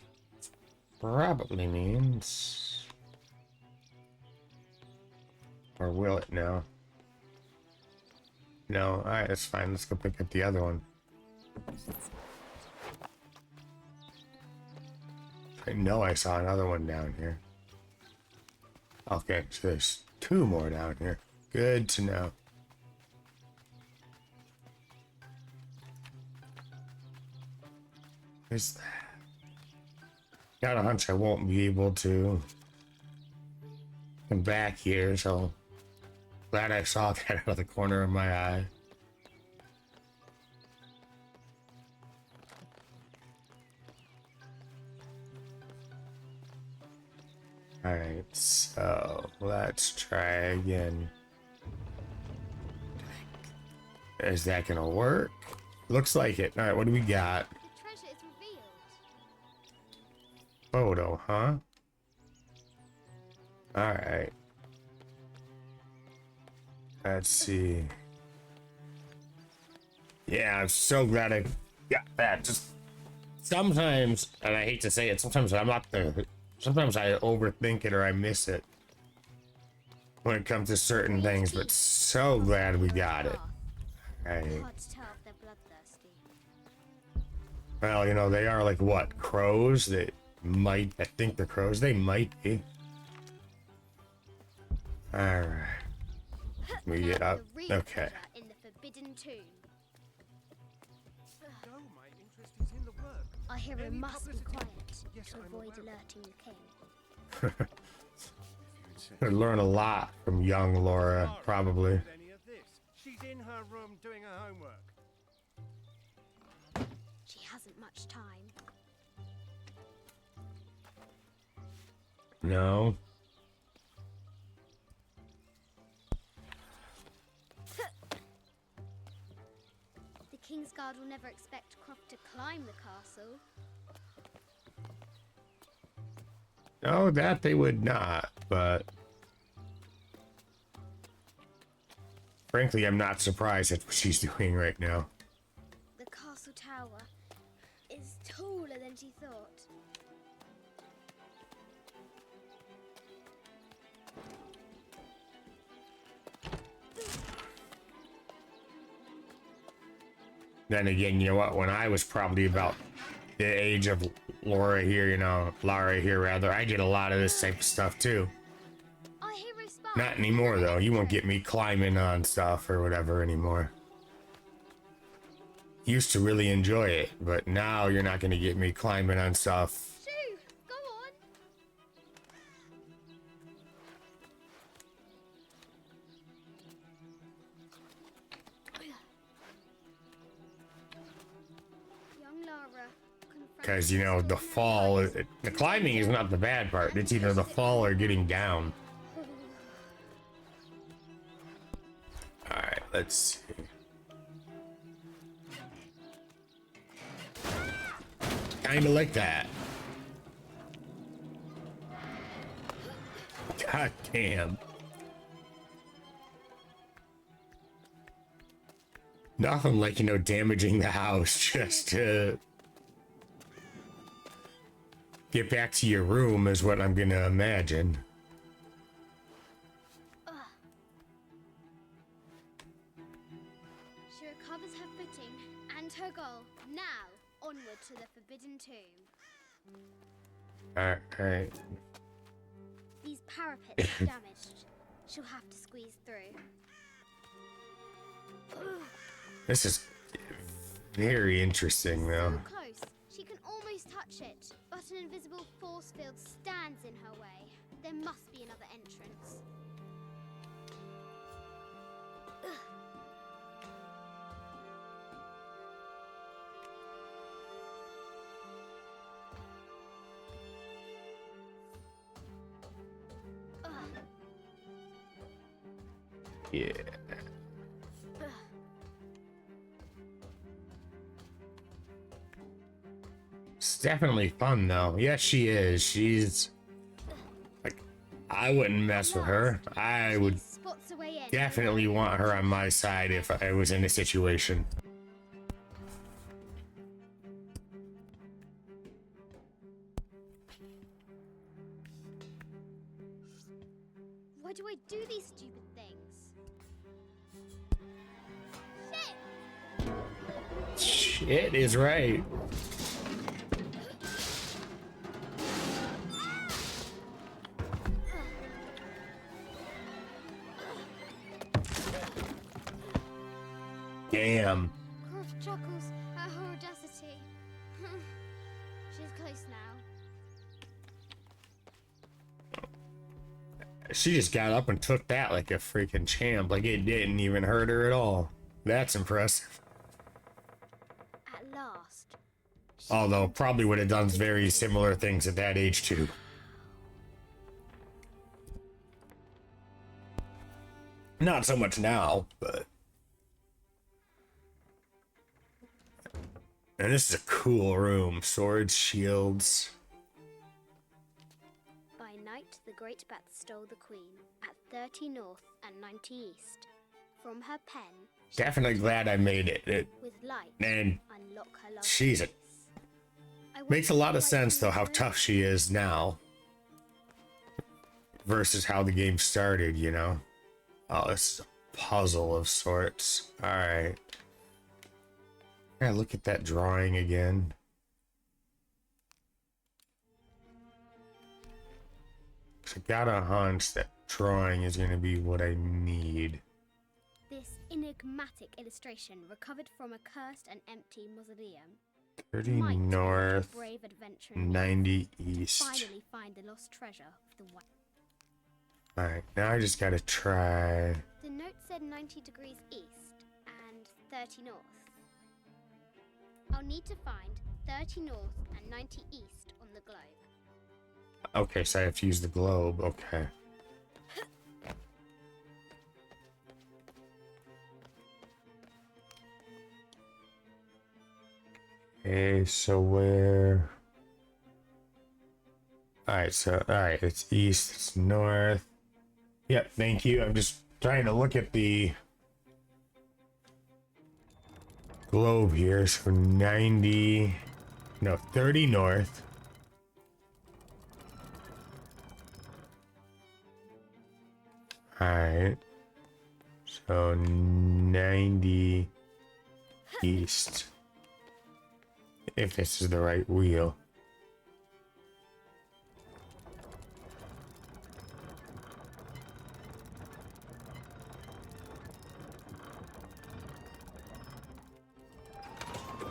Probably means... Or will it? No. No. Alright, that's fine. Let's go pick up the other one. I know I saw another one down here. Okay, so there's two more down here. Good to know. Where's that? Got a hunch I won't be able to come back here, so glad I saw that out of the corner of my eye. Alright, so let's try again. Is that gonna work? Looks like it. Alright, what do we got? The treasure is revealed. Photo, huh? Alright. Let's see. Yeah, I'm so glad I got that. Just sometimes, and I hate to say it, sometimes I'm not the... Sometimes I overthink it or I miss it when it comes to certain things, but so glad we got it. Right. Well, you know, they are like what? Crows? They might, I think they're crows. They might be. Alright. We get up. Okay. In the forbidden tomb. No, my interest is in the work. Our hero Any must be publicity? quiet Yes, to I'm avoid aware. alerting the king. Could learn a lot from young Laura, probably. Any of this? She's in her room doing her homework. She hasn't much time. No. The King's Guard will never expect Croft to climb the castle. No, that they would not, but frankly, I'm not surprised at what she's doing right now. The castle tower is taller than she thought. Then again, you know what? When I was probably about the age of Lara here, rather, I did a lot of this type of stuff too. Our hero spy. Not anymore, though. You won't get me climbing on stuff or whatever anymore. Used to really enjoy it, but now you're not going to get me climbing on stuff. Shoo! Go on! Young Lara confronts Because, you know, the fall, the climbing is not the bad part. It's either the fall or getting down. Alright, let's see. Kinda like that. God damn. Nothing like, you know, damaging the house just to get back to your room is what I'm gonna imagine. She recovers her footing and her goal. Now, onward to the forbidden tomb. Alright. These parapets are damaged. She'll have to squeeze through. This is very interesting, though. So close, she can almost touch it, but an invisible force field stands in her way. There must be another entrance. Yeah. It's definitely fun, though. Yes, she is. She's like, I wouldn't mess with her. I would definitely want her on my side if I was in a situation. Why do I do these stupid things? Shit is right. Damn. Croft chuckles at her audacity. She's close now. She just got up and took that like a freaking champ. Like it didn't even hurt her at all. That's impressive. At last. Although probably would have done very similar things at that age too. Not so much now, but. And this is a cool room. Swords, shields. By night, the great bat stole the queen at 30 north and 90 east. From her pen, Definitely glad I made it. with light, And unlock her lost she's a. Makes a lot of sense though how tough she is now. Versus how the game started, you know? Oh, it's a puzzle of sorts. Alright. Yeah, look at that drawing again. I got a hunch that drawing is going to be what I need. This enigmatic illustration recovered from a cursed and empty mausoleum. 30 Might north, a brave adventurer 90 east. finally find the lost treasure of the white. Alright, now I just gotta try. The note said 90 degrees east and 30 north. I'll need to find 30 north and 90 east on the globe. Okay, so I have to use the globe. Okay. Okay, so where? Alright, it's east, it's north. Yep, thank you. I'm just trying to look at the globe here. So 90, no, 30 north. Alright. So 90 east. If this is the right wheel.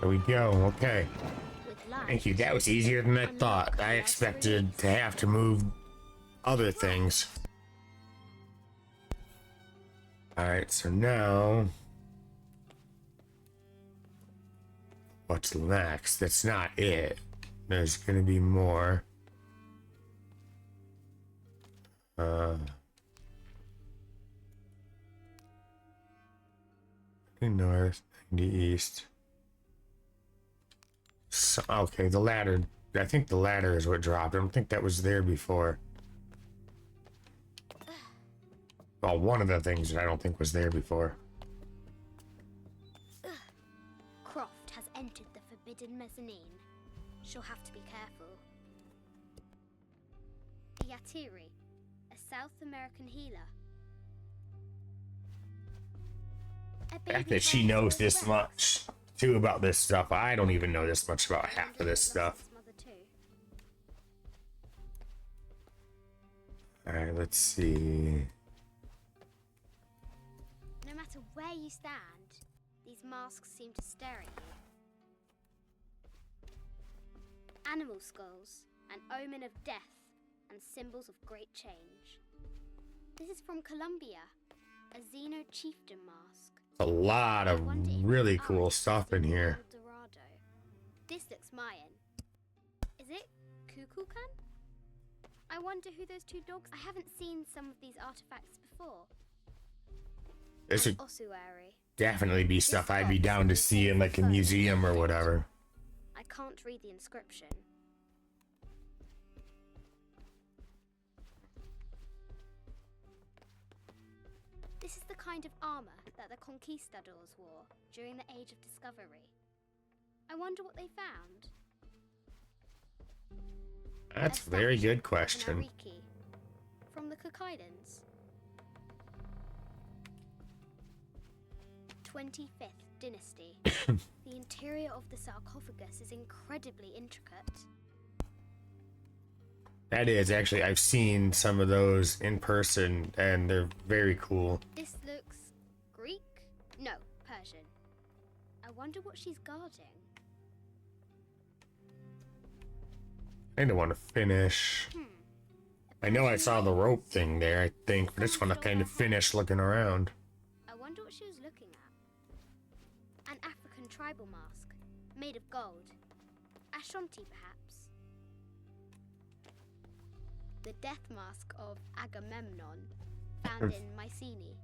There we go. Okay. Thank you. That was easier than I thought. I expected to have to move other things. Alright, so now... What's next? That's not it. There's gonna be more. North, 90 east. So, okay, the ladder. I think the ladder is what dropped. I don't think that was there before. Well, one of the things that I don't think was there before. Croft has entered the forbidden mezzanine. She'll have to be careful. Yatiri, a South American healer. The fact that she knows this much too about this stuff. I don't even know this much about half of this stuff. Alright, let's see. matter where you stand, these masks seem to stare at you. Animal skulls, an omen of death and symbols of great change. This is from Colombia, a Xeno chieftain mask. A lot of really cool stuff in here. Dorado. This looks Mayan. Is it Kukulkan? I wonder who those two dogs. I haven't seen some of these artifacts before. This would ossuary. definitely be stuff I'd be down to see in like a museum or whatever. I can't read the inscription. This is the kind of armor that the conquistadors wore during the Age of Discovery. I wonder what they found. That's a very good question. Ariki, from the Cook Islands. 25th Dynasty. The interior of the sarcophagus is incredibly intricate. That is, actually, I've seen some of those in person, and they're very cool. This looks Greek? No, Persian. I wonder what she's guarding. I don't want to finish. I know I saw the rope thing there, I think, but I just want to kind of finish looking around. I wonder what she was looking at. An African tribal mask, made of gold. Ashanti, perhaps. The death mask of Agamemnon, found in Mycenae.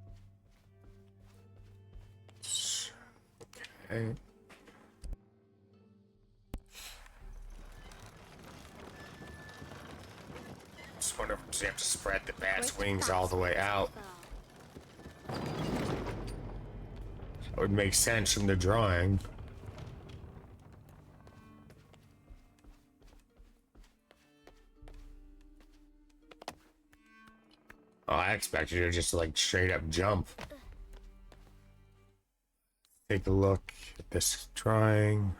Okay. Just wonder if we have to spread the bat's wings all the way out. That would make sense from the drawing. Oh, I expected you to just like straight up jump. Take a look at this drawing.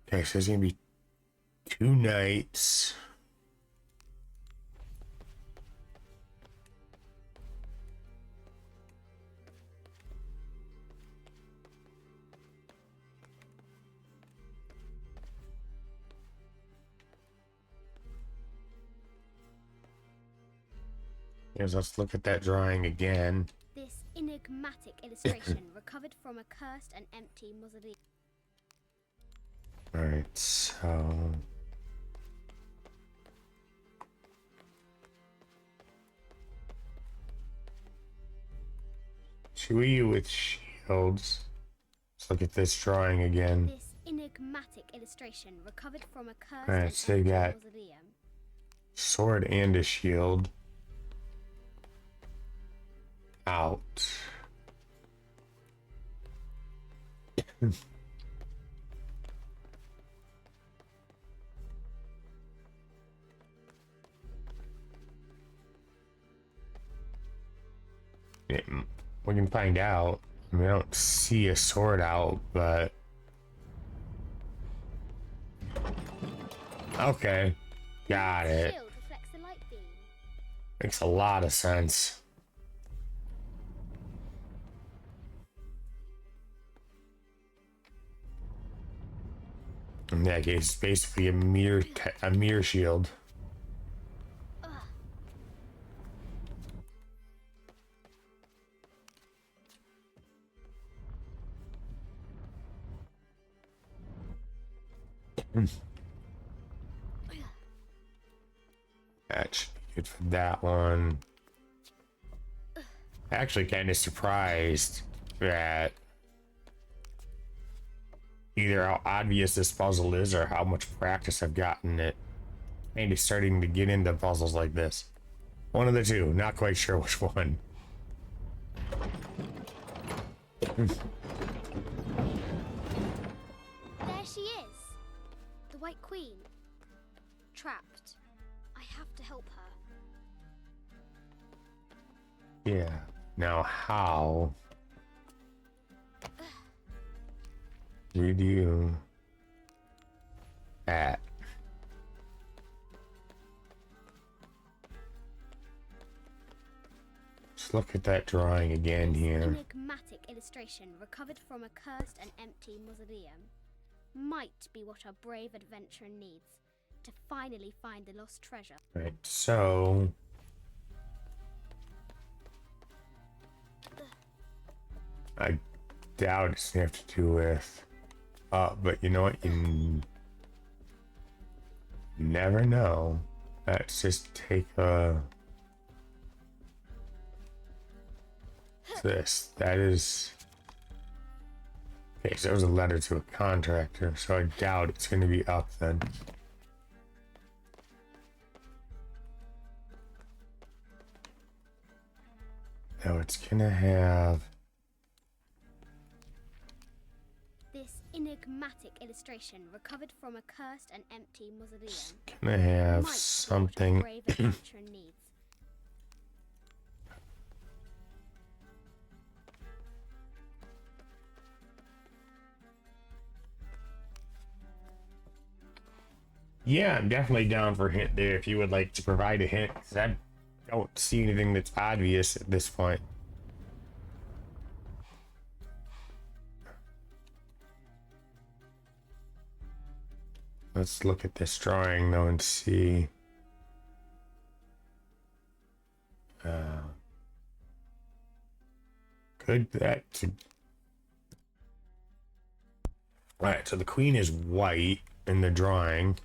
Okay, so there's gonna be 2 knights. Yes, let's look at that drawing again. This enigmatic illustration recovered from a cursed and empty mausoleum. Alright, so... Chewie with shields. Let's look at this drawing again. This enigmatic illustration recovered from a cursed Alright, and so you empty got mausoleum. sword and a shield. Out. We can find out. I mean, I don't see a sword out, but... Okay. Got it. Shield reflects the light beam. Makes a lot of sense. In that case, it's basically a mirror shield. That should be good for that one. Actually, kind of surprised that either how obvious this puzzle is or how much practice I've gotten at maybe starting to get into puzzles like this. One of the two, not quite sure which one. There she is. The White Queen. Trapped. I have to help her. Yeah. Now how do you do that? let's look at that drawing again here. Enigmatic illustration recovered from a cursed and empty mausoleum might be what our brave adventurer needs to finally find the lost treasure. Right, so I doubt it's gonna have to do with but you know what, you never know. Let's just take this. That is okay, so it was a letter to a contractor, so I doubt it's gonna be up then. No, it's gonna have this enigmatic illustration recovered from a cursed and empty mausoleum gonna have might be what our something brave adventurer needs. Yeah, I'm definitely down for a hint there if you would like to provide a hint, because I don't see anything that's obvious at this point. Let's look at this drawing though and see. Could that... Alright, so the queen is white in the drawing.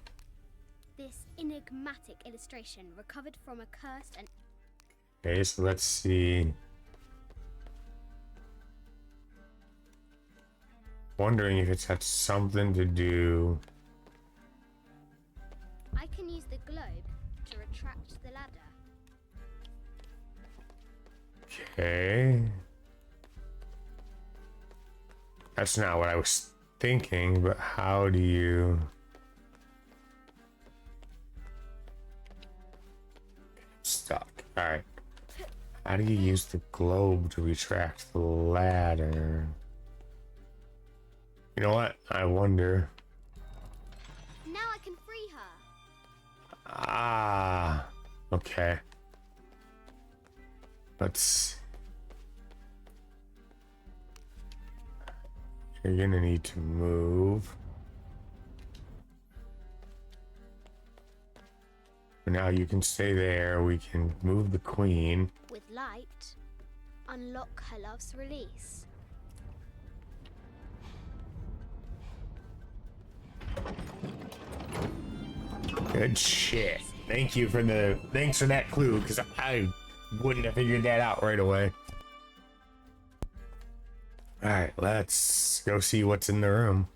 This enigmatic illustration recovered from a cursed and... Okay, so let's see. Wondering if it's had something to do... I can use the globe to retract the ladder. Okay. That's not what I was thinking, but how do you... Stuck. Alright. How do you use the globe to retract the ladder? You know what? I wonder. Now I can free her. Ah. Okay. Let's... You're gonna need to move. For now, you can stay there. We can move the queen. With light, unlock her love's release. Good shit. Thank you for the... Thanks for that clue, because I wouldn't have figured that out right away. Alright, let's go see what's in the room.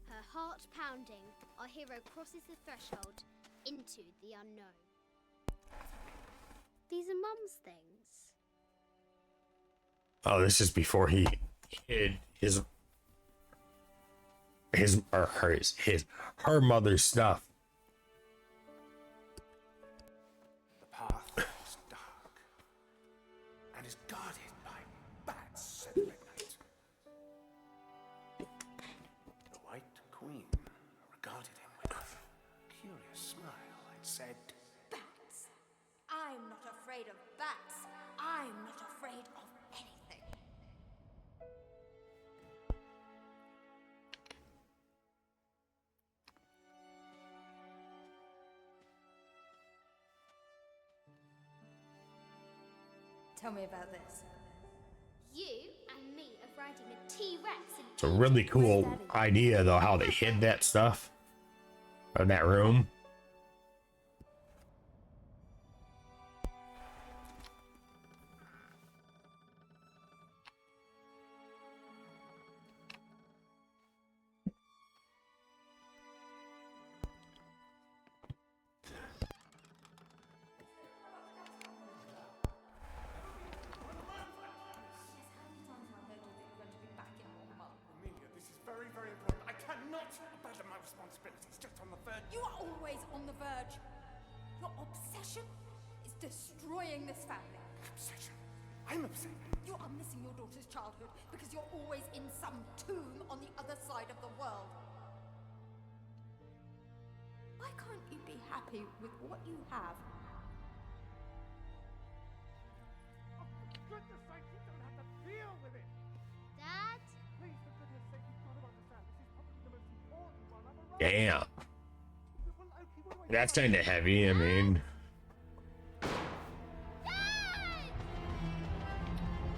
Her heart pounding, our hero crosses the threshold into the unknown. These are Mum's things. Oh, this is before he hid her mother's stuff. The path is dark and is guarded by bats at midnight. The White Queen regarded him with a curious smile and said, Bats! I'm not afraid of bats. I'm not afraid of anything. Tell me about this. You and me are riding a T-Rex in It's a really cool idea, though, how they hid that stuff in that room. Amelia, this is very, very important. I cannot abandon my responsibilities just on the verge. You are always on the verge. Your obsession is destroying this family. Obsession? I'm obsessed. You are missing your daughter's childhood because you're always in some tomb on the other side of the world. Why can't you be happy with what you have? Damn. That's kind of heavy, I mean.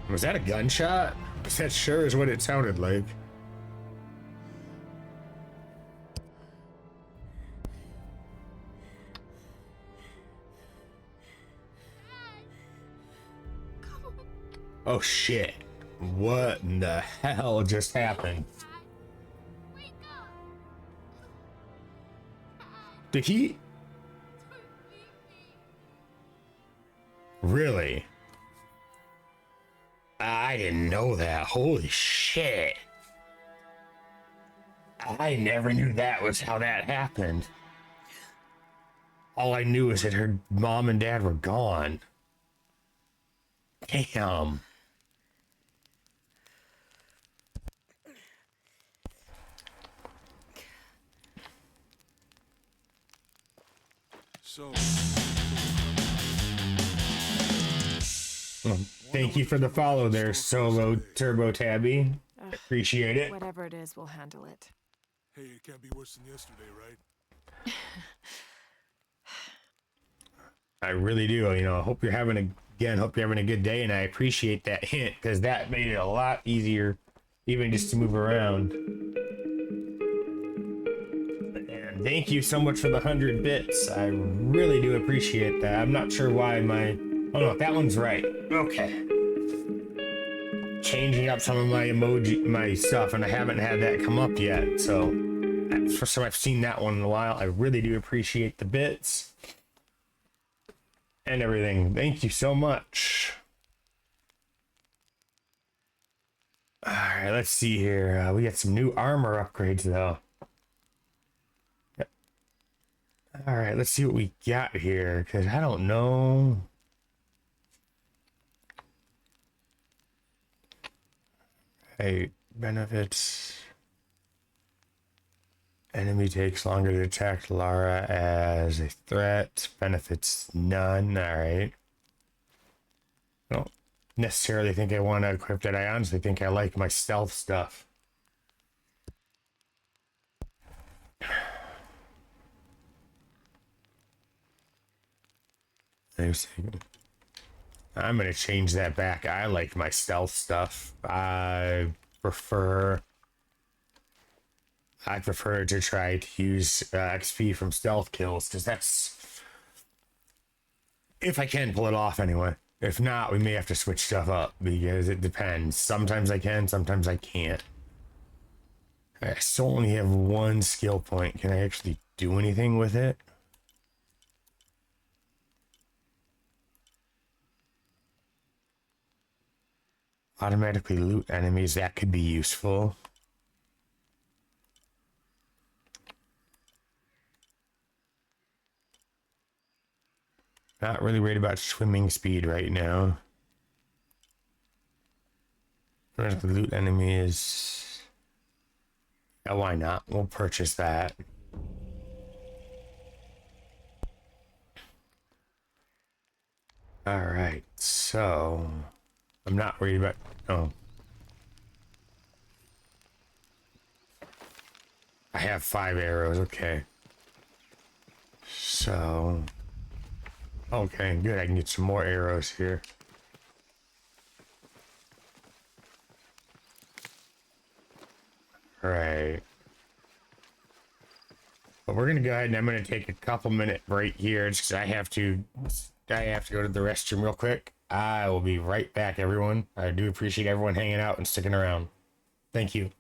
Was that a gunshot? That sure is what it sounded like. Oh shit. What in the hell just happened? Did he? Really? I didn't know that. Holy shit. I never knew that was how that happened. All I knew is that her mom and dad were gone. Damn. So. Well, thank you for the follow there, Solo Turbo Tabby. Appreciate it. Whatever it is, we'll handle it. Hey, it can't be worse than yesterday, right? I really do. You know, I hope you're having a good day, and I appreciate that hint because that made it a lot easier, even just to move around. And thank you so much for the 100 bits. I really do appreciate that. I'm not sure why my. Oh no, that one's right. Okay. Changing up some of my emoji, my stuff, and I haven't had that come up yet. So, that's the first time I've seen that one in a while. I really do appreciate the bits and everything. Thank you so much. All right, let's see here. We got some new armor upgrades though. Yep. All right, let's see what we got here because I don't know. Hey, benefits. Enemy takes longer to attack Lara as a threat. Benefits none. All right. I don't necessarily think I want to equip that. I honestly think I like my stealth stuff. I'm going to change that back. I like my stealth stuff. I prefer to try to use XP from stealth kills because that's if I can pull it off anyway. If not, we may have to switch stuff up because it depends. Sometimes I can, sometimes I can't. I still only have one skill point. Can I actually do anything with it? Automatically loot enemies, that could be useful. Not really worried about swimming speed right now. Automatically loot enemies. Yeah, why not? We'll purchase that. Alright, so I'm not worried about I have 5 arrows, okay. So okay, good, I can get some more arrows here. Right. But we're gonna go ahead and I'm gonna take a couple minute break here just because I have to go to the restroom real quick. I will be right back, everyone. I do appreciate everyone hanging out and sticking around. Thank you.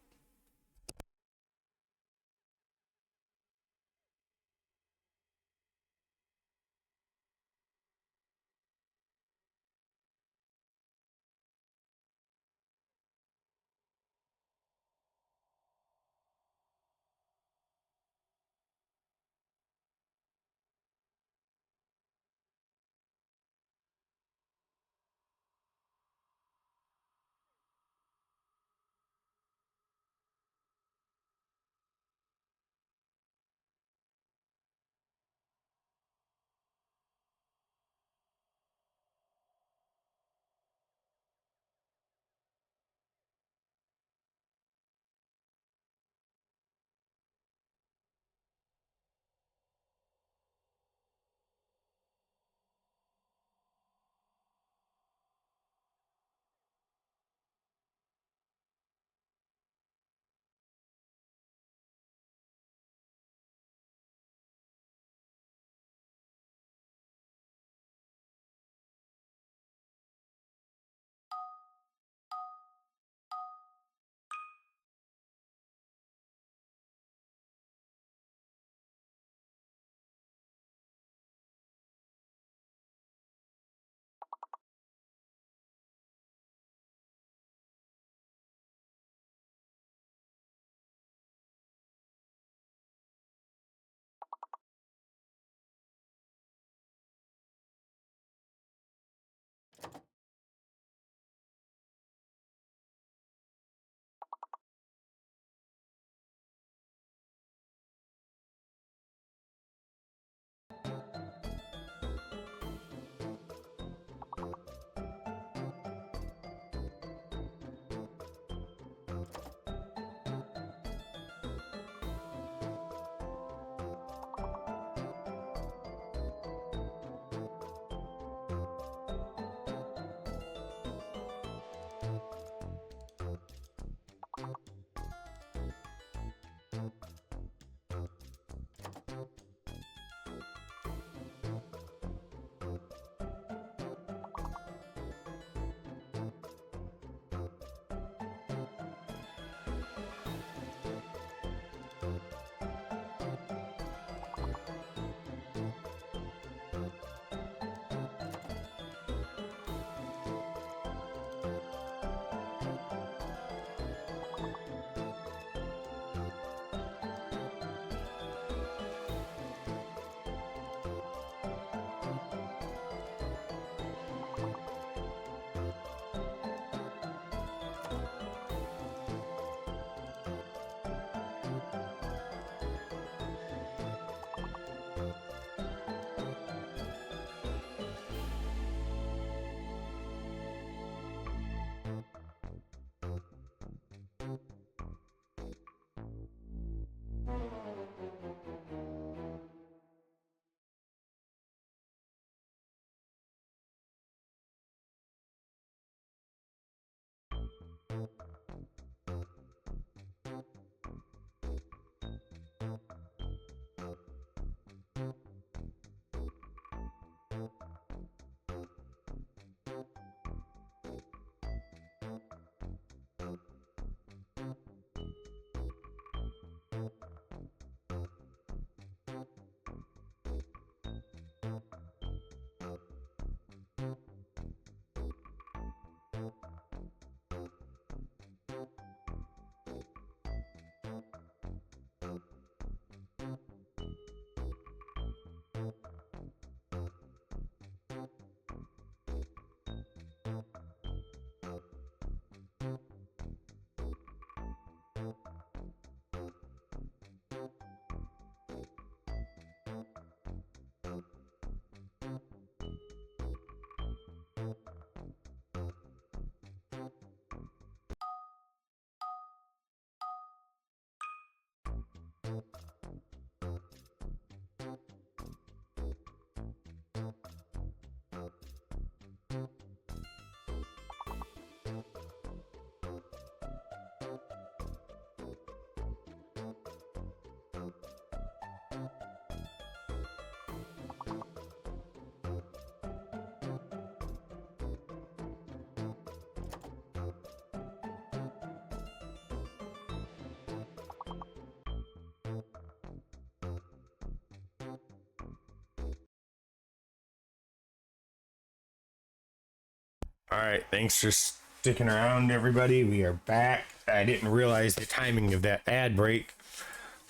Alright, thanks for sticking around, everybody. We are back. I didn't realize the timing of that ad break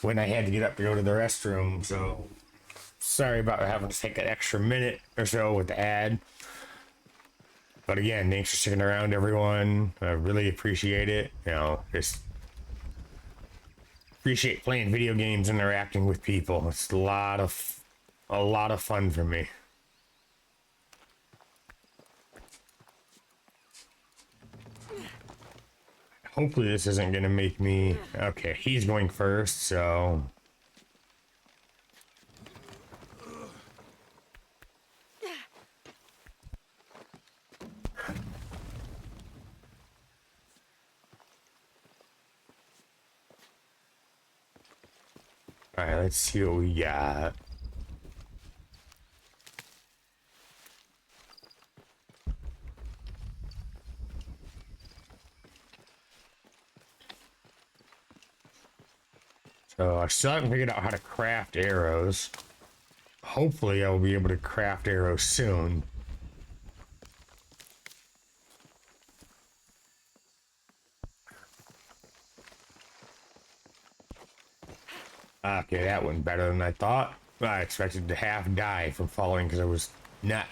when I had to get up to go to the restroom, so sorry about having to take an extra minute or so with the ad. But again, thanks for sticking around, everyone. I really appreciate it. You know, just appreciate playing video games, interacting with people. It's a lot of fun for me. Hopefully this isn't gonna make me... Okay, he's going first, so... Alright, let's see what we got. So I still haven't figured out how to craft arrows. Hopefully I will be able to craft arrows soon. Okay, that went better than I thought. I expected to half die from falling because I was not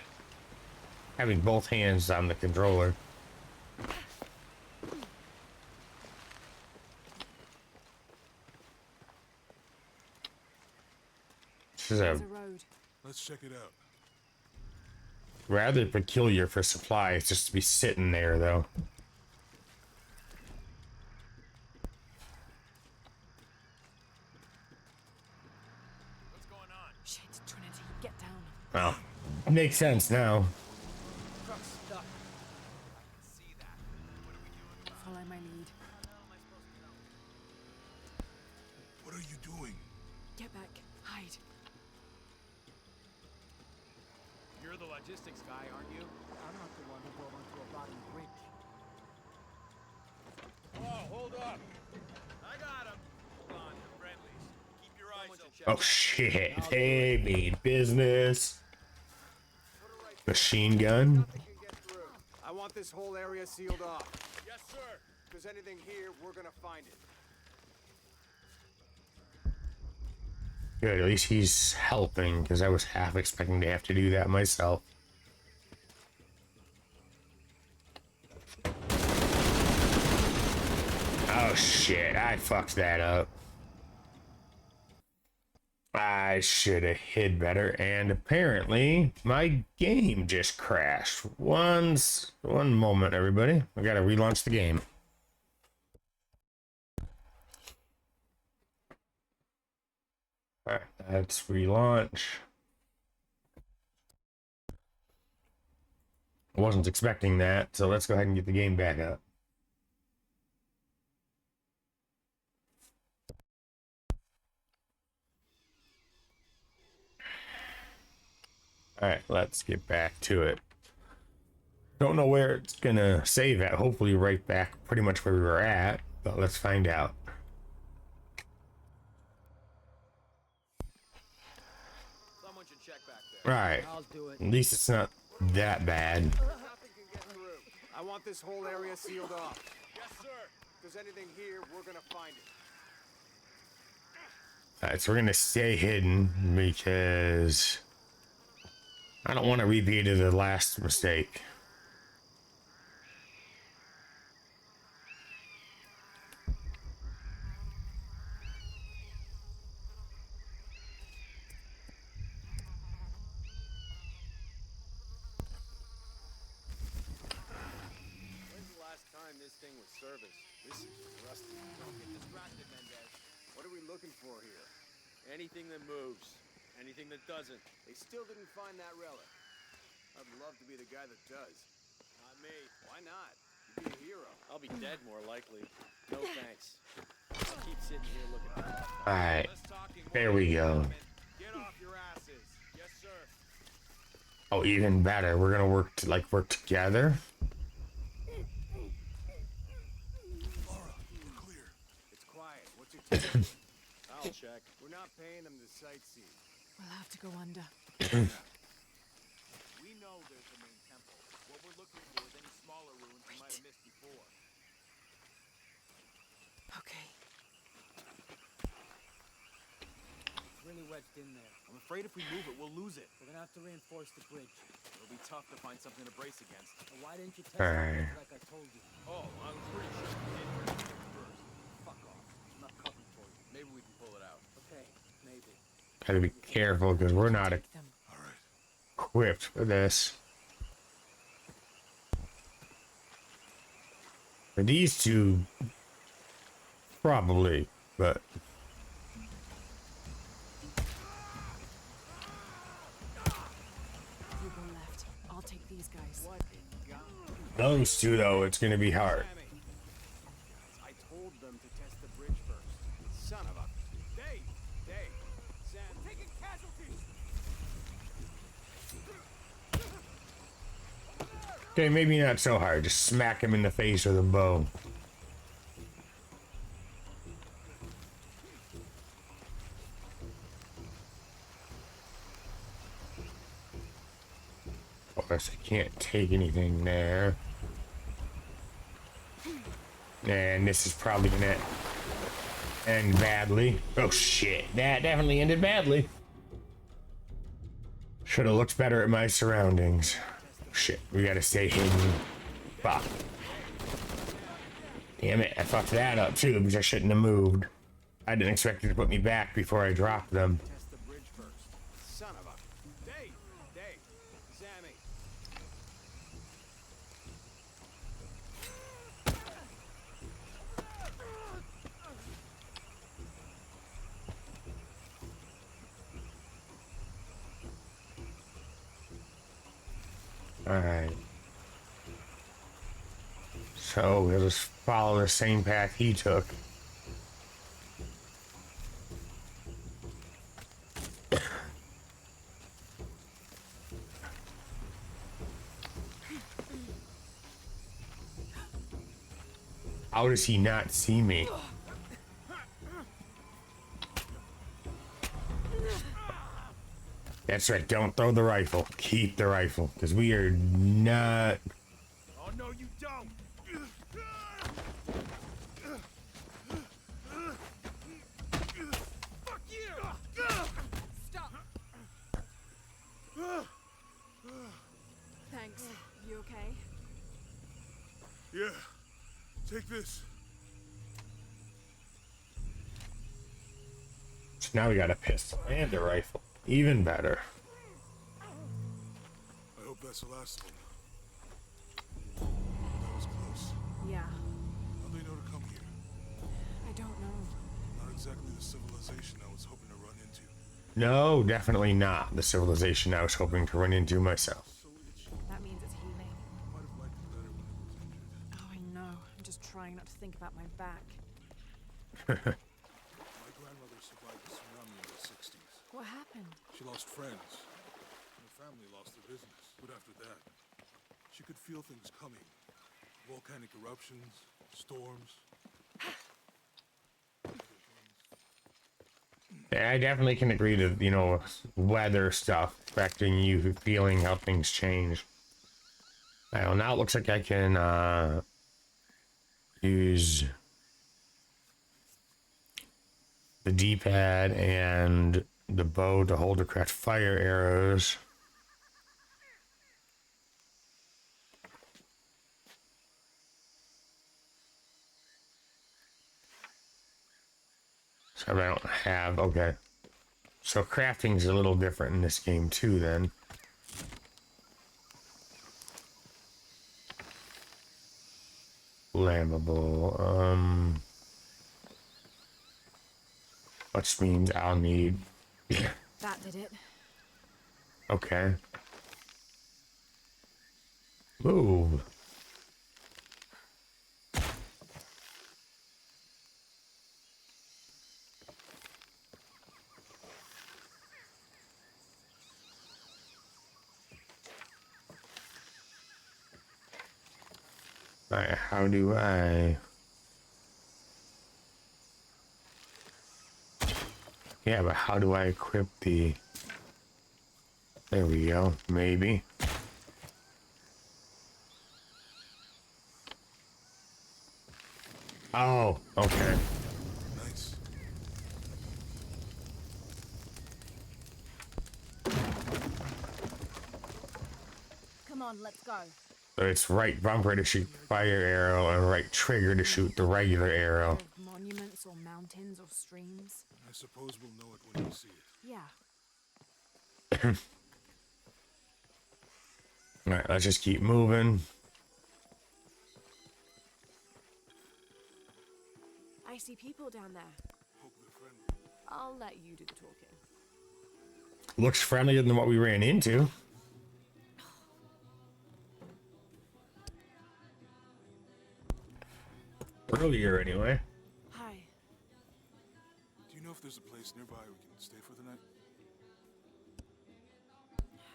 having both hands on the controller. This is a Let's check it out. rather peculiar for supplies just to be sitting there, though. What's going on? Shit, Trinity, get down. Well, makes sense now. Truck's stuck. I can see that. What are we doing about it? Follow my lead. How am I supposed to know? What are you doing? Get back. Hide. You're the logistics guy, aren't you? I'm not the one who drove onto a rotting bridge. Whoa, hold up. I got him. Hold on, they're friendlies. Keep your eyes open. Oh shit, they mean business. Machine gun. I want this whole area sealed off. Yes, sir. If there's anything here, we're gonna find it. Good, at least he's helping, because I was half expecting to have to do that myself. Oh shit, I fucked that up. I should have hid better, and apparently my game just crashed. One moment, everybody. I gotta relaunch the game. Alright, let's relaunch. I wasn't expecting that, so let's go ahead and get the game back up. Alright, let's get back to it. Don't know where it's gonna save at. Hopefully right back pretty much where we were at, but let's find out. Someone should check back there. Right. I'll do it. At least it's not that bad. Nothing can get through. I want this whole area sealed off. Yes, sir. If there's anything here, we're gonna find it. Alright, so we're gonna stay hidden because I don't want to repeat the last mistake. When's the last time this thing was serviced? This is rusty. Don't get distracted, Mendez. What are we looking for here? Anything that moves. Anything that doesn't. They still didn't find that relic. I'd love to be the guy that does. Not me. Why not? You'd be a hero. I'll be dead more likely. No thanks. I'll keep sitting here looking. Alright, there we go. Get off your asses. Yes, sir. Oh, even better. We're gonna work together. Lara, we're clear. It's quiet. What's your take? I'll check. We're not paying them to sightsee. We'll have to go under. We know there's a main temple. What we're looking for is any small Okay. It's really wedged in there. I'm afraid if we move it, we'll lose it. We're gonna have to reinforce the bridge. It'll be tough to find something to brace against. Well, why didn't you test the bridge like I told you? Oh, I'm pretty sure we did test it first. Fuck off. There's enough cover for you. Maybe we can pull it out. Okay, maybe. Gotta be careful because we're not equipped for this. But these two, probably, but You go left. I'll take these guys. those two, though, it's gonna be hard. I told them to test the bridge first. Son of a... Dave! Sam, taking casualties! Okay, maybe not so hard. Just smack him in the face with a bow. Of course, I can't take anything there. And this is probably gonna end badly. Oh shit, that definitely ended badly. Should have looked better at my surroundings. Shit, we gotta stay hidden. Fuck. Damn it, I fucked that up too because I shouldn't have moved. I didn't expect it to put me back before I dropped them. Test the bridge first. Son of a... Dave! Sammy! Alright. So we'll just follow the same path he took. How does he not see me? That's right, don't throw the rifle. Keep the rifle, because we are not... Oh, no, you don't! Fuck you! Stop! Thanks. You okay? Yeah, take this. So now we got a pistol and a rifle. Even better. I hope that's the last of them. That was close. Yeah. How'd they know to come here? I don't know. Not exactly the civilization I was hoping to run into. No, definitely not the civilization I was hoping to run into myself. That means it's healing. Oh, I know. I'm just trying not to think about my back. My grandmother survived the tsunami in the 60s. What happened? She lost friends. And her family lost their business. But after that, she could feel things coming. Volcanic eruptions, storms. Yeah, I definitely can agree to, you know, weather stuff affecting you feeling how things change. Well, now it looks like I can use the D-pad and the bow to hold or craft fire arrows. So I don't have, okay. So crafting is a little different in this game too then. Flammable, which means I'll need... That did it. Okay. Move. Alright, how do I... Yeah, but how do I equip the... There we go, maybe. Oh, okay. Nice. Come on, let's go. So it's right bumper to shoot the fire arrow and right trigger to shoot the regular arrow. Monuments or mountains or streams. I suppose we'll know it when we see it. Yeah. Alright, let's just keep moving. I see people down there. Hope they're friendly. I'll let you do the talking. Looks friendlier than what we ran into. Earlier, anyway. Hi. Do you know if there's a place nearby we can stay for the night?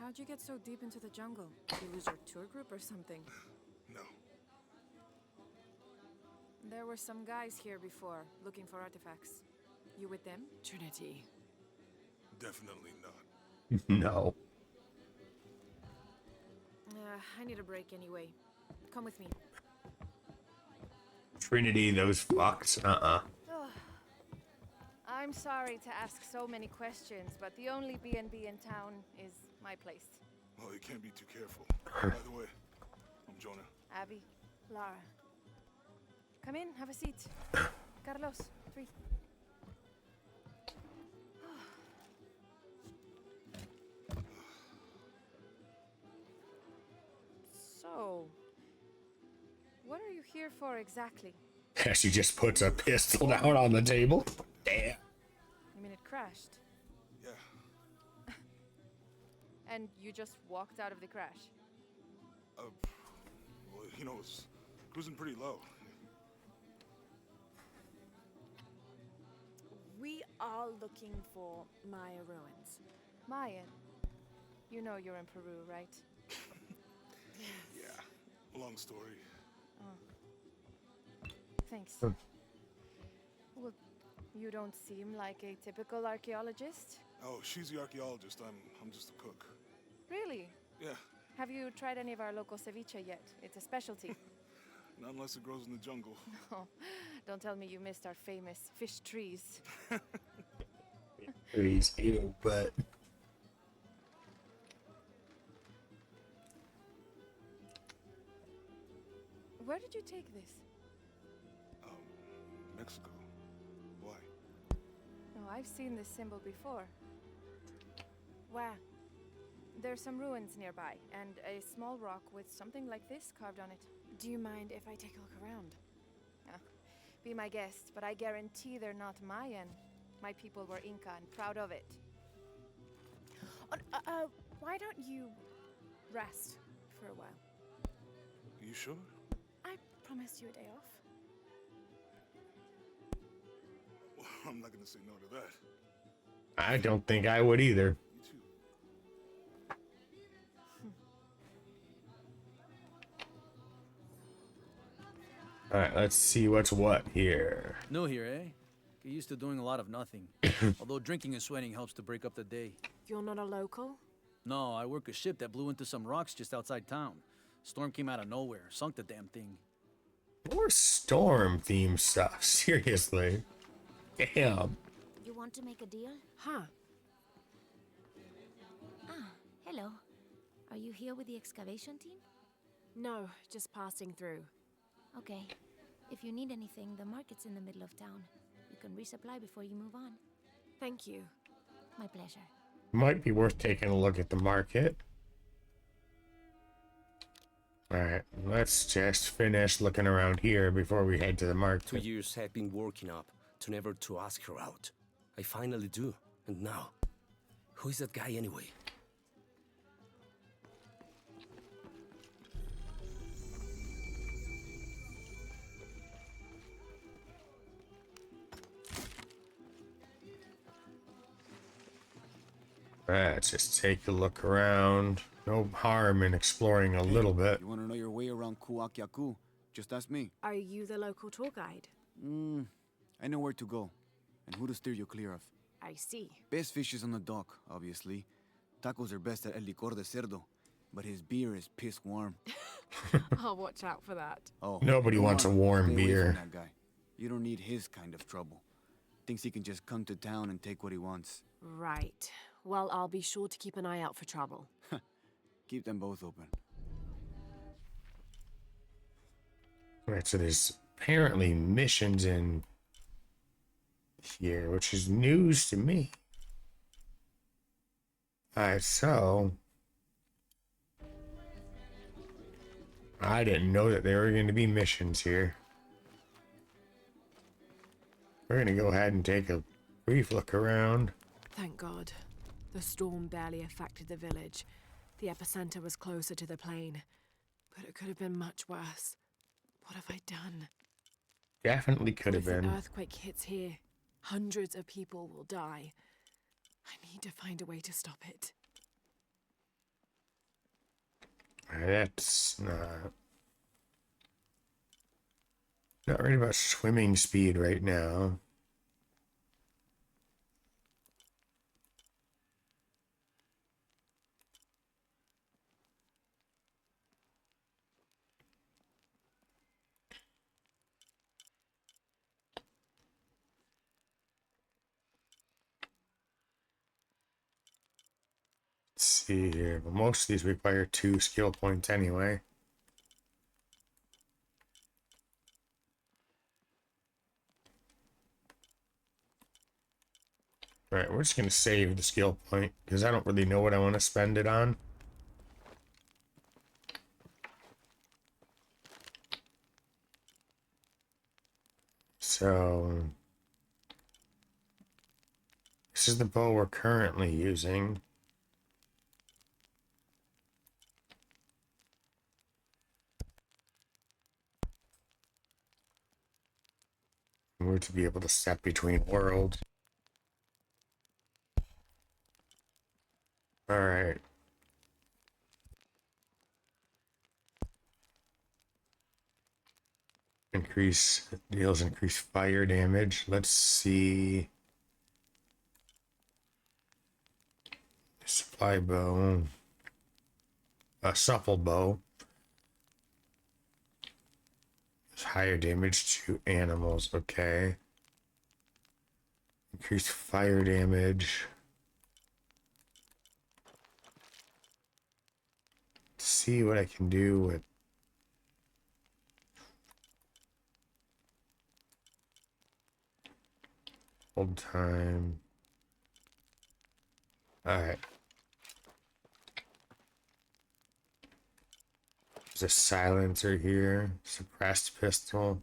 How'd you get so deep into the jungle? You lose your tour group or something? No. There were some guys here before, looking for artifacts. You with them? Trinity. Definitely not. No. I need a break anyway. Come with me. Trinity, those fucks. I'm sorry to ask so many questions, but the only B&B in town is my place. Well, you can't be too careful. By the way, I'm Jonah. Abby, Lara. Come in, have a seat. Carlos, 3. So, what are you here for exactly? She just puts a pistol down on the table. Damn. You mean it crashed? Yeah. And you just walked out of the crash? Well, you know, it's cruising pretty low. We are looking for Maya ruins. Mayan? You know you're in Peru, right? Yeah. Long story. Oh. Thanks. Well, you don't seem like a typical archaeologist. Oh, she's the archaeologist. I'm just a cook. Really? Yeah. Have you tried any of our local ceviche yet? It's a specialty. Not unless it grows in the jungle. Oh, don't tell me you missed our famous fish trees. Trees, ew, but... Where did you take this? Mexico. Why? Oh, I've seen this symbol before. Where? There's some ruins nearby, and a small rock with something like this carved on it. Do you mind if I take a look around? Be my guest, but I guarantee they're not Mayan. My people were Inca and proud of it. Why don't you rest for a while? You sure? I promised you a day off. Well, I'm not gonna say no to that. I don't think I would either. Me too. Alright, let's see what's what here. New here, eh? Get used to doing a lot of nothing. Although drinking and sweating helps to break up the day. You're not a local? No, I work a ship that blew into some rocks just outside town. Storm came out of nowhere, sunk the damn thing. More storm-themed stuff, seriously. Damn. You want to make a deal? Huh. Ah, hello. Are you here with the excavation team? No, just passing through. Okay. If you need anything, the market's in the middle of town. You can resupply before you move on. Thank you. My pleasure. Might be worth taking a look at the market. Alright, let's just finish looking around here before we head to the market. 2 years I've been working up to never to ask her out. I finally do, and now, who is that guy anyway? Let's just take a look around. No harm in exploring a little bit. You want to know your way around Kuakyaku? Just ask me. Are you the local tour guide? I know where to go, and who to steer you clear of. I see. Best fish is on the dock, obviously. Tacos are best at El Licor de Cerdo, but his beer is piss warm. I'll watch out for that. Oh, Nobody go wants on. a warm Stay away beer. from that guy. You don't need his kind of trouble. Thinks he can just come to town and take what he wants. Right. Well, I'll be sure to keep an eye out for trouble. Keep them both open. Right, so there's apparently missions in here, which is news to me. Alright, so I didn't know that there were going to be missions here. We're going to go ahead and take a brief look around. Thank God. The storm barely affected the village. The epicenter was closer to the plain. But it could have been much worse. What have I done? Definitely could have If been. the earthquake hits here, hundreds of people will die. I need to find a way to stop it. That's not worried about swimming speed right now. Let's see here. But most of these require 2 skill points anyway. Alright, we're just going to save the skill point because I don't really know what I want to spend it on. So this is the bow we're currently using. We're to be able to step between worlds. Alright. Deals increased fire damage. Let's see. Supply bow. A supple bow. Higher damage to animals. Okay. Increased fire damage. Let's see what I can do with hold time. Alright. There's a silencer here. Suppressed pistol.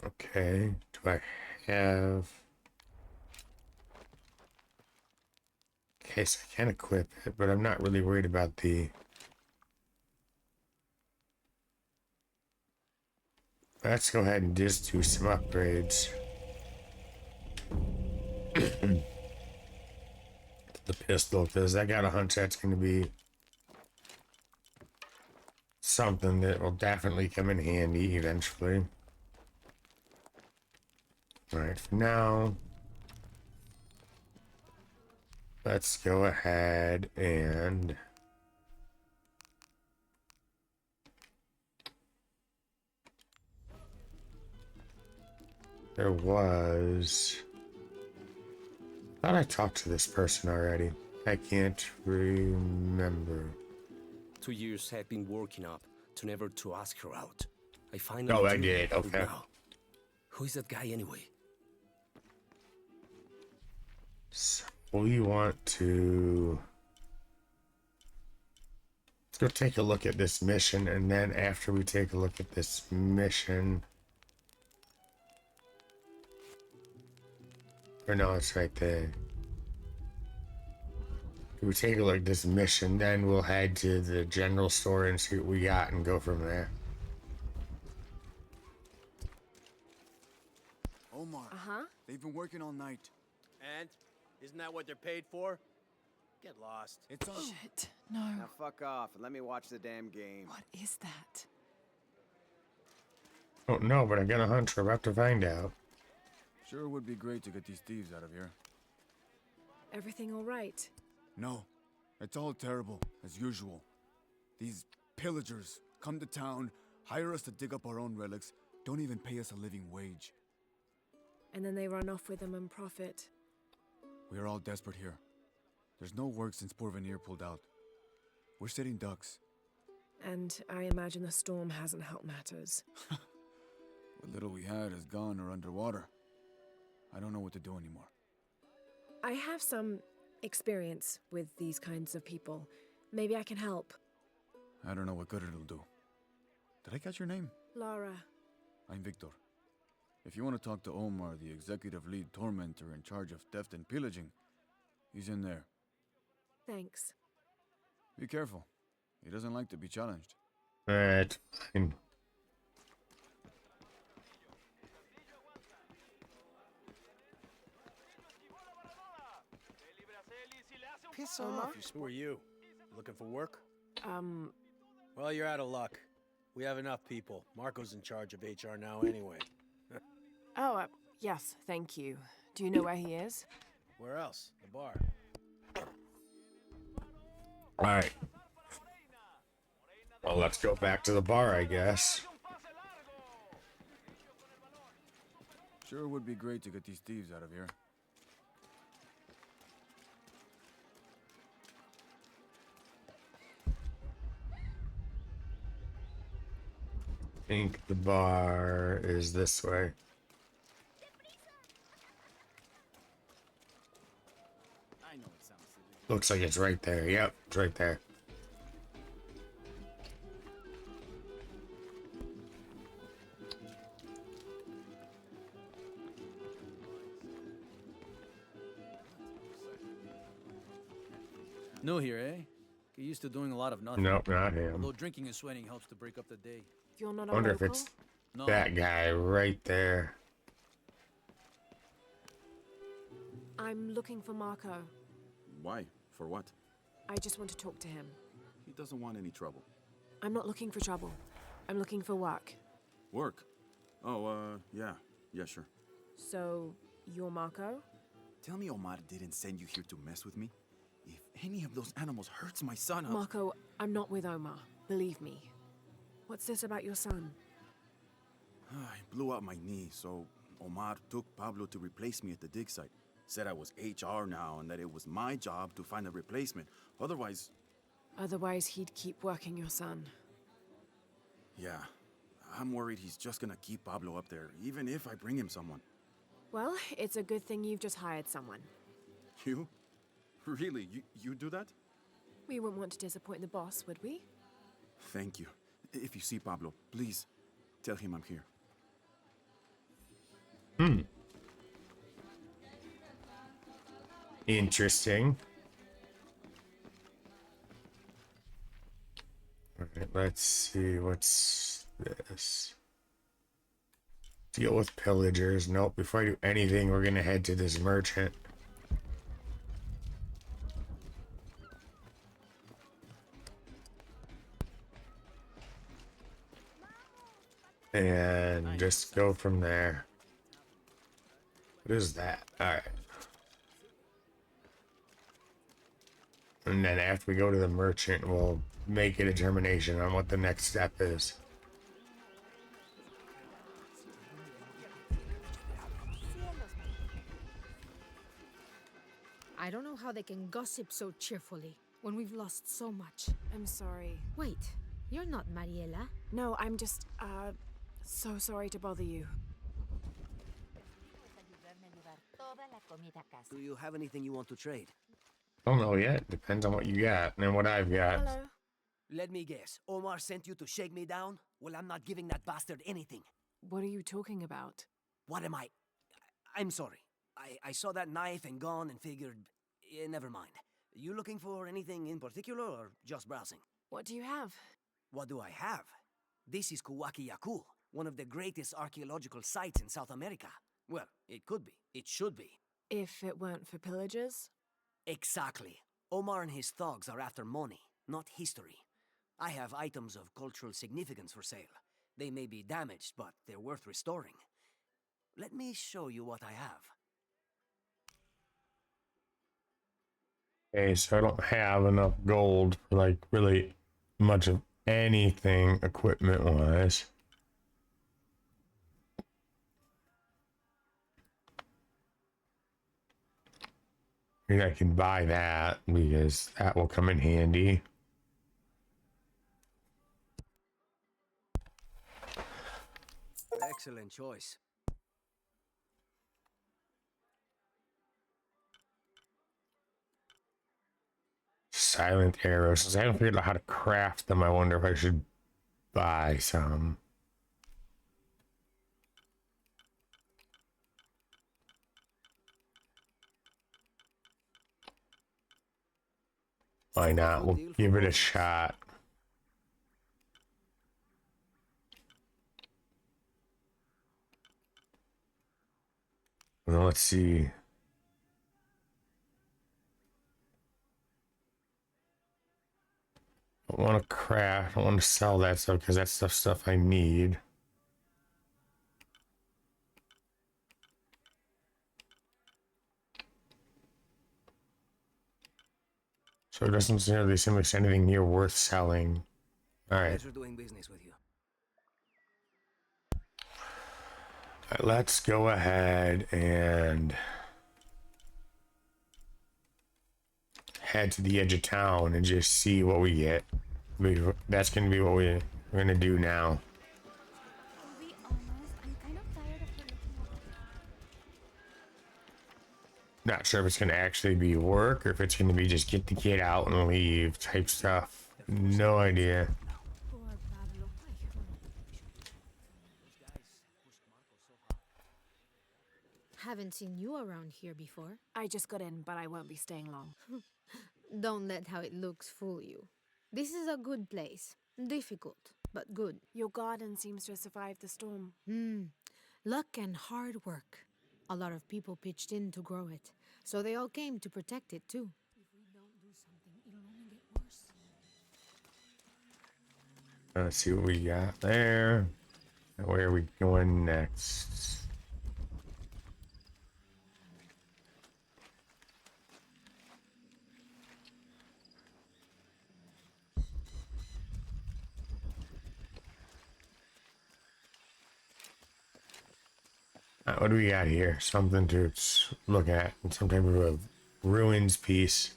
Okay. Do I have... Okay, so I can equip it, but I'm not really worried about the... Let's go ahead and just do some upgrades. The pistol, because I got a hunch that's going to be something that will definitely come in handy eventually. Alright, for now, let's go ahead and there was... I thought I talked to this person already. I can't remember. 2 years I've been working up to never to ask her out. I finally Oh, I do, did. but Okay. now, who is that guy anyway? So we want to... Let's go take a look at this mission, and then after we take a look at this mission... Or no, it's right there. If we take a look at this mission, then we'll head to the general store and see what we got and go from there. Omar. Uh-huh. They've been working all night. And? Isn't that what they're paid for? Get lost. It's on. Shit, no. Now fuck off and let me watch the damn game. What is that? Oh no, but I got a hunch we're about to find out. Sure would be great to get these thieves out of here. Everything all right? No, it's all terrible, as usual. These pillagers come to town, Hire us to dig up our own relics, don't even pay us a living wage. And then they run off with them and profit. We are all desperate here. There's no work since Porvenir pulled out. We're sitting ducks. And I imagine the storm hasn't helped matters. What little we had is gone or underwater. I don't know what to do anymore. I have some experience with these kinds of people. Maybe I can help. I don't know what good it'll do. Did I catch your name? Lara. I'm Victor. If you want to talk to Omar, the executive lead tormentor in charge of theft and pillaging, he's in there. Thanks. Be careful. He doesn't like to be challenged. Alright. Piss off. Who are you? Looking for work? Um... Well, you're out of luck. We have enough people. Marco's in charge of HR now anyway. Oh, yes, thank you. Do you know where he is? Where else? The bar. Alright. Well, let's go back to the bar, I guess. Sure would be great to get these thieves out of here. I think the bar is this way. Looks like it's right there. Yep, it's right there. New here, eh? Get used to doing a lot of nothing. Nope, not him. Although drinking and sweating helps to break up the day. You're not I wonder if it's that guy right there. I'm looking for Marco. Why? For what? I just want to talk to him. He doesn't want any trouble. I'm not looking for trouble. I'm looking for work. Work? Oh, yeah. Yeah, sure. So, you're Marco? Tell me Omar didn't send you here to mess with me? If any of those animals hurts my son, Marco, I'm not with Omar. Believe me. What's this about your son? I blew out my knee, so Omar took Pablo to replace me at the dig site. Said I was HR now and that it was my job to find a replacement. Otherwise... Otherwise, he'd keep working your son. Yeah. I'm worried he's just gonna keep Pablo up there, even if I bring him someone. Well, it's a good thing you've just hired someone. You? Really? You do that? We wouldn't want to disappoint the boss, would we? Thank you. If you see Pablo, please tell him I'm here. Interesting. Alright, let's see. What's this? Deal with pillagers. Nope. Before I do anything, we're gonna head to this merchant. And just go from there. What is that? Alright. And then after we go to the merchant, we'll make a determination on what the next step is. I don't know how they can gossip so cheerfully when we've lost so much. I'm sorry. Wait, you're not Mariela. No, I'm just, so sorry to bother you. Do you have anything you want to trade? Don't know yet. Depends on what you got and what I've got. Hello. Let me guess. Omar sent you to shake me down? Well, I'm not giving that bastard anything. What are you talking about? What am I? I'm sorry. I saw that knife and gun and figured... never mind. You looking for anything in particular or just browsing? What do you have? What do I have? This is Kuwaki Yakul, one of the greatest archaeological sites in South America. Well, it could be. It should be. If it weren't for pillagers? Exactly. Omar and his thugs are after money, not history. I have items of cultural significance for sale. They may be damaged, but they're worth restoring. Let me show you what I have. Okay, so I don't have enough gold for like really much of anything equipment wise. Maybe I can buy that because that will come in handy. Excellent choice. Silent arrows. Since I haven't figured out how to craft them, I wonder if I should buy some. Why not? We'll give it a shot. Well, let's see. I want to craft. I want to sell that stuff because that's the stuff I need. So it doesn't seem like anything near worth selling. All right. Pleasure doing business with you. Let's go ahead and head to the edge of town and just see what we get. That's gonna be what we're gonna do now. Not sure if it's gonna actually be work or if it's gonna be just get the kid out and leave type stuff. No idea. Haven't seen you around here before. I just got in, but I won't be staying long. Don't let how it looks fool you. This is a good place. Difficult, but good. Your garden seems to have survived the storm. Luck and hard work. A lot of people pitched in to grow it, so they all came to protect it too. If we don't do something, it'll only get worse. Let's see what we got there. Where are we going next? What do we got here? Something to look at. Some type of a ruins piece.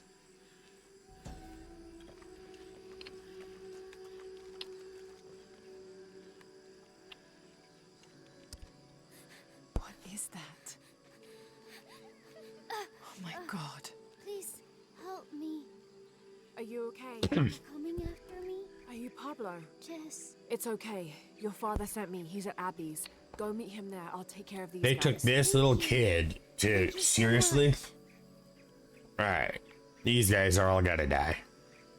What is that? Oh my god. Please help me. Are you okay? Coming after me? Are you Pablo? Jess. It's okay. Your father sent me. He's at Abby's. Go meet him there. I'll take care of these They guys. took this little kid to seriously? Alright. These guys are all gotta die.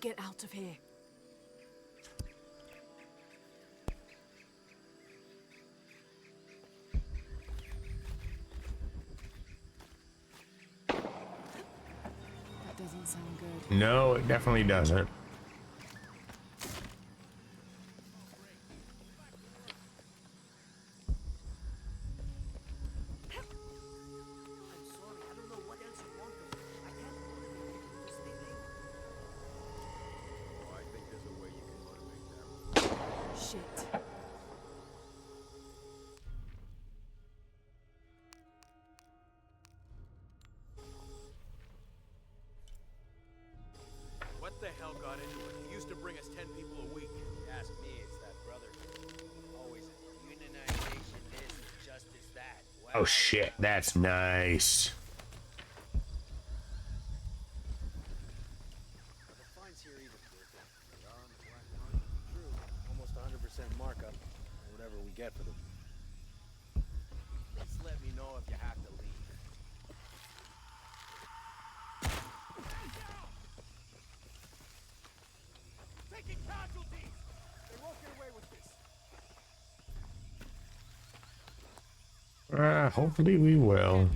Get out of here. That doesn't sound good. No, it definitely doesn't. Shit. What the hell got into it? He used to bring us 10 people a week. Ask me, it's that brother. Always unionization this is just as that. Oh shit, that's nice. The fines here even they are on the black market. True, almost 100% markup, or whatever we get for them. Just let me know if you have to leave. Taking casualties! They won't get away with this. Hopefully we will.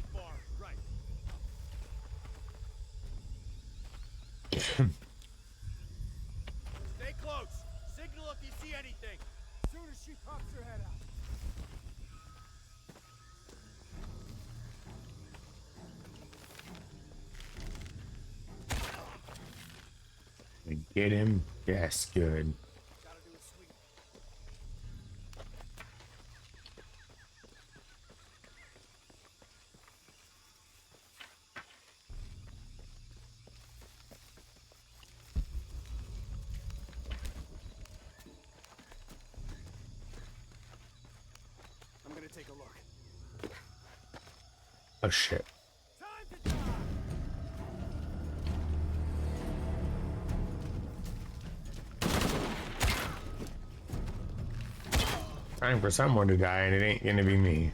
Stay close. Signal if you see anything. Soon as she pops her head out. Get him? Yes, good. Gotta do take a look. Oh shit. Time for someone to die, and it ain't gonna be me.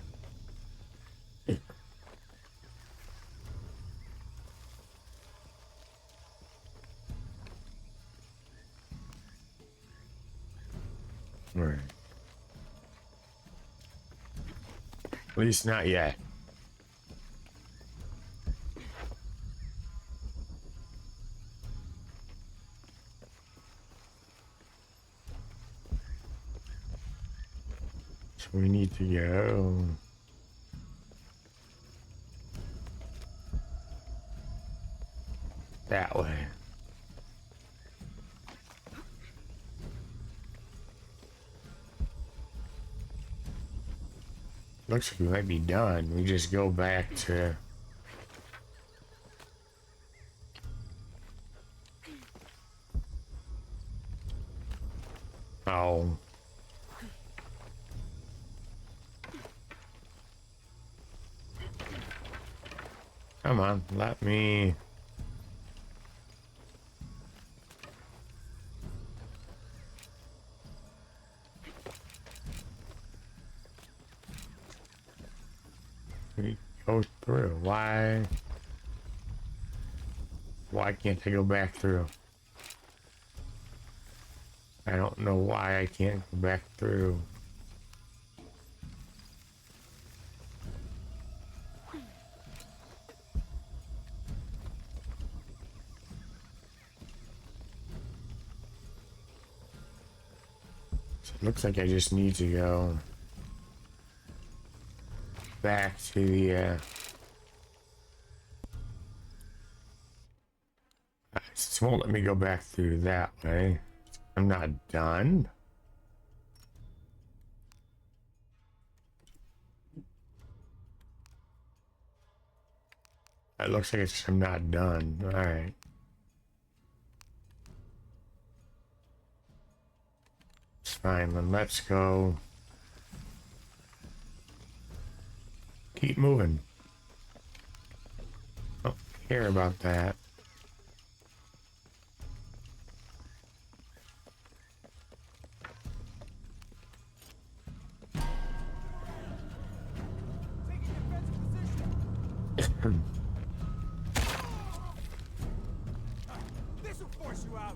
Right. At least not yet. So we need to go that way. Looks like we might be done. We just go back to... Oh. Come on, let me... We go through. Why can't I go back through? I don't know why I can't go back through. So it looks like I just need to go back to the it won't let me go back through that way. I'm not done. It looks like I'm not done. All right. It's fine, then let's go. Keep moving. Don't care about that. This will force you out.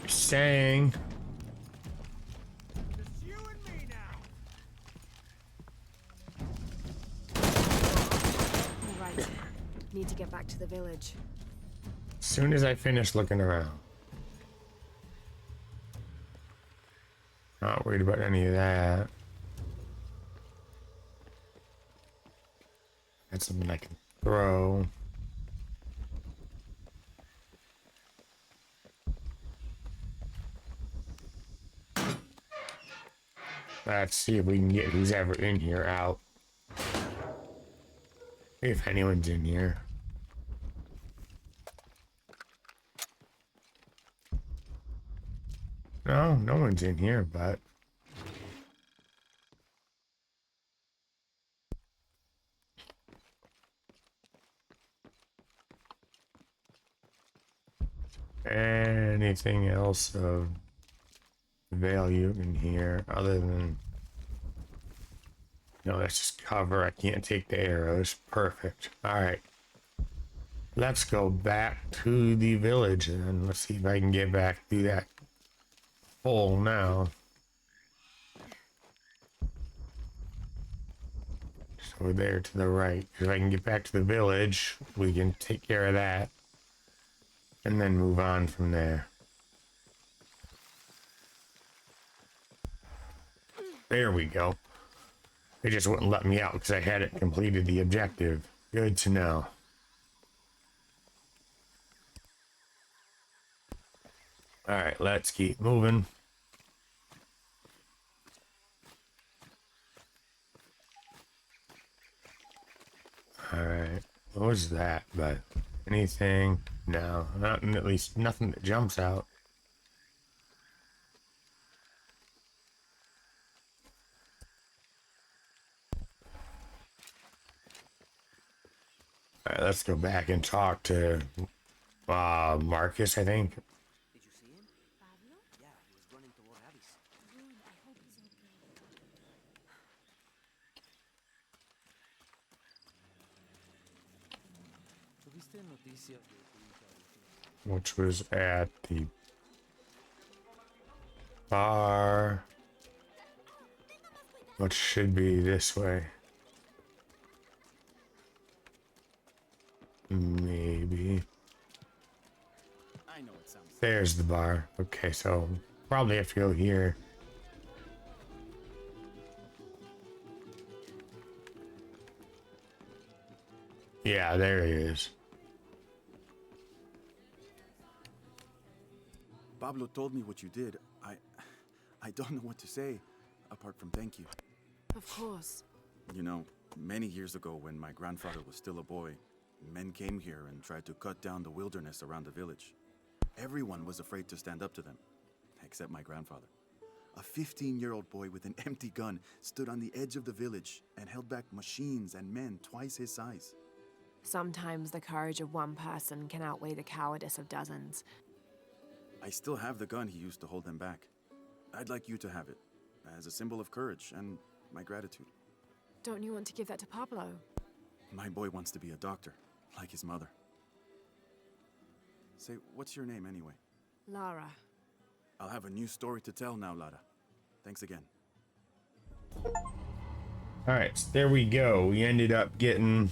Saying. Just you and me now. All right. Need to get back to the village. As soon as I finish looking around. Not worried about any of that. That's something I can throw. Let's see if we can get who's ever in here out. If anyone's in here. No, no one's in here, but... Anything else of value in here other than... No, that's just cover. I can't take the arrows. Perfect. Alright. Let's go back to the village and let's see if I can get back through that hole now. So there to the right. If I can get back to the village, we can take care of that. And then move on from there. There we go. They just wouldn't let me out because I hadn't completed the objective. Good to know. Alright, let's keep moving. Alright. What was that? But anything? No. Not at least nothing that jumps out. Alright, let's go back and talk to Marcus, I think. Did you see him? Pablo? Yeah, he was running toward Abby's. Good, I hope he's okay. ¿Tuviste noticias de tu hija? Which was at the bar. Which should be this way. Maybe. I know it sounds. There's the bar. Okay, so probably have to go here. Yeah, there he is. Pablo told me what you did. I don't know what to say, apart from thank you. Of course. You know, many years ago when my grandfather was still a boy, men came here and tried to cut down the wilderness around the village. Everyone was afraid to stand up to them, except my grandfather. A 15-year-old boy with an empty gun stood on the edge of the village and held back machines and men twice his size. Sometimes the courage of one person can outweigh the cowardice of dozens. I still have the gun he used to hold them back. I'd like you to have it, as a symbol of courage and my gratitude. Don't you want to give that to Pablo? My boy wants to be a doctor, like his mother. Say, what's your name anyway? Lara. I'll have a new story to tell now, Lara. Thanks again. Alright, so there we go. We ended up, you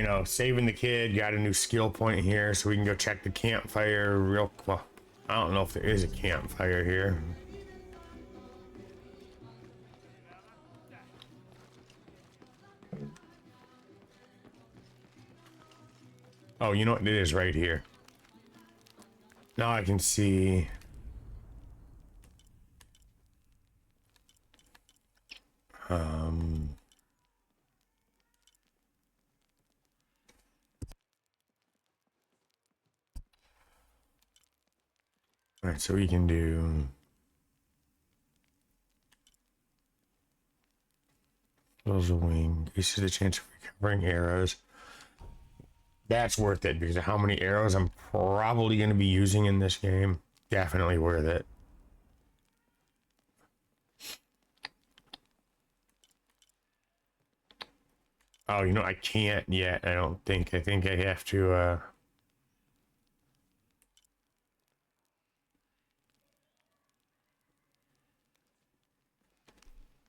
know, saving the kid, got a new skill point here, so we can go check the campfire real quick. I don't know if there is a campfire here. Oh, you know what? It is right here. Now I can see. All right, so we can do. Close a wing. Increases the chance of recovering arrows. That's worth it because of how many arrows I'm probably going to be using in this game. Definitely worth it. Oh, you know, I can't yet. I don't think. I think I have to,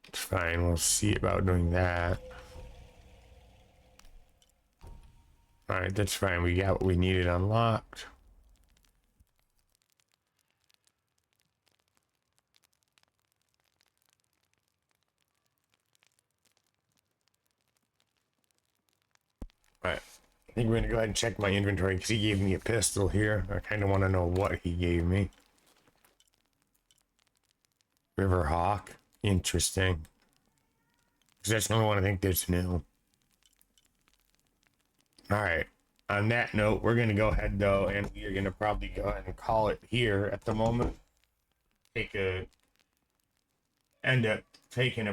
It's fine. We'll see about doing that. Alright, that's fine. We got what we needed unlocked. Alright. I think we're going to go ahead and check my inventory because he gave me a pistol here. I kind of want to know what he gave me. Riverhawk. Interesting. Because that's the only one I think that's new. Alright. On that note, we're going to go ahead, though, and we are going to probably go ahead and call it here at the moment. End up finishing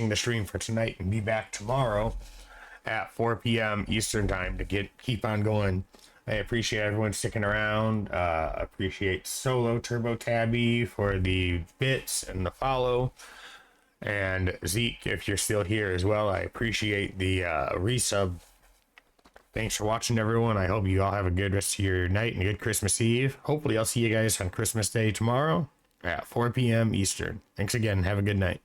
the stream for tonight and be back tomorrow at 4 p.m. Eastern time to keep on going. I appreciate everyone sticking around. Appreciate Solo Turbo Tabby for the bits and the follow. And Zeke, if you're still here as well, I appreciate the resub. Thanks for watching, everyone. I hope you all have a good rest of your night and a good Christmas Eve. Hopefully, I'll see you guys on Christmas Day tomorrow at 4 p.m. Eastern. Thanks again. Have a good night.